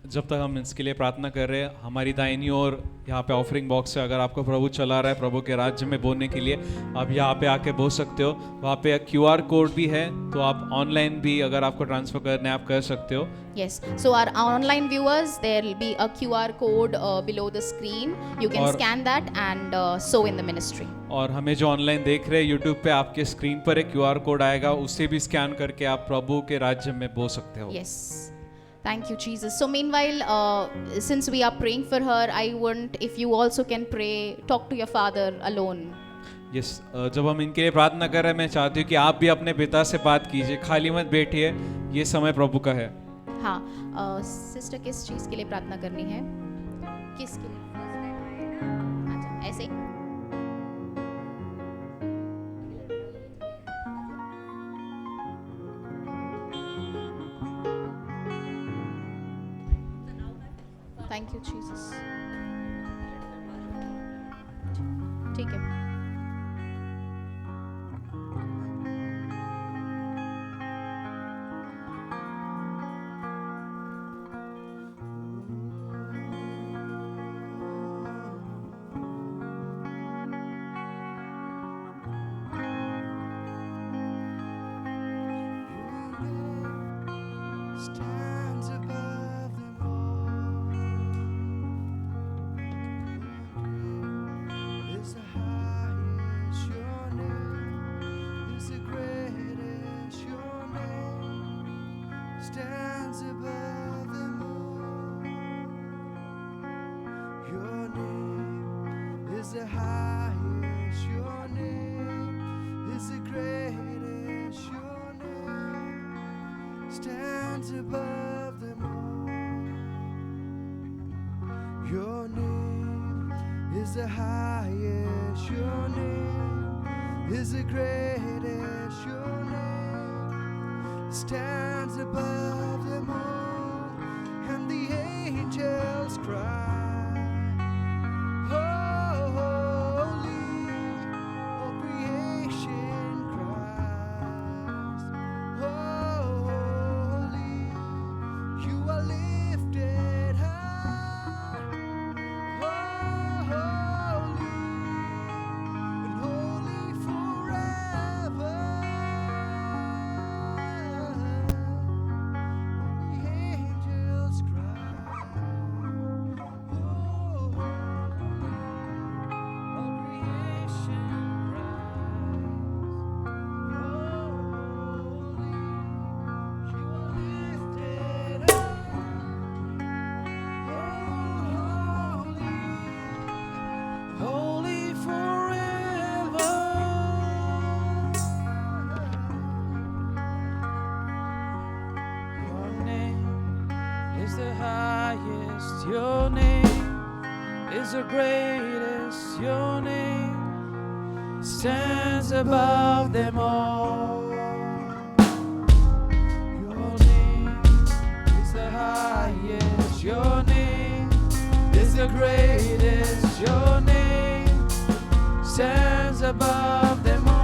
जब तक हम इसके लिए प्रार्थना कर रहे हैं, हमारी दाहिनी ओर यहाँ पे ऑफरिंग बॉक्स है। अगर आपको प्रभु चला रहा है प्रभु के राज्य में बोने के लिए, आप यहाँ पे आके बो सकते हो। वहाँ पे QR कोड भी है, तो आप ऑनलाइन भी अगर आपको ट्रांसफर करना है आप कर सकते हो।
Yes, so our online viewers, there will be a QR code below the screen. You can scan that and sow in the ministry.
और हमें जो ऑनलाइन देख रहे हैं YouTube पे, आपके स्क्रीन पर एक QR कोड आएगा, उससे भी स्कैन करके आप प्रभु के राज्य में बो सकते हो।
Yes. Thank you, Jesus. So meanwhile, since we are praying for her, I want, if you also can pray, talk to your father alone.
Yes, जब हम इनके लिए प्रार्थना कर रहे हैं, मैं चाहती हूँ कि आप भी अपने पिता से बात कीजिए, खाली मत बैठिए, ये समय प्रभु का है।
हाँ, सिस्टर किस चीज़ के लिए प्रार्थना करनी है? किसके लिए? अच्छा, ऐसे ही? Thank you, Jesus. ठीक है।
Stands above them all. Is the highest your name, is the greatest your name, stands above them all. Your name is the highest, your name is the greatest, your name stands above them all. Your name is the highest, your name is the greatest, your name stands above them all. And the angels cry, holy, all creation cries, holy, you are lifted high, holy, and holy forever. The angels cry, all creation holy forever. Your name is the highest, your name is the greatest, your name stands above them all. Your name is the highest, your name is the greatest, your name stands above them all.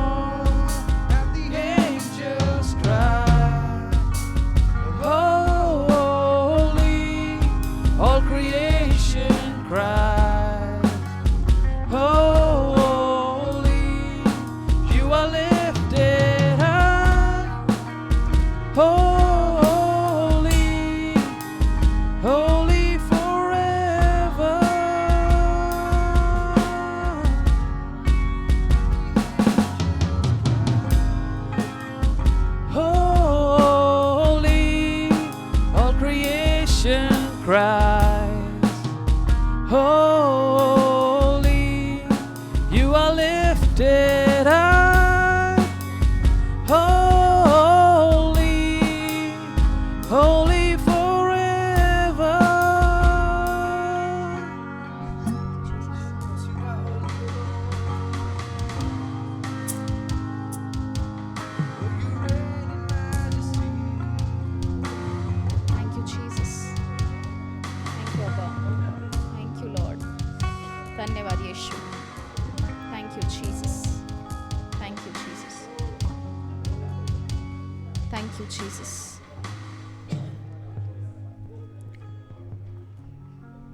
Thank you, Jesus.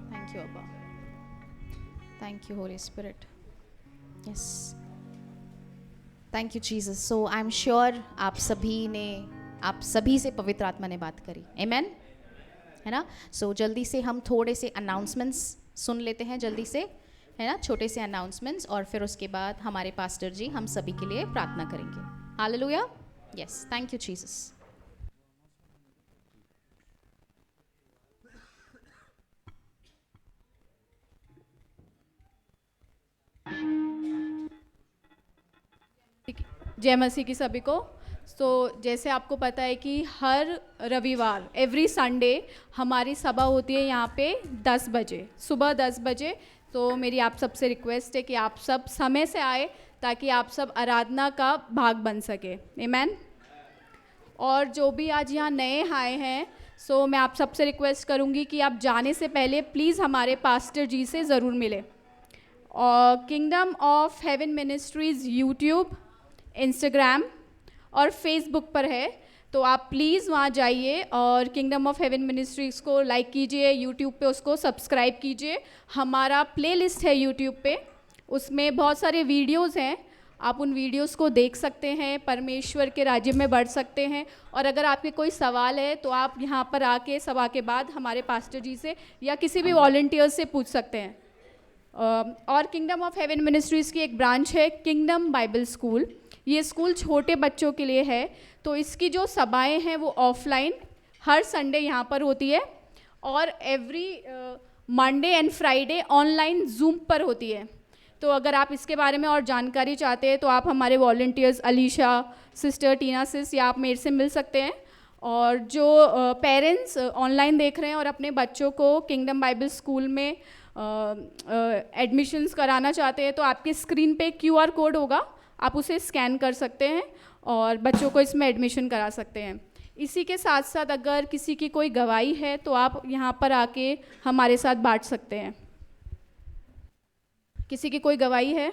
Thank you, Abba. Thank you, Holy Spirit. Yes. Thank you, Jesus. So I'm sure आप सभी से पवित्र आत्मा ने बात करी. Amen? है ना? So जल्दी से हम थोड़े से अनाउंसमेंट्स सुन लेते हैं जल्दी से, है ना? छोटे से अनाउंसमेंट्स, और फिर उसके बाद हमारे पास्टर जी हम सभी के लिए प्रार्थना करेंगे. Hallelujah. Yes. Thank you, Jesus.
जय मसीह की सभी को. तो जैसे आपको पता है कि हर रविवार एवरी संडे हमारी सभा होती है यहाँ पे 10 बजे, सुबह 10 बजे. तो मेरी आप सबसे रिक्वेस्ट है कि आप सब समय से आए ताकि आप सब आराधना का भाग बन सके. आमीन. और जो भी आज यहाँ नए आए हैं, सो मैं आप सबसे रिक्वेस्ट करूँगी कि आप जाने से पहले प्लीज़ हमारे पास्टर जी से ज़रूर मिले. और kingdom of haven ministries YouTube, Instagram और फेसबुक पर है. तो आप प्लीज़ वहाँ जाइए और किंगडम ऑफ हेवन मिनिस्ट्रीज़ को लाइक कीजिए, यूट्यूब पे उसको सब्सक्राइब कीजिए. हमारा प्लेलिस्ट है यूट्यूब पे, उसमें बहुत सारे वीडियोस हैं, आप उन वीडियोस को देख सकते हैं, परमेश्वर के राज्य में बढ़ सकते हैं. और अगर आपके कोई सवाल है तो आप यहाँ पर आके सभा के बाद हमारे पास्टर जी से या किसी भी वॉलंटियर्स से पूछ सकते हैं. और किंगडम ऑफ हेवन मिनिस्ट्रीज़ की एक ब्रांच है किंगडम बाइबल स्कूल. ये स्कूल छोटे बच्चों के लिए है. तो इसकी जो सभाएं हैं वो ऑफलाइन हर संडे यहाँ पर होती है, और every Monday and Friday online zoom पर होती है. तो अगर आप इसके बारे में और जानकारी चाहते हैं तो आप हमारे वॉलंटियर्स अलीशा सिस्टर, टीना सिस, या आप मेरे से मिल सकते हैं. और जो पेरेंट्स ऑनलाइन देख रहे हैं और अपने बच्चों को किंगडम बाइबल स्कूल में एडमिशन्स कराना चाहते हैं तो आपकी स्क्रीन पे QR कोड होगा, आप उसे स्कैन कर सकते हैं और बच्चों को इसमें एडमिशन करा सकते हैं. इसी के साथ साथ अगर किसी की कोई गवाही है तो आप यहाँ पर आके हमारे साथ बांट सकते हैं. किसी की कोई गवाही है?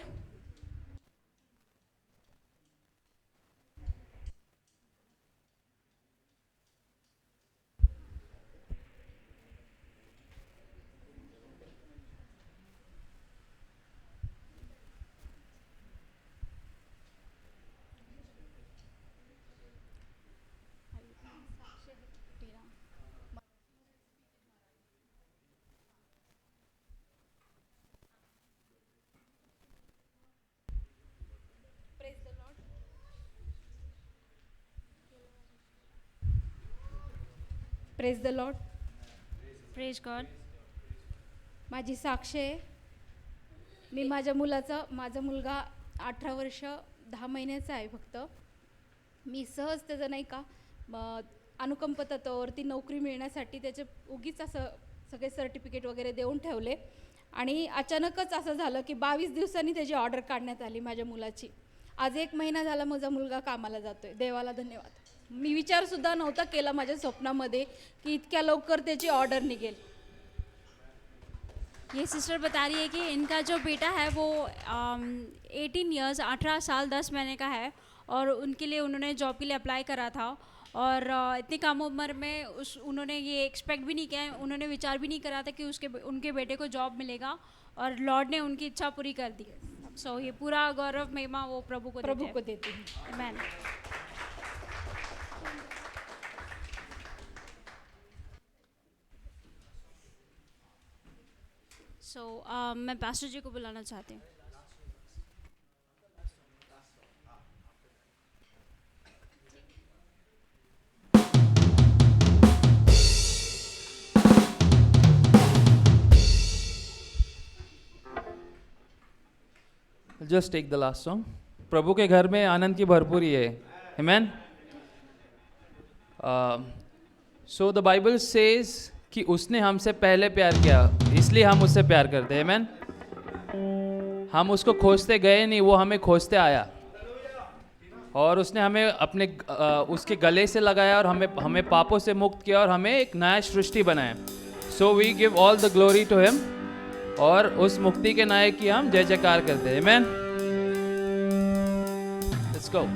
Praise the Lord.
Praise God.
माझी साक्ष आहे. मी माझा मुलगा 18 वर्ष 10 महिन्याचा आहे फक्त. मी सहज त्याचं नाही का अनुकंप तत्वावरती नोकरी मिळण्यासाठी त्याचे उगीच असं सगळे सर्टिफिकेट वगैरे देऊन ठेवले, आणि अचानकच असं झालं की 22 दिवसांनी त्याची ऑर्डर काढण्यात आली माझ्या मुलाची. आज 1 महिना झाला माझा मुलगा कामाला जातोय. देवाला धन्यवाद. मी विचारसुद्धा नव्हता केला माझ्या स्वप्नामध्ये की इतक्या लवकर त्याची ऑर्डर निघेल.
ये सिस्टर बता रही है कि इनका जो बेटा है वो 18 ईयर्स 18 साल 10 महीने का है, और उनके लिए उन्होंने जॉब के लिए अप्लाई करा था, और इतनी कम उम्र में उन्होंने ये एक्सपेक्ट भी नहीं किया, उन्होंने विचार भी नहीं करा था कि उनके बेटे को जॉब मिलेगा, और लॉर्ड ने उनकी इच्छा पूरी कर दी. सो ये पूरा गौरव महिमा वो प्रभु को देते हैं. आमीन. सो मैं पास्टर जी को बुलाना चाहती हूँ.
Just take the last song. प्रभु के घर में आनंद की भरपूरी है. Amen. So the Bible says कि उसने हमसे पहले प्यार किया, इसलिए हम उससे प्यार करते हैं. Amen. हम उसको खोजते गए नहीं, वो हमें खोजते आया, और उसने हमें अपने उसके गले से लगाया और हमें पापों से मुक्त किया और हमें एक नया सृष्टि बनाया. So we give all the glory to him. और उस मुक्ति के नायक की हम जय जयकार करते हैं. Amen. Let's go.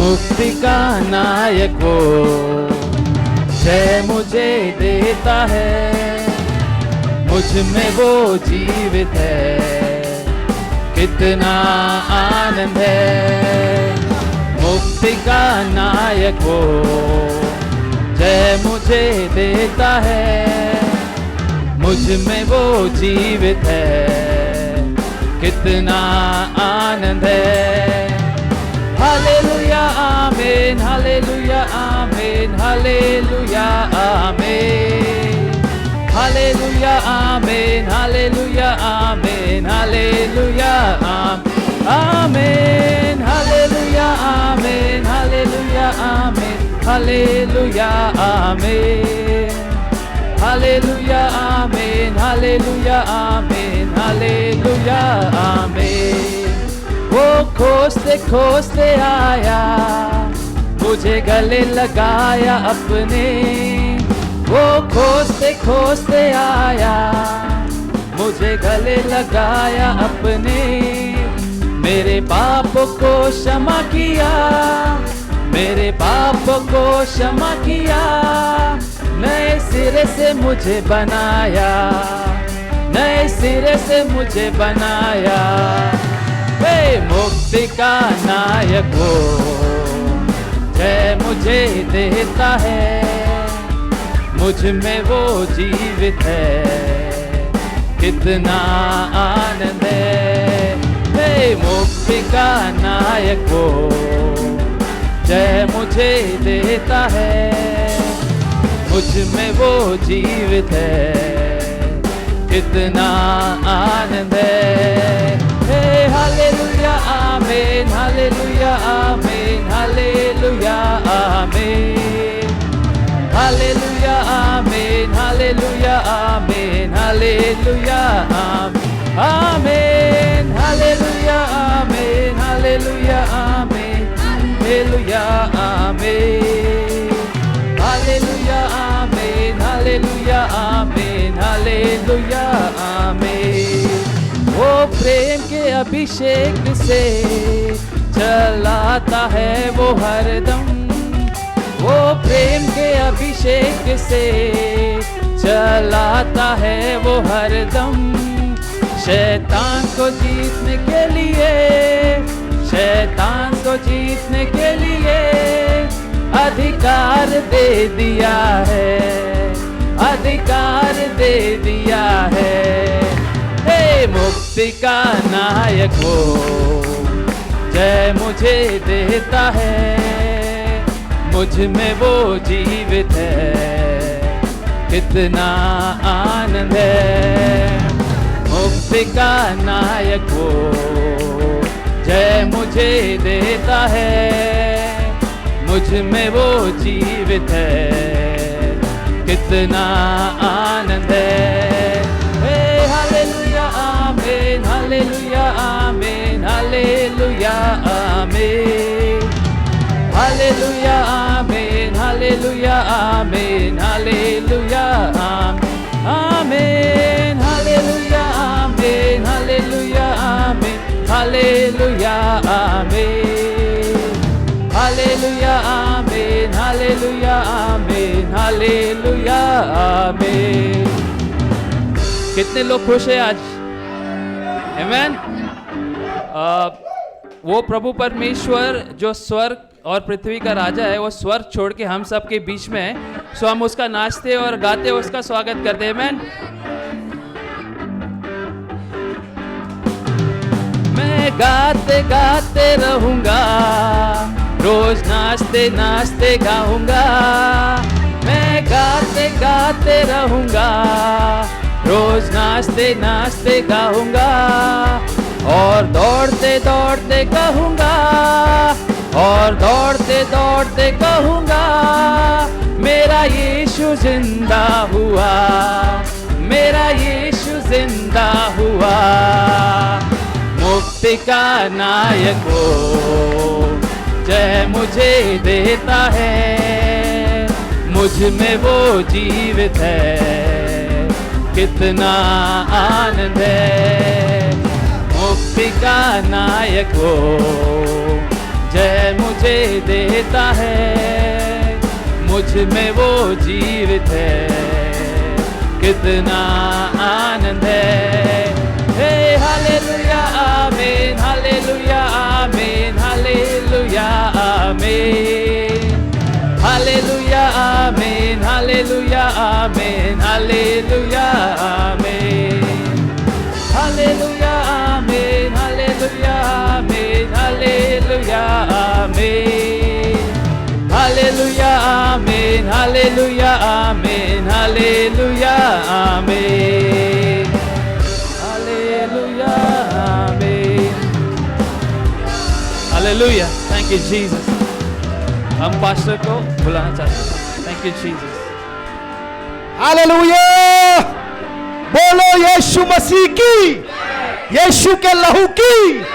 मुक्ति का नायक वो, जय मुझे देता है, मुझ में वो जीवित है, कितना आनंद है। मुक्ति का नायक वो, जय मुझे देता है, मुझ में वो जीवित है, कितना आनंद है। हालेलुया आमीन, हालेलुया आमीन, हालेलुया आमीन, हालेलुया आमीन, हालेलुया आमीन, हालेलुया आमीन, हालेलुया आमीन, हालेलुया आमीन, हालेलुया आमीन, हालेलुया आमीन, हालेलुया आमीन, हालेलुया आमीन। वो खोजते खोजते आया, मुझे गले लगाया अपने, वो खोजते खोजते आया, मुझे गले लगाया अपने, मेरे पापों को क्षमा किया, मेरे पापों को क्षमा किया, नए सिरे से मुझे बनाया, नए सिरे से मुझे बनाया। वे मुक्ति का नायक वो, जय मुझे देता है, मुझ में वो जीवित है, कितना आनंद है। वे मुक्ति का नायक वो, जय मुझे देता है, मुझ में वो जीवित है, कितना आनंद है। हालेलुया आमीन, हालेलुया आमीन, हालेलुया आमीन, हालेलुया आमीन, हालेलुया आमीन, हालेलुया आमीन, हालेलुया आमीन, हालेलुया आमीन, हालेलुया आमीन, हालेलुया आमीन, हालेलुया आमीन, हालेलुया आमीन। वो प्रेम के अभिषेक से चलाता है वो हरदम, वो प्रेम के अभिषेक से चलाता है वो हरदम, शैतान को जीतने के लिए, शैतान को जीतने के लिए अधिकार दे दिया है, अधिकार दे दिया है। मुक्ति का नायक वो, जय मुझे देता है, मुझ में वो जीवित है, कितना आनंद है। मुक्ति का नायक वो, जय मुझे देता है, मुझ में वो जीवित है, कितना आनंद है। हालेलुया आमीन, हालेलुया आमीन, हालेलुया आमीन, हालेलुया आमीन, हालेलुया आमीन, हालेलुया आमीन, हालेलुया आमीन, हालेलुया आमीन, हालेलुया आमीन, हालेलुया आमीन, हालेलुया आमीन, हालेलुया आमीन। कितने लोग खुश हैं आज? आमीन। वो प्रभु परमेश्वर जो स्वर्ग और पृथ्वी का राजा है, वो स्वर्ग छोड़ के हम सब के बीच में है। सो हम उसका नाचते और गाते उसका स्वागत करते हैं। आमीन। मैं गाते गाते रहूंगा, रोज नाचते नाचते गाऊंगा, मैं गाते गाते रहूंगा, रोज नाचते नाचते गाऊंगा, और दौड़ते दौड़ते कहूंगा, और दौड़ते दौड़ते कहूंगा, मेरा यीशु जिंदा हुआ, मेरा यीशु जिंदा हुआ। मुक्ति का नायक वो, जय मुझे देता है, मुझ में वो जीवित है, कितना आनंद है। मुक्ति का नायक वो, जय मुझे देता है, मुझ में वो जीवित है, कितना आनंद है। हे हालेलुया आमीन, हालेलुया आमीन, हालेलुया आमीन, हालेलुया आमीन, हालेलुया आमीन, हालेलुया आमीन, हालेलुया आमीन, हालेलुया आमीन, हालेलुया आमीन, हालेलुया आमीन, हालेलुया आमीन, हालेलुया आमीन, हालेलुया आमीन, हालेलुया। Thank you Jesus. हम पास्टर को बुलाना चाहते हैं। Thank you Jesus.
हालेलुया। बोलो यीशु मसीह की, यीशु के लहू की।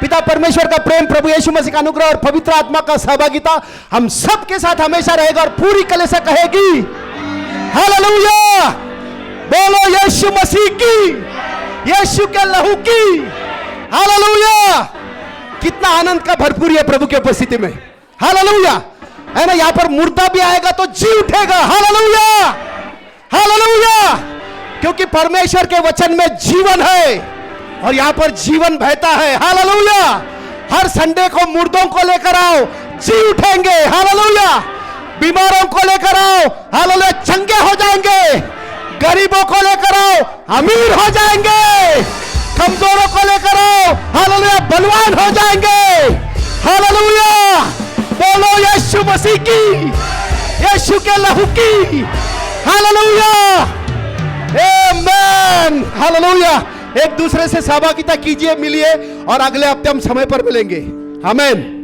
पिता परमेश्वर का प्रेम, प्रभु यीशु मसीह का अनुग्रह और पवित्र आत्मा का सहभागिता हम सब के साथ हमेशा रहेगा। और पूरी कलीसिया कहेगी हालेलुया। बोलो यीशु मसीह की, यीशु के लहू की। हालेलुया। कितना आनंद का भरपूर है प्रभु की उपस्थिति में। हालेलुया, है ना। यहां पर मुर्दा भी आएगा तो जी उठेगा। Hallelujah, hallelujah. क्योंकि परमेश्वर के वचन में जीवन है और यहां पर जीवन बहता है। हालेलुया। हर संडे को मुर्दों को लेकर आओ, जी उठेंगे। हालेलुया। बीमारों को लेकर आओ, हालेलुया, चंगे हो जाएंगे। गरीबों को लेकर आओ, अमीर हो जाएंगे। कमजोरों को लेकर आओ, हालेलुया, बलवान हो जाएंगे। हालेलुया। बोलो यीशु मसीह की, यीशु के लहू की। हालेलुया, आमीन, हालेलुया। एक दूसरे से सहभागिता कीजिए, मिलिए और अगले हफ्ते हम समय पर मिलेंगे। आमीन।